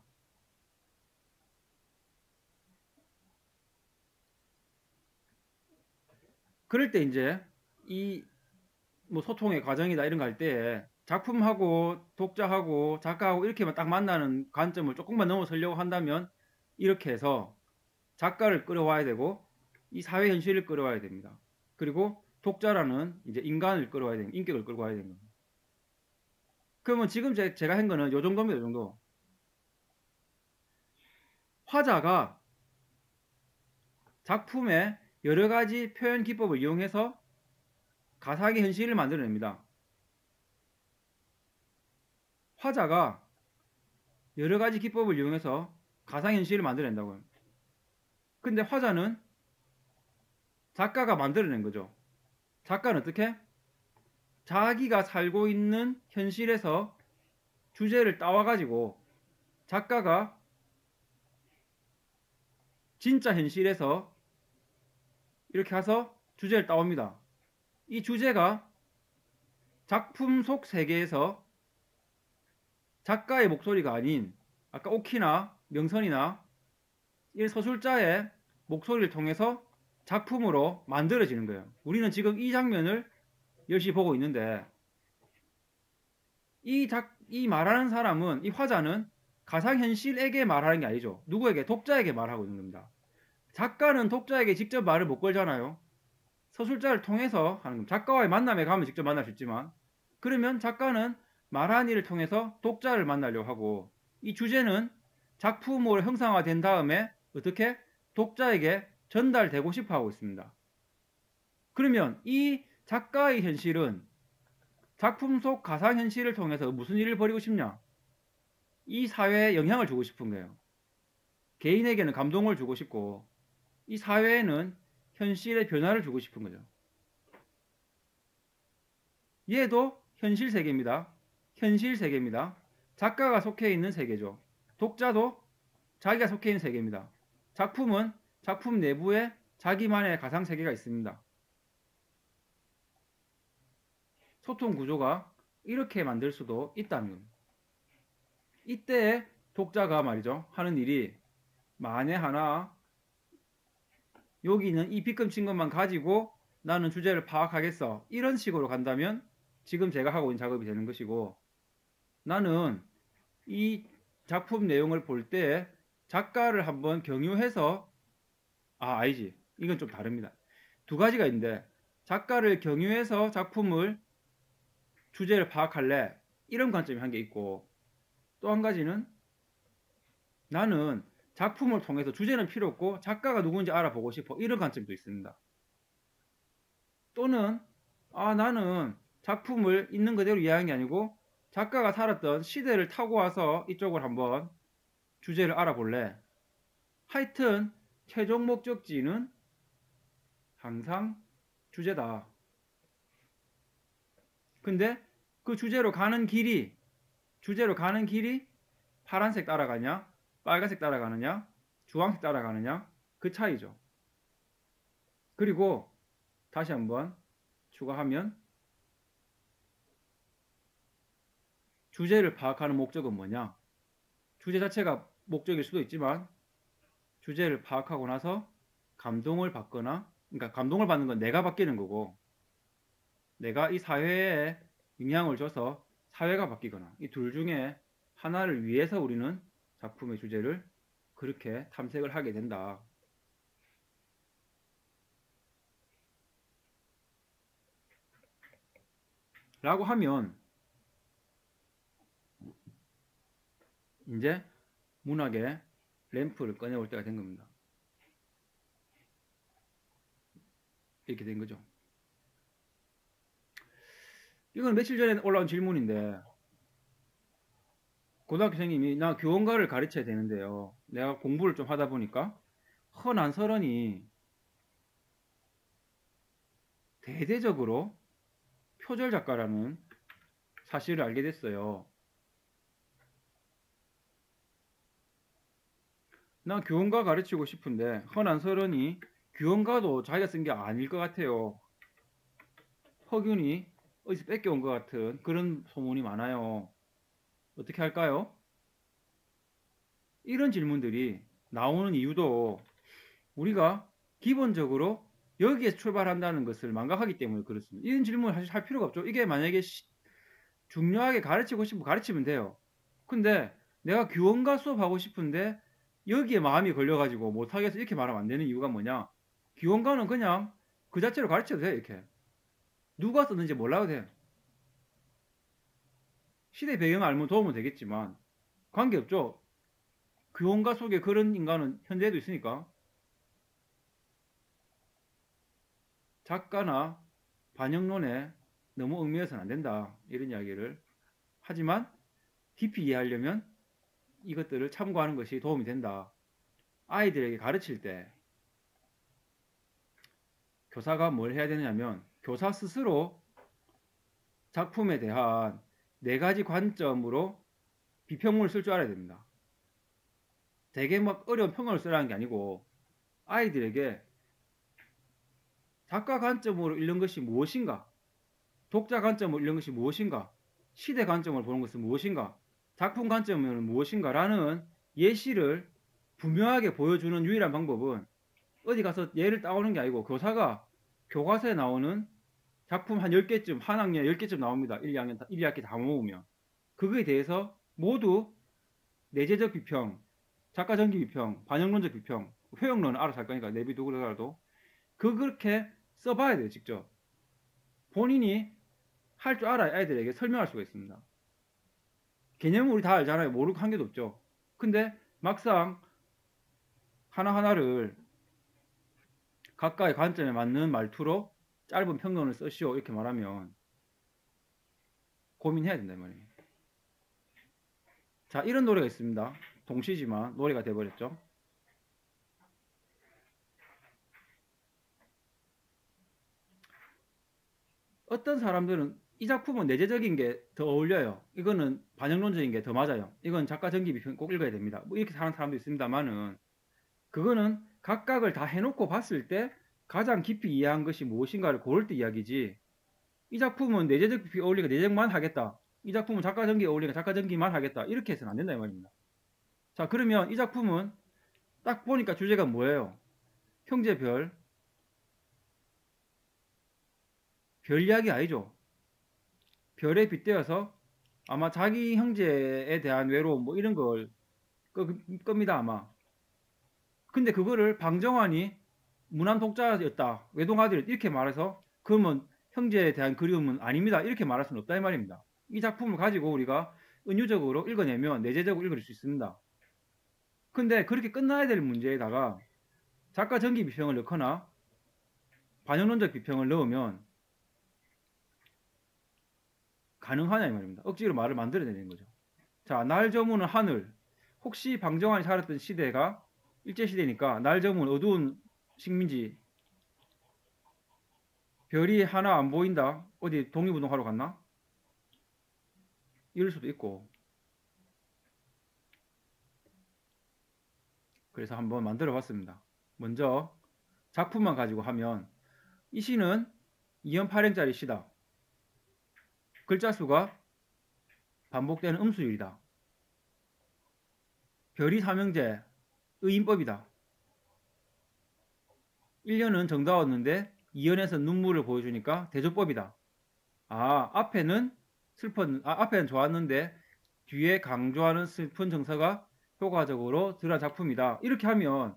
Speaker 2: 그럴 때 이제 이 뭐 소통의 과정이다 이런 거 할 때 작품하고 독자하고 작가하고 이렇게만 딱 만나는 관점을 조금만 넘어서려고 한다면 이렇게 해서 작가를 끌어와야 되고 이 사회 현실을 끌어와야 됩니다. 그리고 독자라는 이제 인간을 끌어와야 되는, 인격을 끌어와야 되는 겁니다. 그러면 지금 제가 한 거는 요 정도입니다. 요 정도. 화자가 작품의 여러 가지 표현 기법을 이용해서 가상의 현실을 만들어냅니다. 화자가 여러 가지 기법을 이용해서 가상의 현실을 만들어낸다고요. 근데 화자는 작가가 만들어낸 거죠. 작가는 어떻게? 자기가 살고 있는 현실에서 주제를 따와가지고 작가가 진짜 현실에서 이렇게 가서 주제를 따옵니다. 이 주제가 작품 속 세계에서 작가의 목소리가 아닌 아까 오키나 명선이나 이 서술자의 목소리를 통해서 작품으로 만들어지는 거예요. 우리는 지금 이 장면을 열심히 보고 있는데 이 말하는 사람은, 이 화자는 가상현실에게 말하는 게 아니죠. 누구에게? 독자에게 말하고 있는 겁니다. 작가는 독자에게 직접 말을 못 걸잖아요. 서술자를 통해서 하는 겁니다. 작가와의 만남에 가면 직접 만날 수 있지만, 그러면 작가는 말하는 일을 통해서 독자를 만나려고 하고, 이 주제는 작품으로 형상화된 다음에 어떻게 독자에게 전달되고 싶어 하고 있습니다. 그러면 이 작가의 현실은 작품 속 가상현실을 통해서 무슨 일을 벌이고 싶냐? 이 사회에 영향을 주고 싶은 거예요. 개인에게는 감동을 주고 싶고, 이 사회에는 현실의 변화를 주고 싶은 거죠. 얘도 현실 세계입니다. 현실 세계입니다. 작가가 속해 있는 세계죠. 독자도 자기가 속해 있는 세계입니다. 작품은 작품 내부에 자기만의 가상 세계가 있습니다. 소통 구조가 이렇게 만들 수도 있다는 겁니다. 이때 독자가 말이죠, 하는 일이 만에 하나 여기 있는 이 빗금친 것만 가지고 나는 주제를 파악하겠어, 이런 식으로 간다면 지금 제가 하고 있는 작업이 되는 것이고, 나는 이 작품 내용을 볼 때 작가를 한번 경유해서 아니지, 이건 좀 다릅니다. 두 가지가 있는데, 작가를 경유해서 작품을 주제를 파악할래, 이런 관점이 한 개 있고, 또 한 가지는 나는 작품을 통해서 주제는 필요 없고 작가가 누군지 알아보고 싶어, 이런 관점도 있습니다. 또는 나는 작품을 있는 그대로 이해하는 게 아니고 작가가 살았던 시대를 타고 와서 이쪽을 한번 주제를 알아볼래. 하여튼 최종 목적지는 항상 주제다. 근데 그 주제로 가는 길이 파란색 따라가냐, 빨간색 따라가느냐, 주황색 따라가느냐, 그 차이죠. 그리고 다시 한번 추가하면 주제를 파악하는 목적은 뭐냐? 주제 자체가 목적일 수도 있지만 주제를 파악하고 나서 감동을 받거나, 그러니까 감동을 받는 건 내가 바뀌는 거고, 내가 이 사회에 영향을 줘서 사회가 바뀌거나, 이 둘 중에 하나를 위해서 우리는 작품의 주제를 그렇게 탐색을 하게 된다. 라고 하면 이제 문학의 램프를 꺼내올 때가 된 겁니다. 이렇게 된 거죠. 이건 며칠 전에 올라온 질문인데 고등학교 선생님이 나 교원가를 가르쳐야 되는데요. 내가 공부를 좀 하다 보니까 허난설원이 대대적으로 표절 작가라는 사실을 알게 됐어요. 나 교원가 가르치고 싶은데 허난설원이 교원가도 자기가 쓴 게 아닐 것 같아요. 허균이 어디서 뺏겨온 것 같은 그런 소문이 많아요. 어떻게 할까요? 이런 질문들이 나오는 이유도 우리가 기본적으로 여기에서 출발한다는 것을 망각하기 때문에 그렇습니다. 이런 질문을 사실 할 필요가 없죠. 이게 만약에 중요하게 가르치고 싶으면 가르치면 돼요. 근데 내가 교원가 수업하고 싶은데 여기에 마음이 걸려가지고 못하겠어 이렇게 말하면 안 되는 이유가 뭐냐? 교원가는 그냥 그 자체로 가르쳐도 돼. 이렇게 누가 썼는지 몰라도 돼. 시대 배경을 알면 도움은 되겠지만 관계없죠. 교원가 속에 그런 인간은 현재에도 있으니까. 작가나 반영론에 너무 얽매여서는 안 된다. 이런 이야기를 하지만 깊이 이해하려면 이것들을 참고하는 것이 도움이 된다. 아이들에게 가르칠 때 교사가 뭘 해야 되느냐면 교사 스스로 작품에 대한 4가지 관점으로 비평문을 쓸 줄 알아야 됩니다. 되게 막 어려운 평론을 쓰라는 게 아니고 아이들에게 작가 관점으로 읽는 것이 무엇인가, 독자 관점으로 읽는 것이 무엇인가, 시대 관점으로 보는 것은 무엇인가, 작품 관점은 무엇인가 라는 예시를 분명하게 보여주는 유일한 방법은 어디 가서 예를 따오는 게 아니고 교사가 교과서에 나오는 작품 한 10개쯤, 한 학년에 10개쯤 나옵니다. 1, 2학년, 1, 2학기 다 모으면. 그거에 대해서 모두 내재적 비평, 작가 전기 비평, 반영론적 비평, 효용론은 알아서 할 거니까 내비두고 그러더라도 그렇게 써봐야 돼요. 직접. 본인이 할 줄 알아야 아이들에게 설명할 수가 있습니다. 개념은 우리 다 알잖아요. 모르고 한 개도 없죠. 근데 막상 하나하나를 각각의 관점에 맞는 말투로 짧은 평론을 쓰시오 이렇게 말하면 고민해야 된다 이 말이에요. 자, 이런 노래가 있습니다. 동시지만 노래가 돼버렸죠. 어떤 사람들은 이 작품은 내재적인 게 더 어울려요. 이거는 반영론적인 게 더 맞아요. 이건 작가 전기 비평 꼭 읽어야 됩니다. 뭐 이렇게 하는 사람도 있습니다만은 그거는 각각을 다 해놓고 봤을 때 가장 깊이 이해한 것이 무엇인가를 고를 때 이야기지. 이 작품은 내재적 비평 어울리니까 내재적만 하겠다. 이 작품은 작가 전기 어울리니까 작가 전기만 하겠다. 이렇게 해서는 안 된다 이 말입니다. 자, 그러면 이 작품은 딱 보니까 주제가 뭐예요? 형제별. 별 이야기 아니죠. 별에 빗대어서 아마 자기 형제에 대한 외로움 뭐 이런 걸 겁니다 아마. 근데 그거를 방정환이 무난 독자였다, 외동아들 이렇게 말해서 그러면 형제에 대한 그리움은 아닙니다 이렇게 말할 수는 없다 이 말입니다. 이 작품을 가지고 우리가 은유적으로 읽어내면 내재적으로 읽을 수 있습니다. 근데 그렇게 끝나야 될 문제에다가 작가 전기 비평을 넣거나 반영론적 비평을 넣으면 가능하냐 이 말입니다. 억지로 말을 만들어내는 거죠. 자, 날 저무는 하늘. 혹시 방정환이 살았던 시대가 일제시대니까 날 저무는 어두운 식민지, 별이 하나 안 보인다. 어디 독립운동하러 갔나? 이럴 수도 있고. 그래서 한번 만들어 봤습니다. 먼저 작품만 가지고 하면 이 시는 2연 8행짜리 시다. 글자 수가 반복되는 음수율이다. 별이 삼형제, 의인법이다. 1년은 정다웠는데 2연에서 눈물을 보여주니까 대조법이다. 아, 앞에는 앞에는 좋았는데 뒤에 강조하는 슬픈 정서가 효과적으로 드러난 작품이다. 이렇게 하면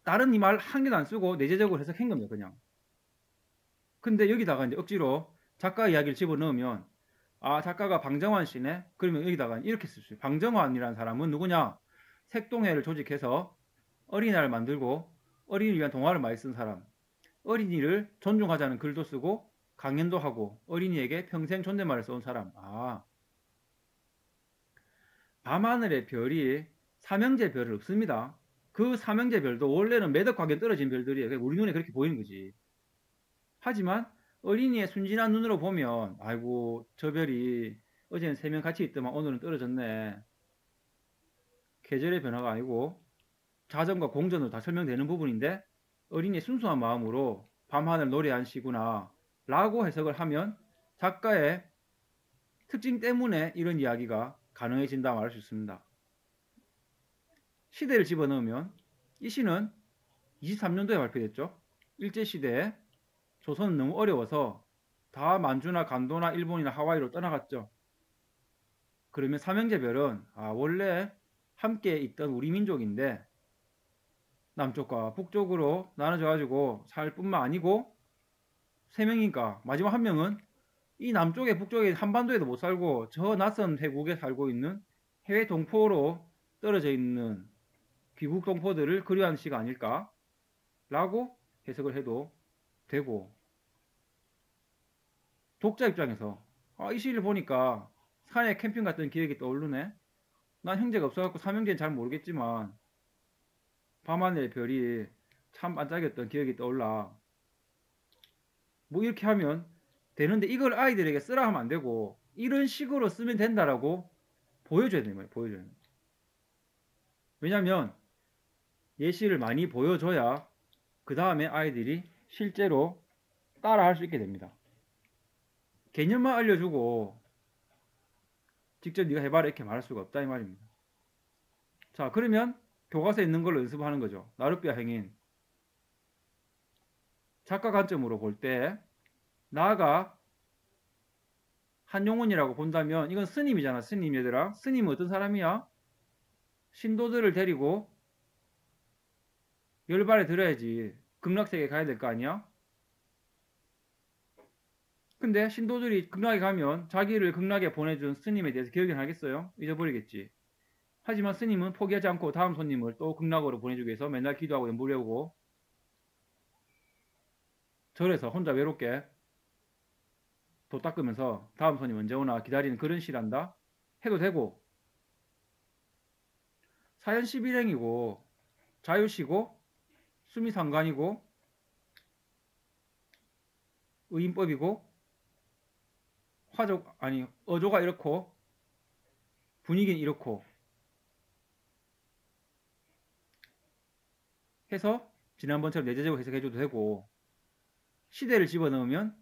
Speaker 2: 다른 이 말 한 개도 안 쓰고 내재적으로 해석한 겁니다, 그냥. 근데 여기다가 이제 억지로 작가 이야기를 집어넣으면 아, 작가가 방정환 씨네? 그러면 여기다가 이렇게 쓸 수 있어요. 방정환이라는 사람은 누구냐? 색동회를 조직해서 어린이날 만들고 어린이를 위한 동화를 많이 쓴 사람. 어린이를 존중하자는 글도 쓰고 강연도 하고 어린이에게 평생 존댓말을 써온 사람. 아, 밤하늘의 별이 삼형제 별은 없습니다. 그 삼형제 별도 원래는 매덕하게 떨어진 별들이에요. 우리 눈에 그렇게 보이는 거지. 하지만 어린이의 순진한 눈으로 보면 아이고 저 별이 어제는 3명 같이 있더만 오늘은 떨어졌네. 계절의 변화가 아니고 자전과 공전으로 다 설명되는 부분인데 어린이의 순수한 마음으로 밤하늘 노래한 시구나 라고 해석을 하면 작가의 특징 때문에 이런 이야기가 가능해진다 말할 수 있습니다. 시대를 집어넣으면 이 시는 23년도에 발표됐죠. 일제시대에 조선은 너무 어려워서 다 만주나 간도나 일본이나 하와이로 떠나갔죠. 그러면 삼형제별은 원래 함께 있던 우리 민족인데 남쪽과 북쪽으로 나눠져 가지고 살 뿐만 아니고 3명이니까 마지막 1명은 이 남쪽에 북쪽에 한반도에도 못 살고 저 낯선 태국에 살고 있는 해외 동포로 떨어져 있는 귀국 동포들을 그리워하는 시가 아닐까 라고 해석을 해도 되고, 독자 입장에서 이 시를 보니까 산에 캠핑 갔던 기억이 떠오르네. 난 형제가 없어갖고 삼형제는 잘 모르겠지만 밤하늘의 별이 참 반짝였던 기억이 떠올라. 뭐 이렇게 하면 되는데 이걸 아이들에게 쓰라 하면 안 되고 이런 식으로 쓰면 된다라고 보여줘야 되는 거예요. 보여줘야 되는 거예요. 왜냐면 예시를 많이 보여줘야 그 다음에 아이들이 실제로 따라 할 수 있게 됩니다. 개념만 알려주고 직접 네가 해봐라 이렇게 말할 수가 없다 이 말입니다. 자, 그러면 교과서에 있는 걸로 연습하는 거죠. 나룻비와 행인. 작가 관점으로 볼 때 나가 한용운이라고 본다면 이건 스님이잖아. 스님 얘들아. 스님은 어떤 사람이야? 신도들을 데리고 열반에 들어야지 극락세계에 가야 될 거 아니야? 근데 신도들이 극락에 가면 자기를 극락에 보내준 스님에 대해서 기억이 나겠어요? 잊어버리겠지. 하지만 스님은 포기하지 않고 다음 손님을 또 극락으로 보내주기 위해서 맨날 기도하고 연불 외우고 절에서 혼자 외롭게 도 닦으면서 다음 손님 언제 오나 기다리는 그런 시란다 해도 되고, 사연시비행이고 자유시고 수미상관이고 의인법이고 화족 아니 어조가 이렇고 분위기는 이렇고 해서 지난번처럼 내재적으로 해석해줘도 되고, 시대를 집어넣으면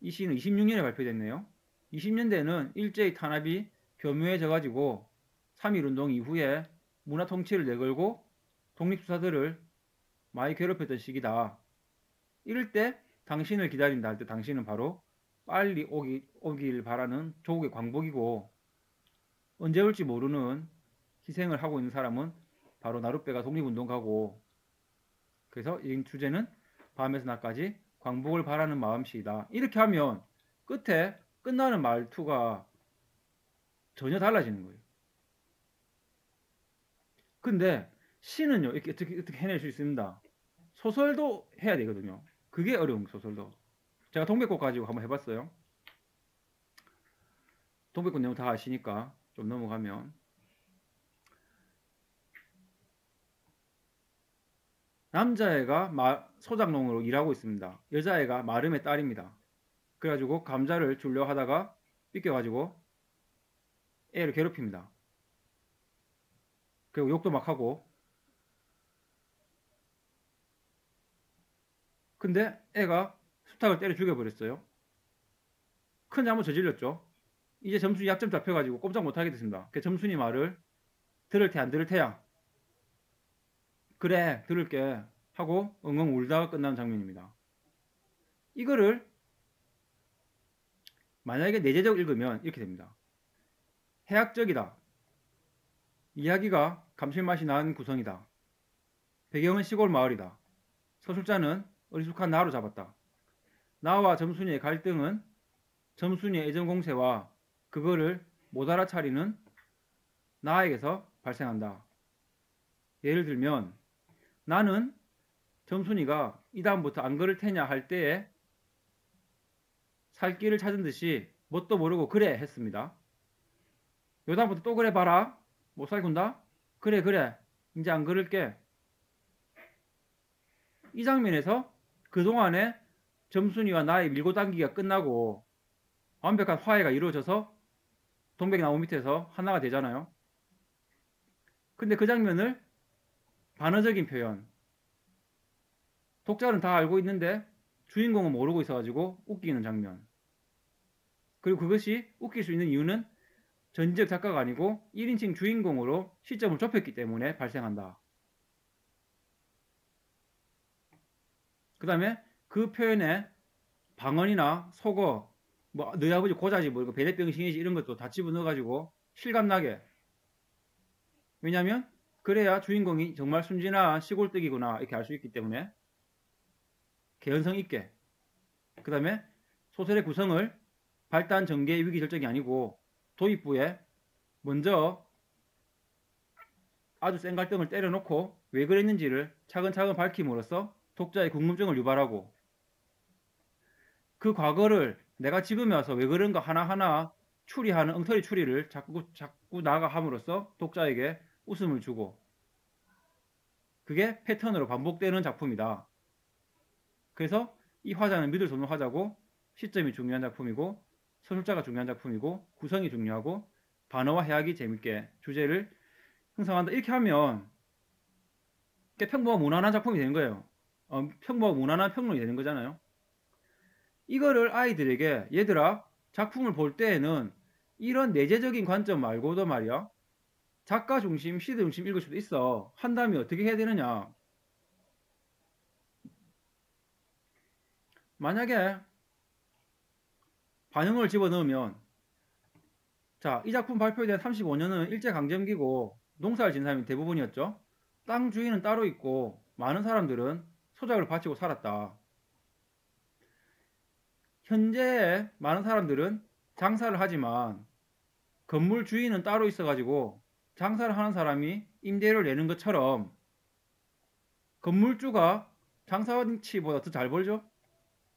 Speaker 2: 이 시는 26년에 발표됐네요. 20년대는 일제의 탄압이 교묘해져 가지고 3.1운동 이후에 문화 통치를 내걸고 독립수사들을 많이 괴롭혔던 시기다. 이럴 때 당신을 기다린다 할 때 당신은 바로 빨리 오길 바라는 조국의 광복이고, 언제 올지 모르는 희생을 하고 있는 사람은 바로 나룻배가 독립운동가고, 그래서 이 주제는 밤에서 낮까지 광복을 바라는 마음씨이다. 이렇게 하면 끝에 끝나는 말투가 전혀 달라지는 거예요. 근데 시는요, 이렇게 어떻게 해낼 수 있습니다. 소설도 해야 되거든요. 그게 어려운 소설도. 제가 동백꽃 가지고 한번 해봤어요. 동백꽃 내용 다 아시니까 좀 넘어가면, 남자애가 소작농으로 일하고 있습니다. 여자애가 마름의 딸입니다. 그래가지고 감자를 주려 하다가 삐껴가지고 애를 괴롭힙니다. 그리고 욕도 막 하고, 근데 애가 수탉을 때려 죽여버렸어요. 큰 잘못 저질렀죠. 이제 점순이 약점 잡혀가지고 꼼짝 못하게 됐습니다. 그 점순이 말을 들을 테 안 들을 테야. 그래 들을게 하고 엉엉 울다가 끝나는 장면입니다. 이거를 만약에 내재적 읽으면 이렇게 됩니다. 해학적이다. 이야기가 감칠맛이 나는 구성이다. 배경은 시골 마을이다. 서술자는 어리숙한 나로 잡았다. 나와 점순이의 갈등은 점순이의 애정 공세와 그거를 못 알아차리는 나에게서 발생한다. 예를 들면 나는 점순이가 이 다음부터 안 그럴 테냐 할 때에 살 길을 찾은 듯이 뭣도 모르고 그래 했습니다. 요 다음부터 또 그래 봐라. 못 살군다? 그래 그래 이제 안 그럴게. 이 장면에서 그동안에 점순이와 나의 밀고 당기기가 끝나고 완벽한 화해가 이루어져서 동백나무 밑에서 하나가 되잖아요. 근데 그 장면을 반어적인 표현, 독자는 다 알고 있는데 주인공은 모르고 있어가지고 웃기는 장면. 그리고 그것이 웃길 수 있는 이유는 전지적 작가가 아니고 1인칭 주인공으로 시점을 좁혔기 때문에 발생한다. 그 다음에 그 표현에 방언이나 속어, 뭐 너희 아버지 고자지 뭐 이거 배대병신이지 이런 것도 다 집어넣어가지고 실감나게. 왜냐면 그래야 주인공이 정말 순진한 시골뜨기구나 이렇게 알 수 있기 때문에 개연성 있게. 그 다음에 소설의 구성을 발단, 전개, 위기 결정이 아니고 도입부에 먼저 아주 센 갈등을 때려놓고 왜 그랬는지를 차근차근 밝힘으로써 독자의 궁금증을 유발하고 그 과거를 내가 지금에 와서 왜 그런가 하나하나 추리하는 엉터리 추리를 자꾸 나가 함으로써 독자에게 웃음을 주고 그게 패턴으로 반복되는 작품이다. 그래서 이 화자는 믿을 수 없는 화자고 시점이 중요한 작품이고 서술자가 중요한 작품이고 구성이 중요하고 반어와 해악이 재밌게 주제를 형성한다. 이렇게 하면 평범하고 무난한 작품이 되는 거예요. 평범하고 무난한 평론이 되는 거잖아요. 이거를 아이들에게 얘들아 작품을 볼 때에는 이런 내재적인 관점 말고도 말이야 작가 중심, 시대 중심 읽을 수도 있어. 한다면 어떻게 해야 되느냐. 만약에 반영을 집어넣으면 자, 이 작품 발표에 대한 35년은 일제강점기고 농사를 지은 사람이 대부분이었죠. 땅 주인은 따로 있고 많은 사람들은 소작을 바치고 살았다. 현재의 많은 사람들은 장사를 하지만 건물 주인은 따로 있어가지고 장사를 하는 사람이 임대료를 내는 것처럼 건물주가 장사치보다 더 잘 벌죠.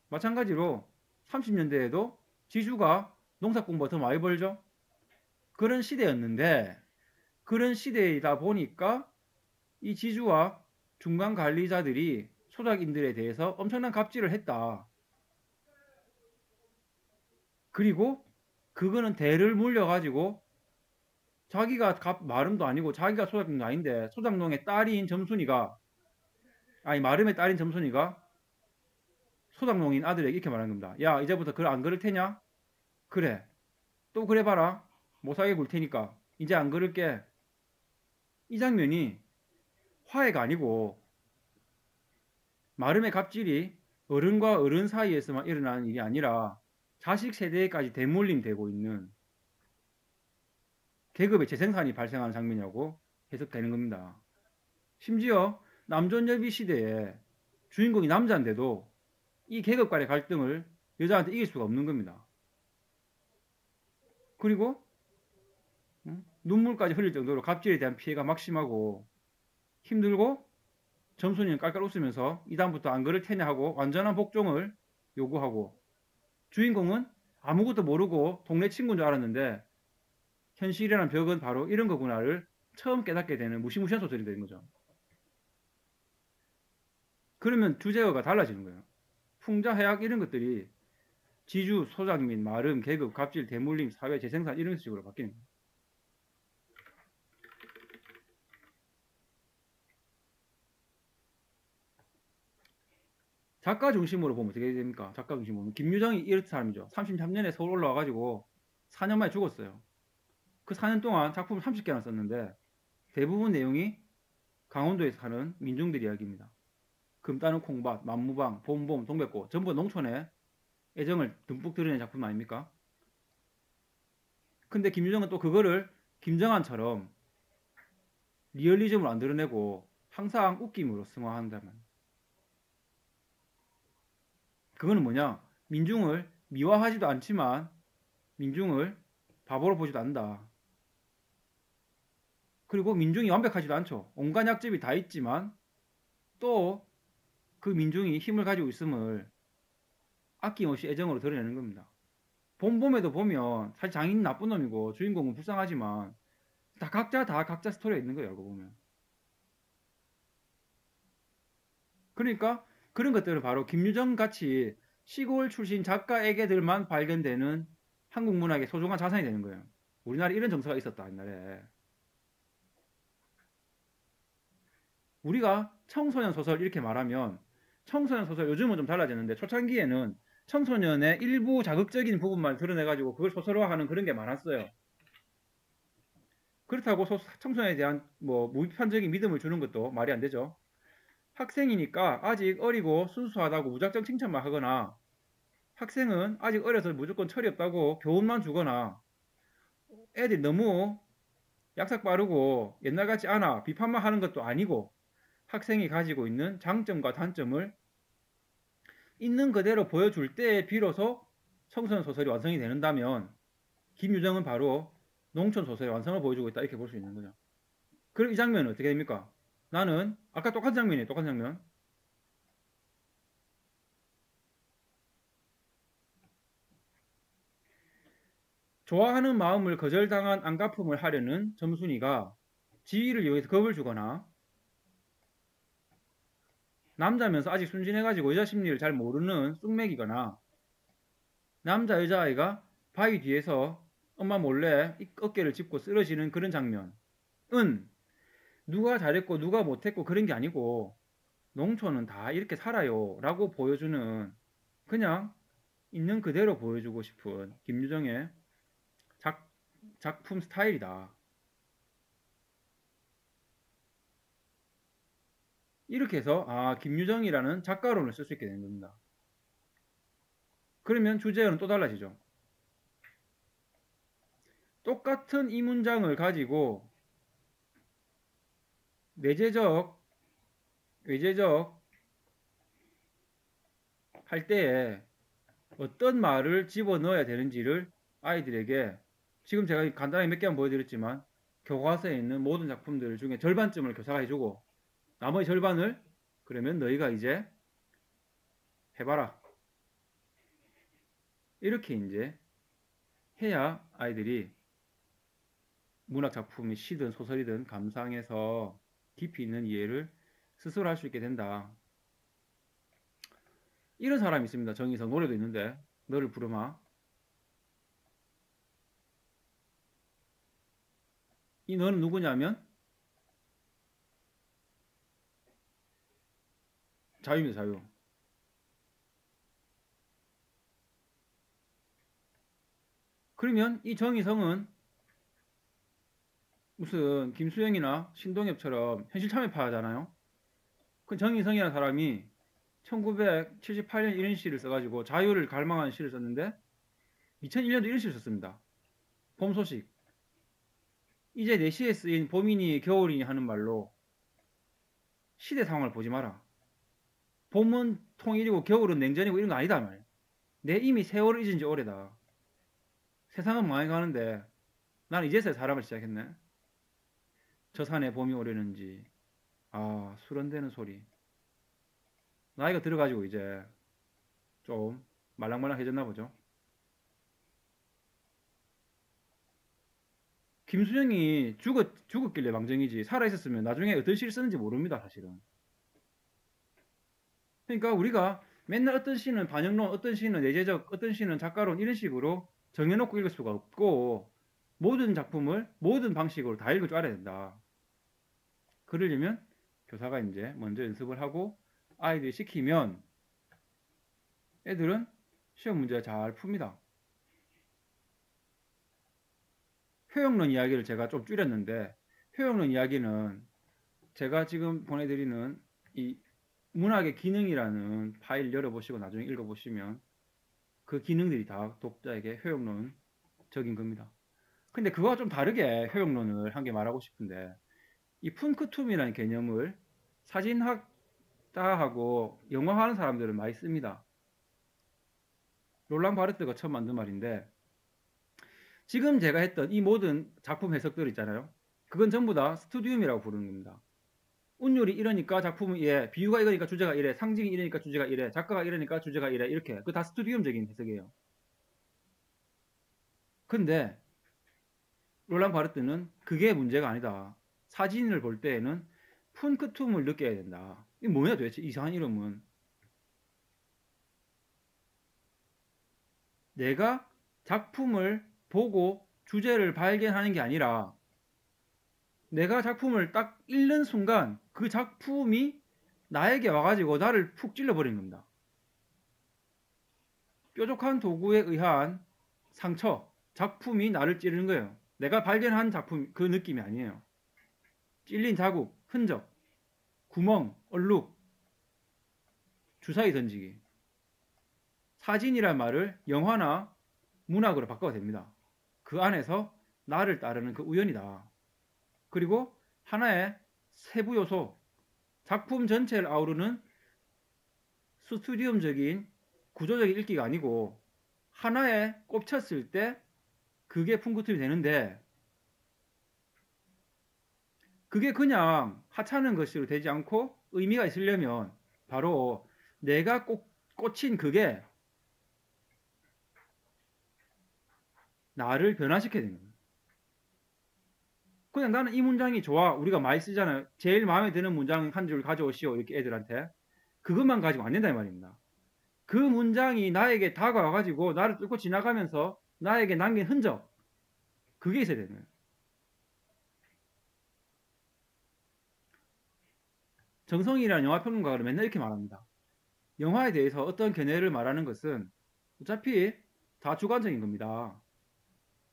Speaker 2: 마찬가지로 30년대에도 지주가 농사공부가 더 많이 벌죠. 그런 시대였는데 그런 시대이다 보니까 이 지주와 중간 관리자들이 소작인들에 대해서 엄청난 갑질을 했다. 그리고 그거는 대를 물려가지고 자기가 마름도 아니고 자기가 소작농도 아닌데 소작농의 딸인 점순이가 아니 마름의 딸인 점순이가 소작농인 아들에게 이렇게 말하는 겁니다. 야 이제부터 그걸 안 그럴 테냐? 그래. 또 그래 봐라. 못 살게 굴 테니까 이제 안 그럴게. 이 장면이 화해가 아니고 마름의 갑질이 어른과 어른 사이에서만 일어나는 일이 아니라 자식 세대까지 대물림되고 있는 계급의 재생산이 발생하는 장면이라고 해석되는 겁니다. 심지어 남존여비 시대에 주인공이 남자인데도 이 계급 간의 갈등을 여자한테 이길 수가 없는 겁니다. 그리고 눈물까지 흘릴 정도로 갑질에 대한 피해가 막심하고 힘들고 점순이는 깔깔 웃으면서 이 다음부터 안 그럴 테냐 하고 완전한 복종을 요구하고 주인공은 아무것도 모르고 동네 친구인 줄 알았는데 현실이라는 벽은 바로 이런 거구나를 처음 깨닫게 되는 무시무시한 소설이 되는 거죠. 그러면 주제어가 달라지는 거예요. 풍자, 해악 이런 것들이 지주, 소작민, 마름, 계급, 갑질, 대물림, 사회, 재생산 이런 식으로 바뀌는 거예요. 작가 중심으로 보면 어떻게 됩니까? 작가 중심으로 보면 김유정이 이런 사람이죠. 33년에 서울 올라와가지고 4년 만에 죽었어요. 그 4년 동안 작품을 30개나 썼는데 대부분 내용이 강원도에서 사는 민중들 이야기입니다. 금 따는 콩밭, 만무방, 봄봄, 동백꽃 전부 농촌에 애정을 듬뿍 드러낸 작품 아닙니까? 근데 김유정은 또 그거를 김정한처럼 리얼리즘을 안 드러내고 항상 웃김으로 승화한다면 그거는 뭐냐? 민중을 미화하지도 않지만 민중을 바보로 보지도 않는다. 그리고 민중이 완벽하지도 않죠. 온갖 약점이 다 있지만 또 그 민중이 힘을 가지고 있음을 아낌없이 애정으로 드러내는 겁니다. 본봄에도 보면 사실 장인은 나쁜 놈이고 주인공은 불쌍하지만 다 각자 스토리가 있는 거예요. 알고 보면. 그러니까 그런 것들은 바로 김유정 같이 시골 출신 작가에게들만 발견되는 한국 문학의 소중한 자산이 되는 거예요. 우리나라에 이런 정서가 있었다. 옛날에. 우리가 청소년 소설 이렇게 말하면 청소년 소설 요즘은 좀 달라졌는데 초창기에는 청소년의 일부 자극적인 부분만 드러내가지고 그걸 소설화하는 그런 게 많았어요. 그렇다고 청소년에 대한 뭐 무비판적인 믿음을 주는 것도 말이 안 되죠. 학생이니까 아직 어리고 순수하다고 무작정 칭찬만 하거나 학생은 아직 어려서 무조건 철이 없다고 교훈만 주거나 애들이 너무 약삭 빠르고 옛날 같지 않아 비판만 하는 것도 아니고 학생이 가지고 있는 장점과 단점을 있는 그대로 보여줄 때 비로소 청소년 소설이 완성이 되는다면 김유정은 바로 농촌 소설의 완성을 보여주고 있다 이렇게 볼 수 있는 거죠. 그럼 이 장면은 어떻게 됩니까? 나는 아까 똑같은 장면이에요. 똑같은 장면. 좋아하는 마음을 거절당한 안갚음을 하려는 점순이가 지위를 이용해서 겁을 주거나 남자면서 아직 순진해가지고 여자 심리를 잘 모르는 쑥맥이거나 남자 여자아이가 바위 뒤에서 엄마 몰래 어깨를 짚고 쓰러지는 그런 장면은 누가 잘했고 누가 못했고 그런 게 아니고 농촌은 다 이렇게 살아요 라고 보여주는 그냥 있는 그대로 보여주고 싶은 김유정의 작품 스타일이다. 이렇게 해서 김유정이라는 작가론을 쓸 수 있게 되는 겁니다. 그러면 주제어는 또 달라지죠. 똑같은 이 문장을 가지고 내재적, 외재적 할 때에 어떤 말을 집어넣어야 되는지를 아이들에게 지금 제가 간단하게 몇 개만 보여드렸지만 교과서에 있는 모든 작품들 중에 절반쯤을 교사가 해주고 나머지 절반을 그러면 너희가 이제 해봐라. 이렇게 이제 해야 아이들이 문학 작품이 시든 소설이든 감상해서 깊이 있는 이해를 스스로 할 수 있게 된다. 이런 사람이 있습니다. 정의성 노래도 있는데 너를 부르마. 이 너는 누구냐면 자유입니다. 자유. 그러면 이 정의성은 무슨 김수영이나 신동엽처럼 현실 참여파잖아요. 그 정의성이라는 사람이 1978년 이런 시를 써가지고 자유를 갈망하는 시를 썼는데 2001년도 이런 시를 썼습니다. 봄 소식. 이제 내 시에 쓰인 봄이니 겨울이니 하는 말로 시대 상황을 보지 마라. 봄은 통일이고 겨울은 냉전이고 이런 거 아니다 말이야. 내 이미 세월을 잊은 지 오래다. 세상은 망해가는데 나는 이제서야 사람을 시작했네. 저 산에 봄이 오려는지 수련되는 소리. 나이가 들어가지고 이제 좀 말랑말랑해졌나 보죠. 김수영이 죽었길래 망정이지 살아있었으면 나중에 어떤 시를 쓰는지 모릅니다. 사실은. 그러니까 우리가 맨날 어떤 시는 반영론, 어떤 시는 내재적, 어떤 시는 작가론 이런 식으로 정해놓고 읽을 수가 없고 모든 작품을 모든 방식으로 다 읽을 줄 알아야 된다. 그러려면 교사가 이제 먼저 연습을 하고 아이들이 시키면 애들은 시험 문제 잘 풉니다. 효용론 이야기를 제가 좀 줄였는데 효용론 이야기는 제가 지금 보내드리는 이 문학의 기능이라는 파일 열어보시고 나중에 읽어보시면 그 기능들이 다 독자에게 효용론적인 겁니다. 근데 그거와 좀 다르게 효용론을 한 개 말하고 싶은데 이 푼크툼이라는 개념을 사진학자하고 영화하는 사람들은 많이 씁니다. 롤랑 바르트가 처음 만든 말인데 지금 제가 했던 이 모든 작품 해석들 있잖아요. 그건 전부 다 스튜디움이라고 부르는 겁니다. 운율이 이러니까 작품이 이래, 비유가 이러니까 주제가 이래, 상징이 이러니까 주제가 이래, 작가가 이러니까 주제가 이래, 이렇게. 그거 다 스튜디움적인 해석이에요. 근데 롤랑 바르트는 그게 문제가 아니다. 사진을 볼 때에는 푼크툼을 느껴야 된다. 이게 뭐냐 도대체 이상한 이름은. 내가 작품을 보고 주제를 발견하는 게 아니라 내가 작품을 딱 읽는 순간 그 작품이 나에게 와가지고 나를 푹 찔러버리는 겁니다. 뾰족한 도구에 의한 상처, 작품이 나를 찌르는 거예요. 내가 발견한 작품, 그 느낌이 아니에요. 찔린 자국, 흔적, 구멍, 얼룩, 주사위 던지기. 사진이란 말을 영화나 문학으로 바꿔도 됩니다. 그 안에서 나를 따르는 그 우연이다. 그리고 하나의 세부 요소, 작품 전체를 아우르는 스튜디움적인 구조적인 읽기가 아니고 하나에 꼽혔을 때 그게 푼크툼이 되는데 그게 그냥 하찮은 것으로 되지 않고 의미가 있으려면 바로 내가 꽂힌 그게 나를 변화시켜야 되는 거예요. 그냥 나는 이 문장이 좋아. 우리가 많이 쓰잖아요. 제일 마음에 드는 문장 한 줄 가져오시오. 이렇게 애들한테. 그것만 가지고 안 된다 이 말입니다. 그 문장이 나에게 다가와가지고 나를 뚫고 지나가면서 나에게 남긴 흔적. 그게 있어야 되는 거예요. 정성이라는 영화평론가가 맨날 이렇게 말합니다. 영화에 대해서 어떤 견해를 말하는 것은 어차피 다 주관적인 겁니다.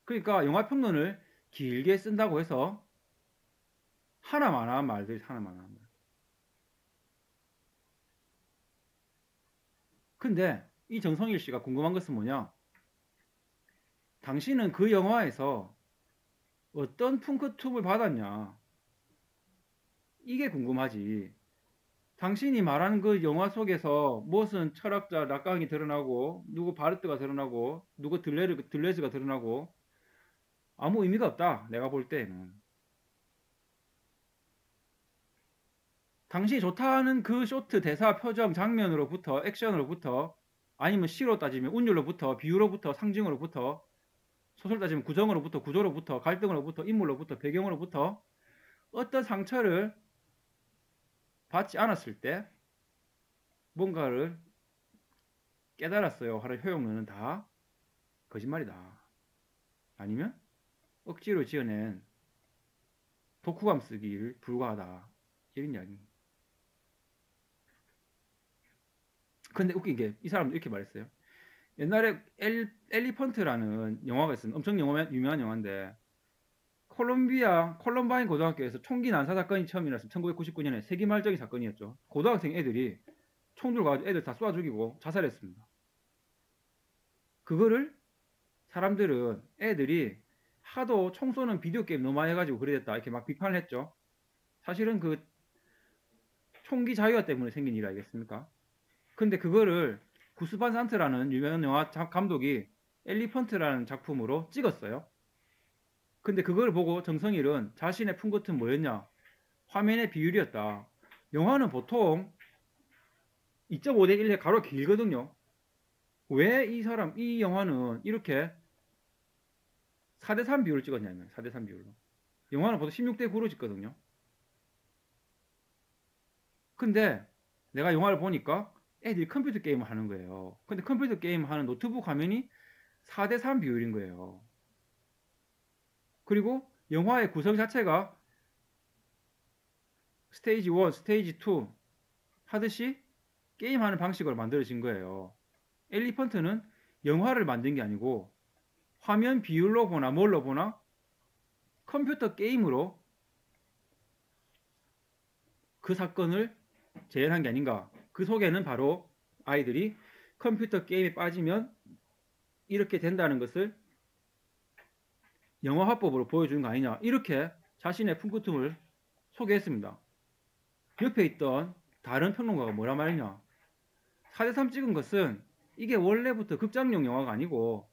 Speaker 2: 그러니까 영화평론을 길게 쓴다고 해서 하나만한 말들이 하나만한 말. 근데 이 정성일 씨가 궁금한 것은 뭐냐? 당신은 그 영화에서 어떤 푼크툼을 받았냐? 이게 궁금하지. 당신이 말하는 그 영화 속에서 무슨 철학자 락강이 드러나고 누구 바르트가 드러나고 누구 들레즈가 드러나고 아무 의미가 없다. 내가 볼 때에는. 당신이 좋다는 그 쇼트 대사 표정 장면으로부터 액션으로부터 아니면 시로 따지면 운율로부터 비유로부터 상징으로부터 소설 따지면 구정으로부터 구조로부터 갈등으로부터 인물로부터 배경으로부터 어떤 상처를 받지 않았을 때 뭔가를 깨달았어요 하는 효용론은 다 거짓말이다. 아니면 억지로 지어낸 독후감 쓰기를 불과하다. 이런 이야기입니다. 근데 웃긴 게 이 사람도 이렇게 말했어요. 옛날에 엘리펀트라는 영화가 있었는데 엄청 유명한 영화인데 콜럼바인 고등학교에서 총기 난사 사건이 처음이라서 1999년에 세기말적인 사건이었죠. 고등학생 애들이 총 들고 가지고 애들 다 쏴 죽이고 자살했습니다. 그거를 사람들은 애들이 하도 총 쏘는 비디오 게임 너무 많이 해가지고 그래 됐다 이렇게 막 비판을 했죠. 사실은 그 총기 자유화 때문에 생긴 일 아니겠습니까? 근데 그거를 구스 반 산트라는 유명한 영화 감독이 엘리펀트라는 작품으로 찍었어요. 근데 그걸 보고 정성일은 자신의 푼것은 뭐였냐? 화면의 비율이었다. 영화는 보통 2.5대 1의 가로 길거든요. 왜 이 영화는 이렇게 4대3 비율을 찍었냐면 4대3 비율로. 영화는 보통 16대 9로 찍거든요. 근데 내가 영화를 보니까 애들이 컴퓨터 게임을 하는 거예요. 근데 컴퓨터 게임 하는 노트북 화면이 4대3 비율인 거예요. 그리고 영화의 구성 자체가 스테이지 1, 스테이지 2 하듯이 게임하는 방식으로 만들어진 거예요. 엘리펀트는 영화를 만든 게 아니고 화면 비율로 보나 뭘로 보나 컴퓨터 게임으로 그 사건을 재현한 게 아닌가. 그 속에는 바로 아이들이 컴퓨터 게임에 빠지면 이렇게 된다는 것을 영화 화법으로 보여주는 거 아니냐. 이렇게 자신의 푼크툼을 소개했습니다. 옆에 있던 다른 평론가가 뭐라 말했냐. 4대3 찍은 것은 이게 원래부터 극장용 영화가 아니고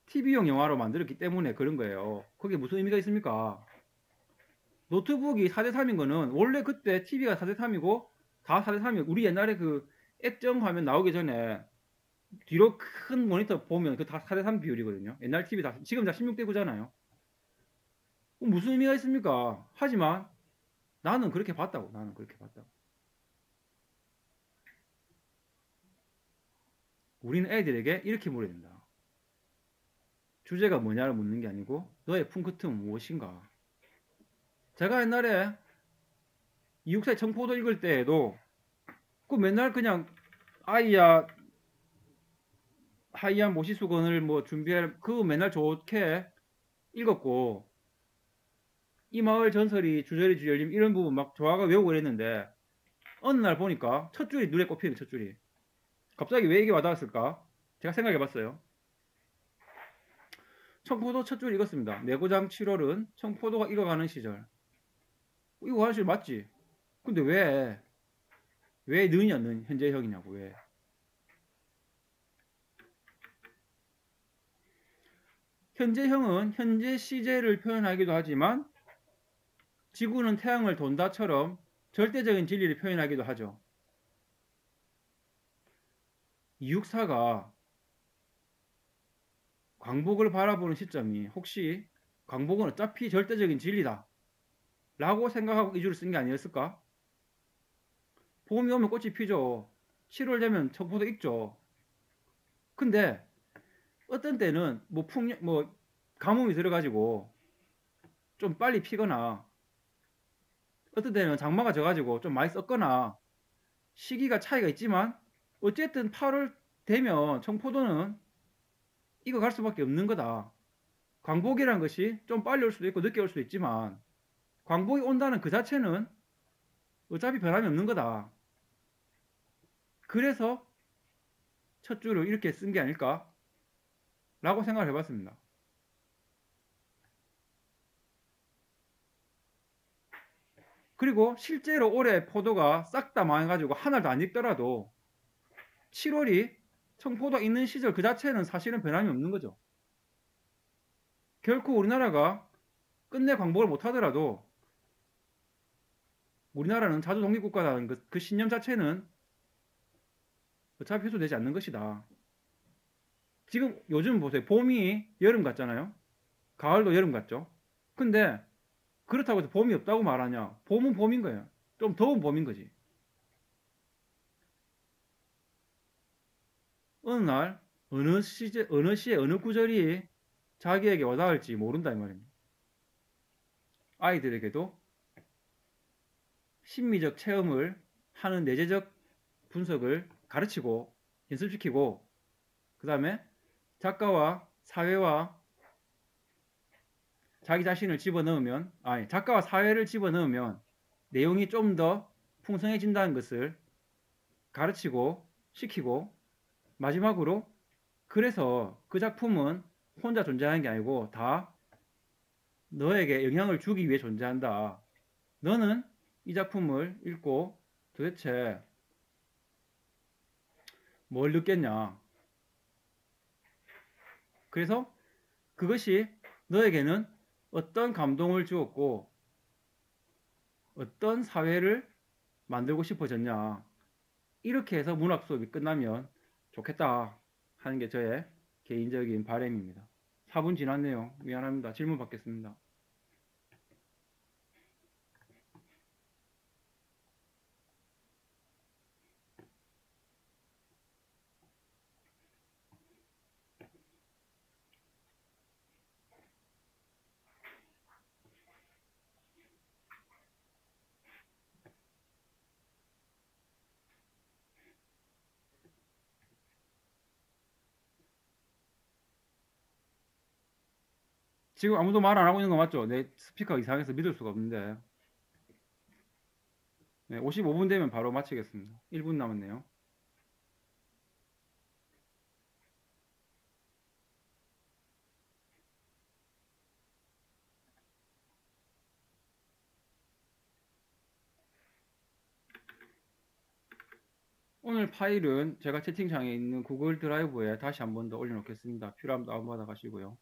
Speaker 2: TV용 영화로 만들었기 때문에 그런 거예요. 그게 무슨 의미가 있습니까? 노트북이 4대3인 거는 원래 그때 TV가 4대3이고 다 4대3이에요. 우리 옛날에 그 액정 화면 나오기 전에 뒤로 큰 모니터 보면 그 다 4대3 비율이거든요. 옛날 TV 다 지금 다 16대9잖아요. 무슨 의미가 있습니까? 하지만 나는 그렇게 봤다고. 나는 그렇게 봤다고. 우리는 애들에게 이렇게 물어야 된다. 주제가 뭐냐를 묻는 게 아니고 너의 품끝은 무엇인가. 제가 옛날에 이육사의 청포도 읽을 때에도 그 맨날 그냥 아이야 하이야 모시수건을 뭐 준비할 그거 맨날 좋게 읽었고 이 마을 전설이 주저리 주열림 이런 부분 막 좋아가 외우고 그랬는데 어느 날 보니까 첫 줄이 눈에 꼽히는 첫 줄이 갑자기 왜 이게 와닿았을까? 제가 생각해 봤어요. 청포도 첫 줄 읽었습니다. 내고장 7월은 청포도가 익어가는 시절. 이거 사실 맞지? 근데 왜 느냐 는 현재형이냐고 왜? 현재형은 현재 시제를 표현하기도 하지만 지구는 태양을 돈다처럼 절대적인 진리를 표현하기도 하죠. 이육사가 광복을 바라보는 시점이 혹시 광복은 어차피 절대적인 진리다 라고 생각하고 이 줄을 쓴 게 아니었을까? 봄이 오면 꽃이 피죠. 7월 되면 청포도 익죠. 근데 어떤 때는 뭐 가뭄이 들어가지고 좀 빨리 피거나 어떤 때는 장마가 져가지고 좀 많이 썩거나 시기가 차이가 있지만 어쨌든 8월 되면 청포도는 익어갈 수밖에 없는 거다. 광복이라는 것이 좀 빨리 올 수도 있고 늦게 올 수도 있지만 광복이 온다는 그 자체는 어차피 변함이 없는 거다. 그래서 첫 줄을 이렇게 쓴 게 아닐까? 라고 생각을 해봤습니다. 그리고 실제로 올해 포도가 싹 다 망해가지고 하나도 안 익더라도 7월이 청포도 있는 시절 그 자체는 사실은 변함이 없는 거죠. 결코 우리나라가 끝내 광복을 못하더라도 우리나라는 자주 독립국가라는 그 신념 자체는 어차피 해소되지 않는 것이다. 지금 요즘 보세요. 봄이 여름 같잖아요. 가을도 여름 같죠. 근데 그렇다고 해서 봄이 없다고 말하냐? 봄은 봄인 거예요. 좀 더운 봄인 거지. 어느 날 어느 시제 어느 시에 어느 구절이 자기에게 와닿을지 모른다 이 말입니다. 아이들에게도 심미적 체험을 하는 내재적 분석을 가르치고 연습시키고 그 다음에 작가와 사회와 자기 자신을 집어넣으면 작가와 사회를 집어넣으면 내용이 좀 더 풍성해진다는 것을 가르치고 시키고 마지막으로 그래서 그 작품은 혼자 존재하는 게 아니고 다 너에게 영향을 주기 위해 존재한다. 너는 이 작품을 읽고 도대체 뭘 느꼈냐? 그래서 그것이 너에게는 어떤 감동을 주었고 어떤 사회를 만들고 싶어졌냐? 이렇게 해서 문학 수업이 끝나면 좋겠다 하는 게 저의 개인적인 바람입니다. 4분 지났네요. 미안합니다. 질문 받겠습니다. 지금 아무도 말 안 하고 있는 거 맞죠? 내 스피커 이상해서 믿을 수가 없는데. 네, 55분 되면 바로 마치겠습니다. 1분 남았네요. 오늘 오늘 파일은 제가 채팅창에 있는 구글 드라이브에 다시 한 번 더 올려놓겠습니다. 필요하면 다운받아 가시고요.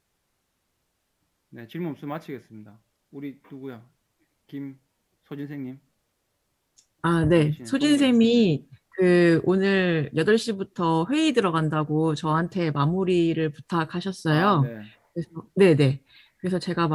Speaker 2: 네, 질문 없으면 마치겠습니다. 우리 누구야? 소진생님.
Speaker 3: 아, 네.
Speaker 2: 계시네.
Speaker 3: 소진 쌤이 오늘 8시부터 회의 들어간다고 저한테 마무리를 부탁하셨어요.
Speaker 2: 아, 네.
Speaker 3: 그래서, 네네. 그래서 제가